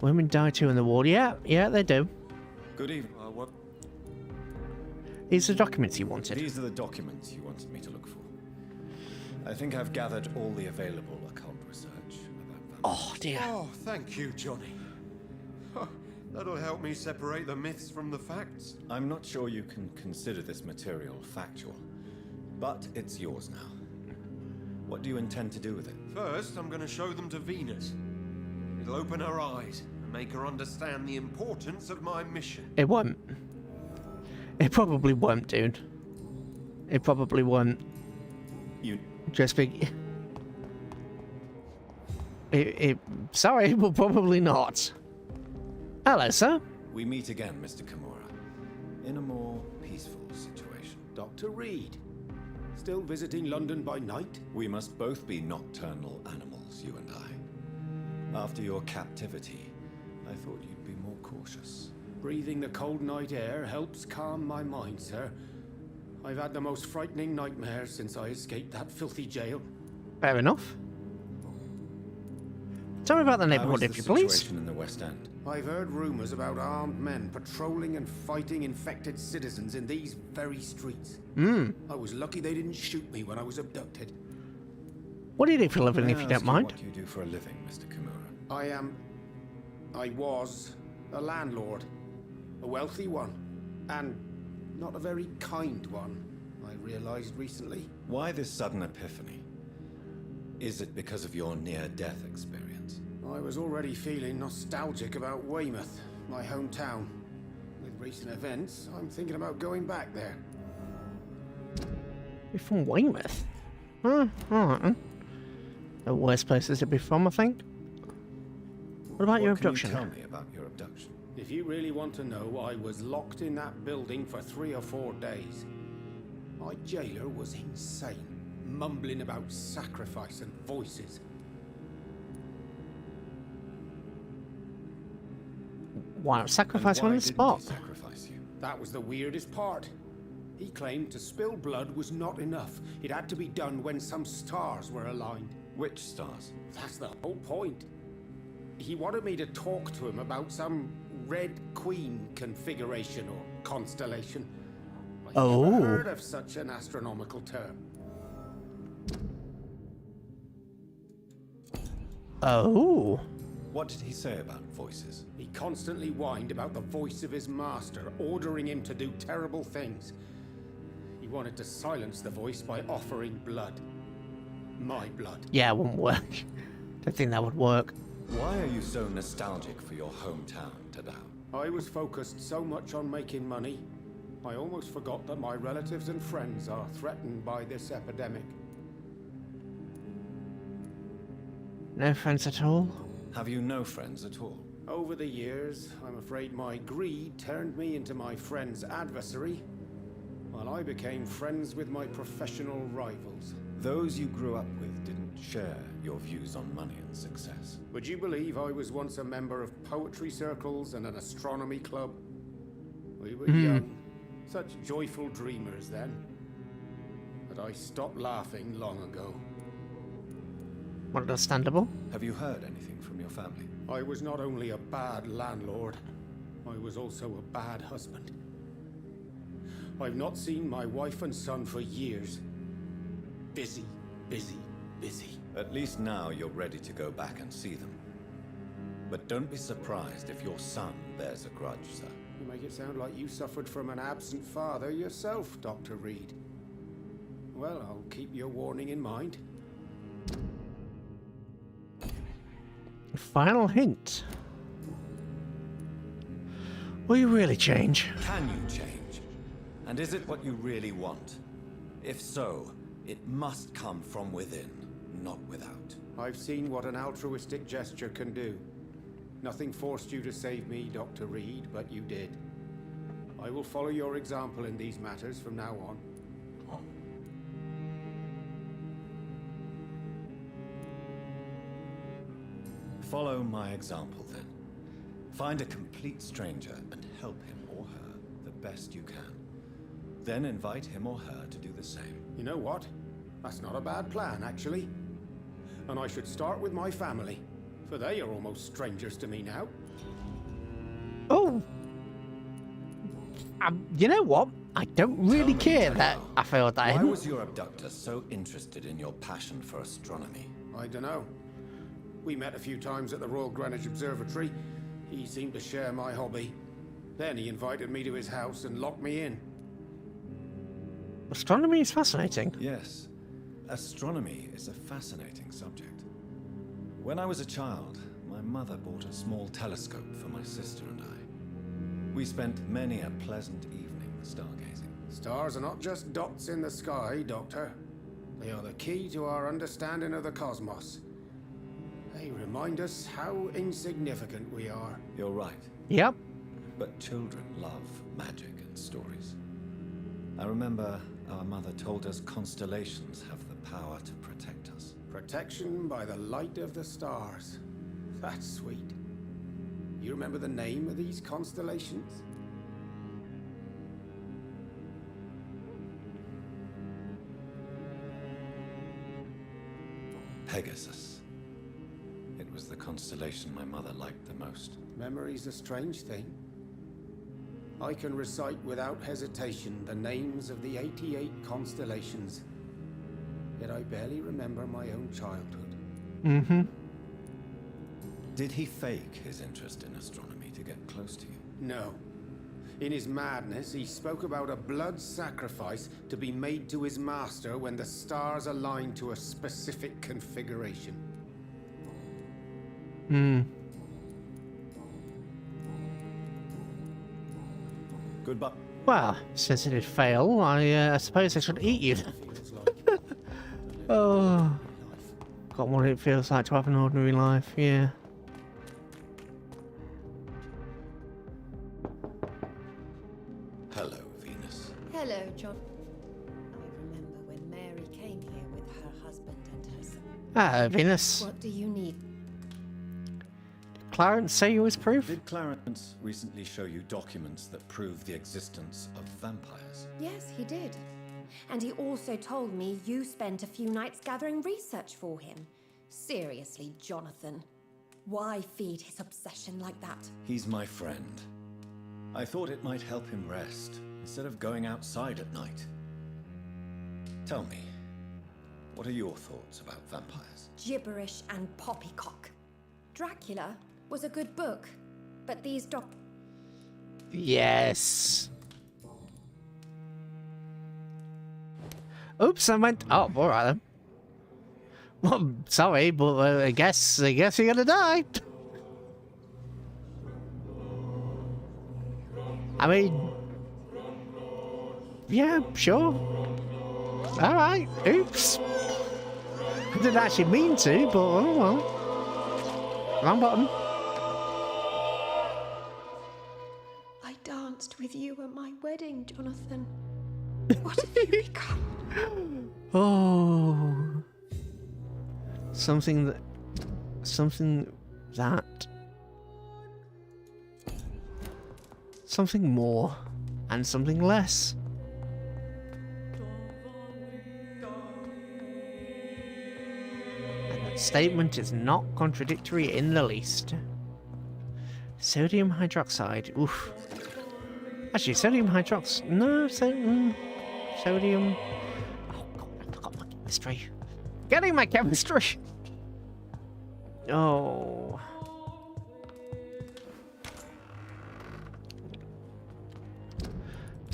Women die too in the war. Yeah, they do. Good evening. What? These are documents you wanted. These are the documents you wanted me to look for. I think I've gathered all the available occult research about Oh, dear. Oh, thank you, Johnny. That'll help me separate the myths from the facts. I'm not sure you can consider this material factual, but it's yours now. What do you intend to do with it? First, I'm going to show them to Venus. It'll open her eyes and make her understand the importance of my mission. It won't. It probably won't, dude. It probably won't. You... Just be... Sorry, but probably not. Hello, sir. We meet again, Mr. Kimura, in a more peaceful situation. Dr. Reed, still visiting London by night? We must both be nocturnal animals, you and I. After your captivity, I thought you'd be more cautious. Breathing the cold night air helps calm my mind, sir. I've had the most frightening nightmares since I escaped that filthy jail. Fair enough. Tell me about the neighborhood, if you please. Situation in the West End. I've heard rumors about armed men patrolling and fighting infected citizens in these very streets. I was lucky they didn't shoot me when I was abducted. What do you do for a living, if you don't mind? What do you do for a living, Mr. Kimura? I was a landlord. A wealthy one. And not a very kind one, I realized recently. Why this sudden epiphany? Is it because of your near-death experience? I was already feeling nostalgic about Weymouth, my hometown. With recent events, I'm thinking about going back there. You're from Weymouth? Alright. The worst places to be from, I think. What about your abduction? Can you tell me about your abduction? If you really want to know, I was locked in that building for 3 or 4 days. My jailer was insane, mumbling about sacrifice and voices. Why not sacrifice one on the spot? Sacrifice you? That was the weirdest part. He claimed to spill blood was not enough. It had to be done when some stars were aligned. Which stars? That's the whole point. He wanted me to talk to him about some Red Queen configuration or constellation. I've never heard of such an astronomical term. Oh. What did he say about voices? He constantly whined about the voice of his master, ordering him to do terrible things. He wanted to silence the voice by offering blood. My blood. Yeah, it wouldn't work. Don't think that would work. Why are you so nostalgic for your hometown, Tadao? I was focused so much on making money, I almost forgot that my relatives and friends are threatened by this epidemic. No friends at all? Have you no friends at all? Over the years, I'm afraid my greed turned me into my friend's adversary, while I became friends with my professional rivals. Those you grew up with didn't share your views on money and success. Would you believe I was once a member of poetry circles and an astronomy club? We were young, such joyful dreamers then. But I stopped laughing long ago. Understandable. Have you heard anything from your family? I was not only a bad landlord, I was also a bad husband. I've not seen my wife and son for years. Busy, busy, busy. At least now you're ready to go back and see them. But don't be surprised if your son bears a grudge, sir. You make it sound like you suffered from an absent father yourself, Dr. Reed. Well, I'll keep your warning in mind. Final hint. Will you really change? Can you change? And is it what you really want? If so, it must come from within, not without. I've seen what an altruistic gesture can do. Nothing forced you to save me, Dr. Reed, but you did. I will follow your example in these matters from now on. Follow my example, then. Find a complete stranger and help him or her the best you can. Then invite him or her to do the same. You know what? That's not a bad plan, actually. And I should start with my family. For they are almost strangers to me now. Oh. You know what? I don't really care that I failed that. Why was your abductor so interested in your passion for astronomy? I don't know. We met a few times at the Royal Greenwich Observatory. He seemed to share my hobby. Then he invited me to his house and locked me in. Astronomy is fascinating. Yes. Astronomy is a fascinating subject. When I was a child, my mother bought a small telescope for my sister and I. We spent many a pleasant evening stargazing. Stars are not just dots in the sky, Doctor. They are the key to our understanding of the cosmos. They remind us how insignificant we are. You're right. Yep. But children love magic and stories. I remember our mother told us constellations have the power to protect us. Protection by the light of the stars. That's sweet. You remember the name of these constellations? Pegasus. It was the constellation my mother liked the most. Memory's a strange thing. I can recite without hesitation the names of the 88 constellations. Yet I barely remember my own childhood. Mm-hmm. Did he fake his interest in astronomy to get close to you? No. In his madness, he spoke about a blood sacrifice to be made to his master when the stars aligned to a specific configuration. Hmm. Goodbye. Well, since it did fail, I suppose I should eat you. Oh. Got what it feels like to have an ordinary life, yeah. Hello, Venus. Hello, John. I remember when Mary came here with her husband and her son. Ah, Venus. What do you need? Clarence say you was proof? Did Clarence recently show you documents that prove the existence of vampires? Yes, he did. And he also told me you spent a few nights gathering research for him. Seriously, Jonathan. Why feed his obsession like that? He's my friend. I thought it might help him rest, instead of going outside at night. Tell me, what are your thoughts about vampires? Gibberish and poppycock. Dracula was a good book, but these Yes. Oops, I went. Oh, all right then. Well, sorry, but I guess you're gonna die. I mean, yeah, sure. All right. Oops. I didn't actually mean to, but oh well. Wrong button. I danced with you at my wedding, Jonathan. What have you become? Oh. Something that. Something more. And something less. And that statement is not contradictory in the least. Sodium hydroxide. Oof. Actually, sodium hydroxide. No, sodium. Oh god, I forgot my chemistry. Getting my chemistry. Oh.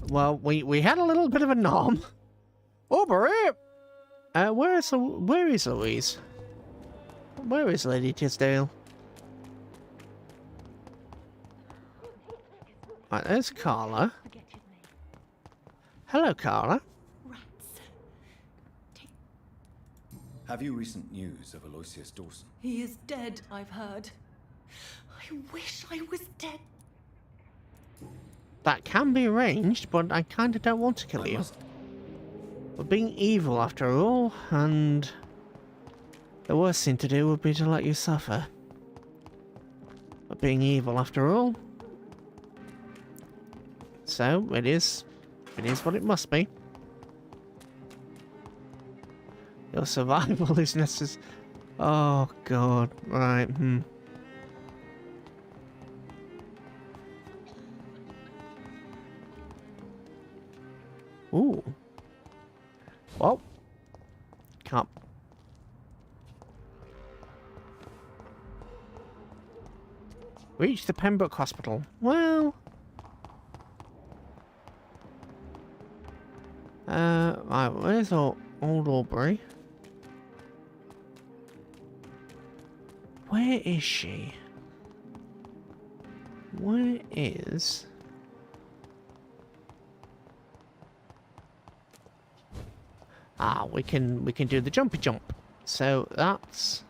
Well, we had a little bit of a nom. Over here. Where is Louise? Where is Lady Tisdale? Right, there's Carla. Hello, Carla. Have you recent news of Aloysius Dawson? He is dead, I've heard. I wish I was dead. That can be arranged, but I kind of don't want to kill you. We're being evil after all, and the worst thing to do would be to let you suffer. But being evil after all, so it is what it must be. Your survival is necessary. Oh god, right, Ooh. Well. Can't. Reach the Pembroke Hospital. Well. Right, where's Old Aubrey? Where is she? Where is... Ah, we can do the jumpy jump. So that's...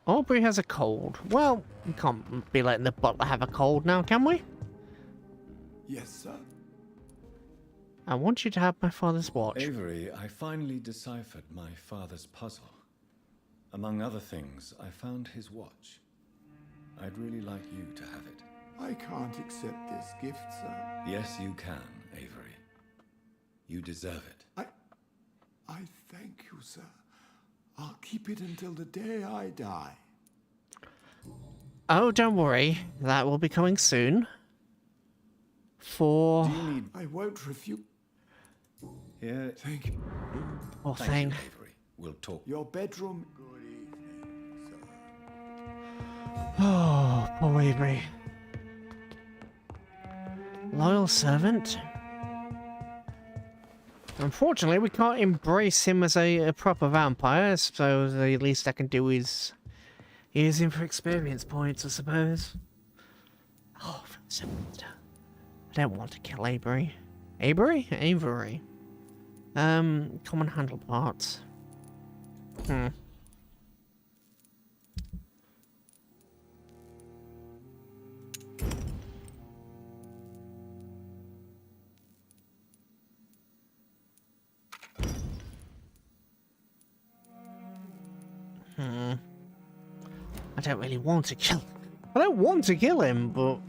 Aubrey has a cold. Well, we can't be letting the butler have a cold now, can we? Yes, sir. I want you to have my father's watch. Avery, I finally deciphered my father's puzzle. Among other things, I found his watch. I'd really like you to have it. I can't accept this gift, sir. Yes, you can, Avery. You deserve it. I thank you, sir. I'll keep it until the day I die. Oh, don't worry. That will be coming soon. For... I won't refuse. Here. Thank you. Oh, thank you, Avery. We'll talk. Your bedroom. Good evening, sir. Oh, poor Avery. Loyal servant. Unfortunately, we can't embrace him as a proper vampire, so the least I can do is use him for experience points, I suppose. Oh, I don't want to kill Avery. Avery? Avery. Common handle parts. I don't really want to kill... I don't want to kill him, but...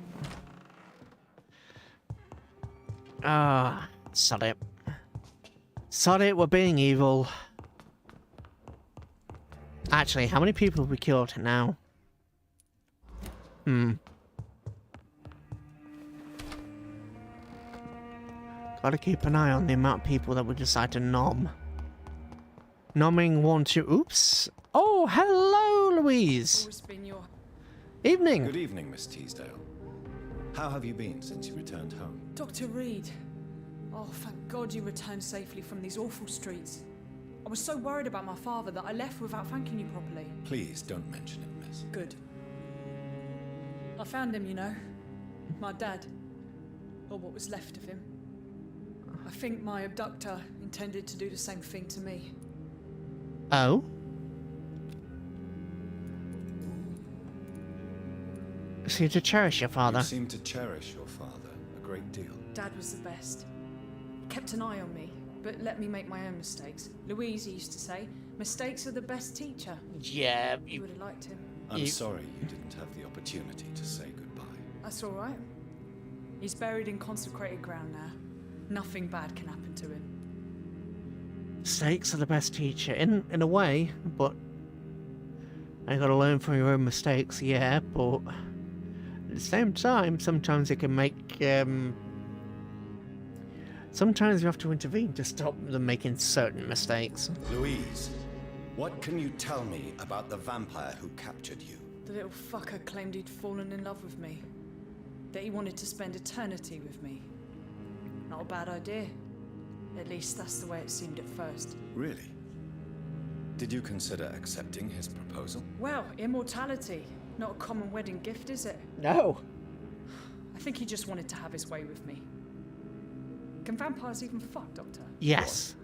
Sod it. Sod it, we're being evil. Actually, how many people have we killed now? Gotta keep an eye on the amount of people that we decide to nom. Nomming 1, 2... Oops! Oh, hello, Louise! Evening! Good evening, Miss Teasdale. How have you been since you returned home? Dr. Reed. Oh, thank God you returned safely from these awful streets. I was so worried about my father that I left without thanking you properly. Please don't mention it, miss. Good. I found him, you know. My dad. Or what was left of him. I think my abductor intended to do the same thing to me. Oh? Seem to cherish your father. You seem to cherish your father a great deal. Dad was the best. He kept an eye on me, but let me make my own mistakes. Louise used to say, mistakes are the best teacher. Yeah, you would have liked him. I'm sorry you didn't have the opportunity to say goodbye. That's all right. He's buried in consecrated ground now. Nothing bad can happen to him. Mistakes are the best teacher, in a way, but I gotta learn from your own mistakes, yeah, but at the same time, sometimes it can make, sometimes you have to intervene to stop them making certain mistakes. Louise, what can you tell me about the vampire who captured you? The little fucker claimed he'd fallen in love with me. That he wanted to spend eternity with me. Not a bad idea. At least that's the way it seemed at first. Really? Did you consider accepting his proposal? Well, immortality. Not a common wedding gift, is it? No. I think he just wanted to have his way with me. Can vampires even fuck, Doctor? Yes.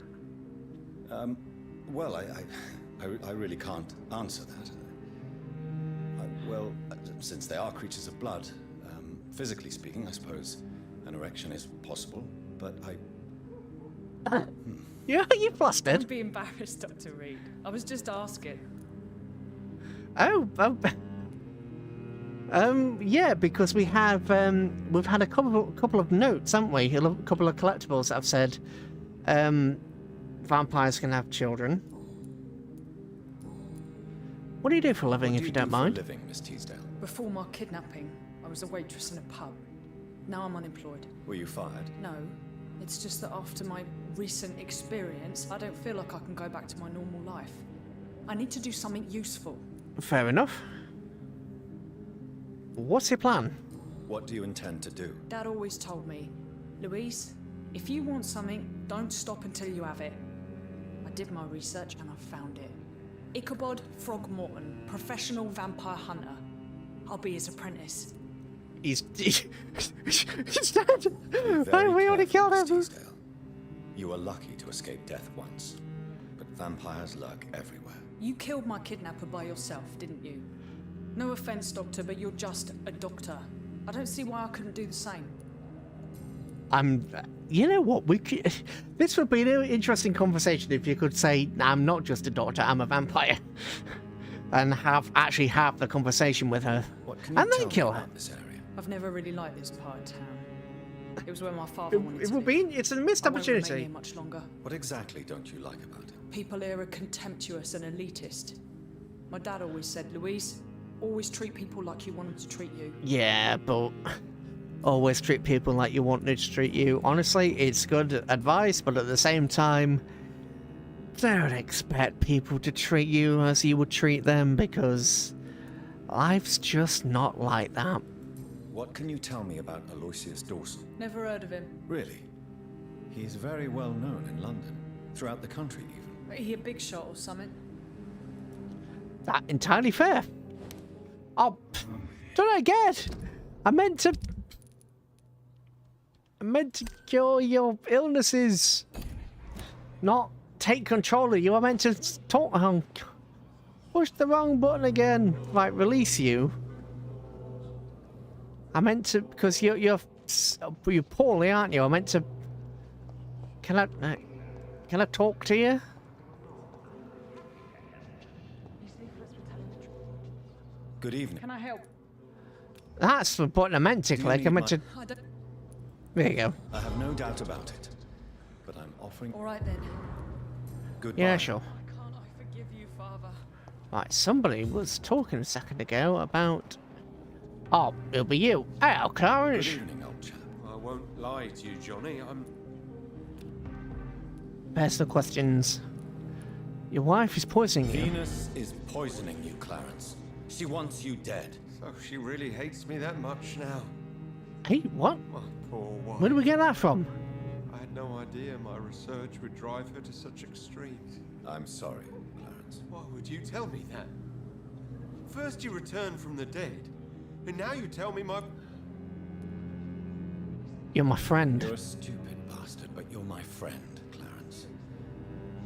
Well, I really can't answer that. Since they are creatures of blood, physically speaking, I suppose an erection is possible, but Yeah, you flustered. Don't be embarrassed, Dr. Reed. I was just asking. Yeah, because we have, we've had a couple of notes, haven't we? A couple of collectibles that have said, vampires can have children. What do you do for a living, if you don't mind? Living, Miss Teasdale. Before my kidnapping, I was a waitress in a pub. Now I'm unemployed. Were you fired? No, it's just that after my recent experience, I don't feel like I can go back to my normal life. I need to do something useful. Fair enough. What's your plan? What do you intend to do? Dad always told me, Louise, if you want something, don't stop until you have it. I did my research and I found it. Ichabod Throgmorton, professional vampire hunter. I'll be his apprentice. He's dead. We already killed him. Teasdale. You were lucky to escape death once, but vampires lurk everywhere. You killed my kidnapper by yourself, didn't you? No offense, Doctor, but you're just a doctor. I don't see why I couldn't do the same. You know what? This would be an interesting conversation if you could say, I'm not just a doctor, I'm a vampire. And actually have the conversation with her. And then kill her. I've never really liked this part of town. It was where my father wanted to live. It's a missed opportunity. I won't remain here much longer. What exactly don't you like about it? People here are contemptuous and elitist. My dad always said, Louise, always treat people like you want them to treat you. Yeah, but always treat people like you want them to treat you. Honestly, it's good advice, but at the same time, don't expect people to treat you as you would treat them, because life's just not like that. What can you tell me about Aloysius Dawson? Never heard of him. Really? He's very well known in London, throughout the country even. Is he a big shot or something? That entirely fair. Oh, don't I get? I meant to cure your illnesses, not take control of you. I meant to talk. Push the wrong button again. Right, release you. I meant to, because you're poorly, aren't you? I meant to. Can I talk to you? Good evening. Can I help? That's the button I meant to click. I meant to. There you go. I have no doubt about it, but I'm offering. All right then. Goodbye. Yeah, sure. Can't I forgive you, Father? Right, somebody was talking a second ago about. Oh, it'll be you. Hey, Clarence. Good evening, old chap. I won't lie to you, Johnny. I'm. Personal questions. Your wife is poisoning you. Venus is poisoning you, Clarence. She wants you dead. So she really hates me that much now. Hey, what? My poor wife. Where do we get that from? I had no idea my research would drive her to such extremes. I'm sorry, Clarence. Why would you tell me that? First you returned from the dead, and now you tell me my... You're my friend. You're a stupid bastard, but you're my friend, Clarence.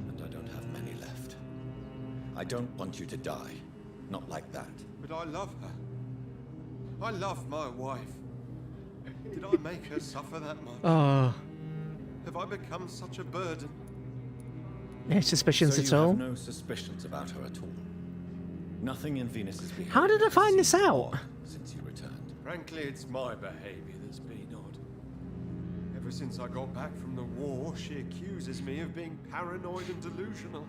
And I don't have many left. I don't want you to die. Not like that. But I love her. I love my wife. Did I make her suffer that much? Oh. Have I become such a burden? No suspicions So at you all? have no suspicions about her at all? Nothing in Venus's behavior. How did I find this out? Since you returned. Frankly, it's my behavior that's been odd. Ever since I got back from the war, she accuses me of being paranoid and delusional.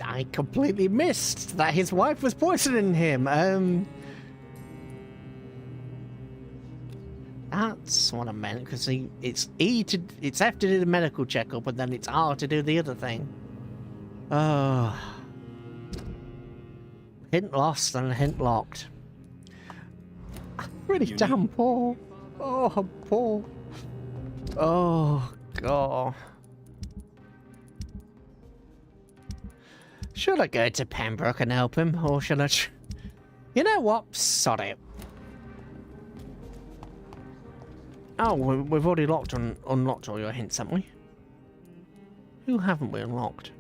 I completely missed that his wife was poisoning him. That's what I meant, because it's F to do the medical checkup, and then it's R to do the other thing. Oh. Hint lost and hint locked. Really damn poor. Oh, I'm poor. Oh, God. Should I go to Pembroke and help him, or should I... You know what? Sod it. Oh, we've already unlocked all your hints, haven't we? Who haven't we unlocked?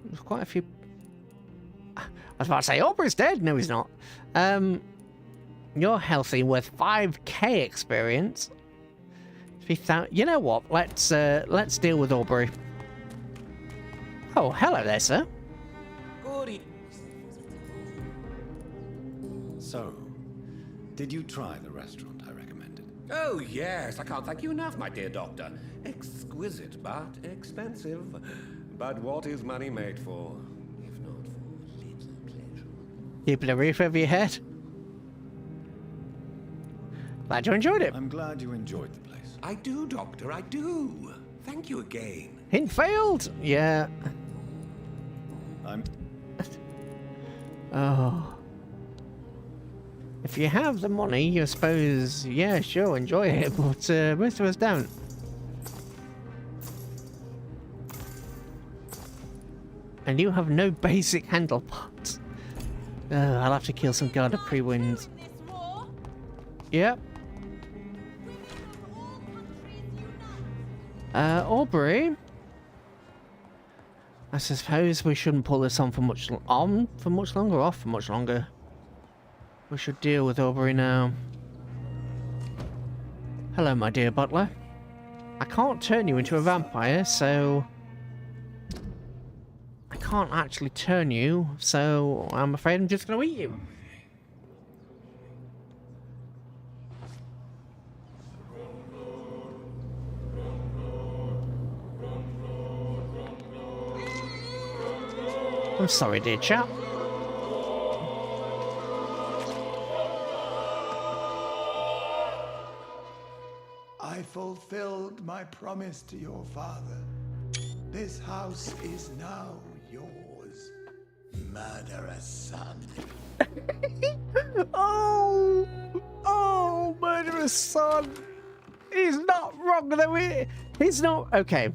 There's quite a few... I was about to say, Aubrey's dead. No, he's not. You're healthy with 5k experience. You know what? Let's deal with Aubrey. Oh, hello there, sir. Good evening. So, did you try the restaurant I recommended? Oh, yes, I can't thank you enough, my dear doctor. Exquisite, but expensive. But what is money made for, if not for little pleasure? Keeping a roof over your head. Glad you enjoyed it. I'm glad you enjoyed the place. I do, Doctor, I do. Thank you again. Hint failed. Yeah. Oh. If you have the money, you suppose, yeah, sure, enjoy it, but most of us don't. And you have no basic handle parts. I'll have to kill some guard of pre-wins. Yep. Aubrey. I suppose we shouldn't pull this on for much longer, or off for much longer. We should deal with Aubrey now. Hello, my dear butler. I can't turn you into a vampire, so... I can't actually turn you, so I'm afraid I'm just going to eat you. I'm sorry, dear chap. I fulfilled my promise to your father. This house is now yours, murderous son. Oh, murderous son. He's not wrong, though. He's not... Okay.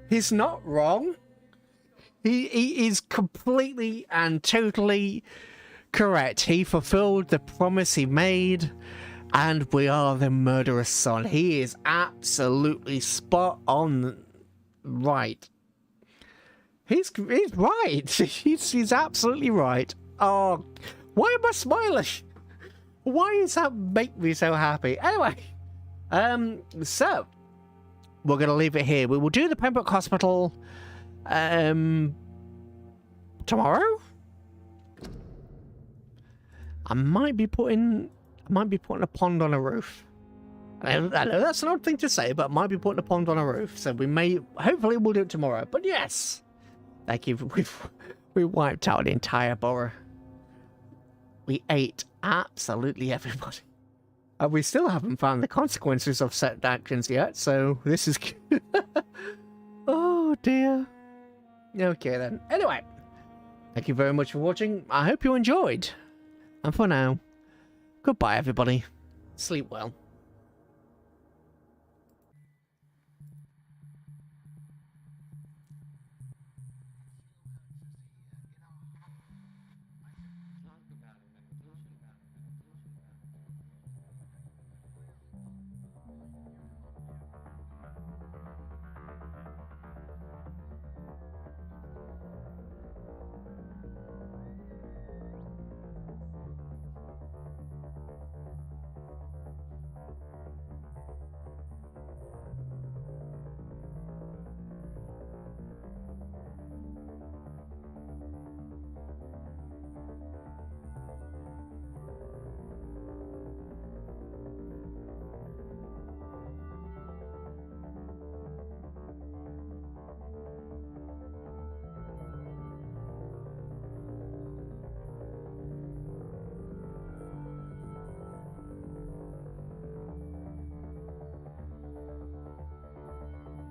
He's not wrong. He is completely and totally correct. He fulfilled the promise he made, and we are the murderous son. He is absolutely spot on right. He's right. He's absolutely right. Oh, why am I smiling? Why does that make me so happy? Anyway, so we're gonna leave it here. We will do the Pembroke Hospital tomorrow. I might be putting a pond on a roof. I know that's an odd thing to say, but I might be putting a pond on a roof. So hopefully we'll do it tomorrow. But yes, thank you. We wiped out the entire borough. We ate absolutely everybody. And we still haven't found the consequences of certain actions yet. So this is oh dear. Okay then. Anyway, thank you very much for watching. I hope you enjoyed. And for now, goodbye everybody. Sleep well.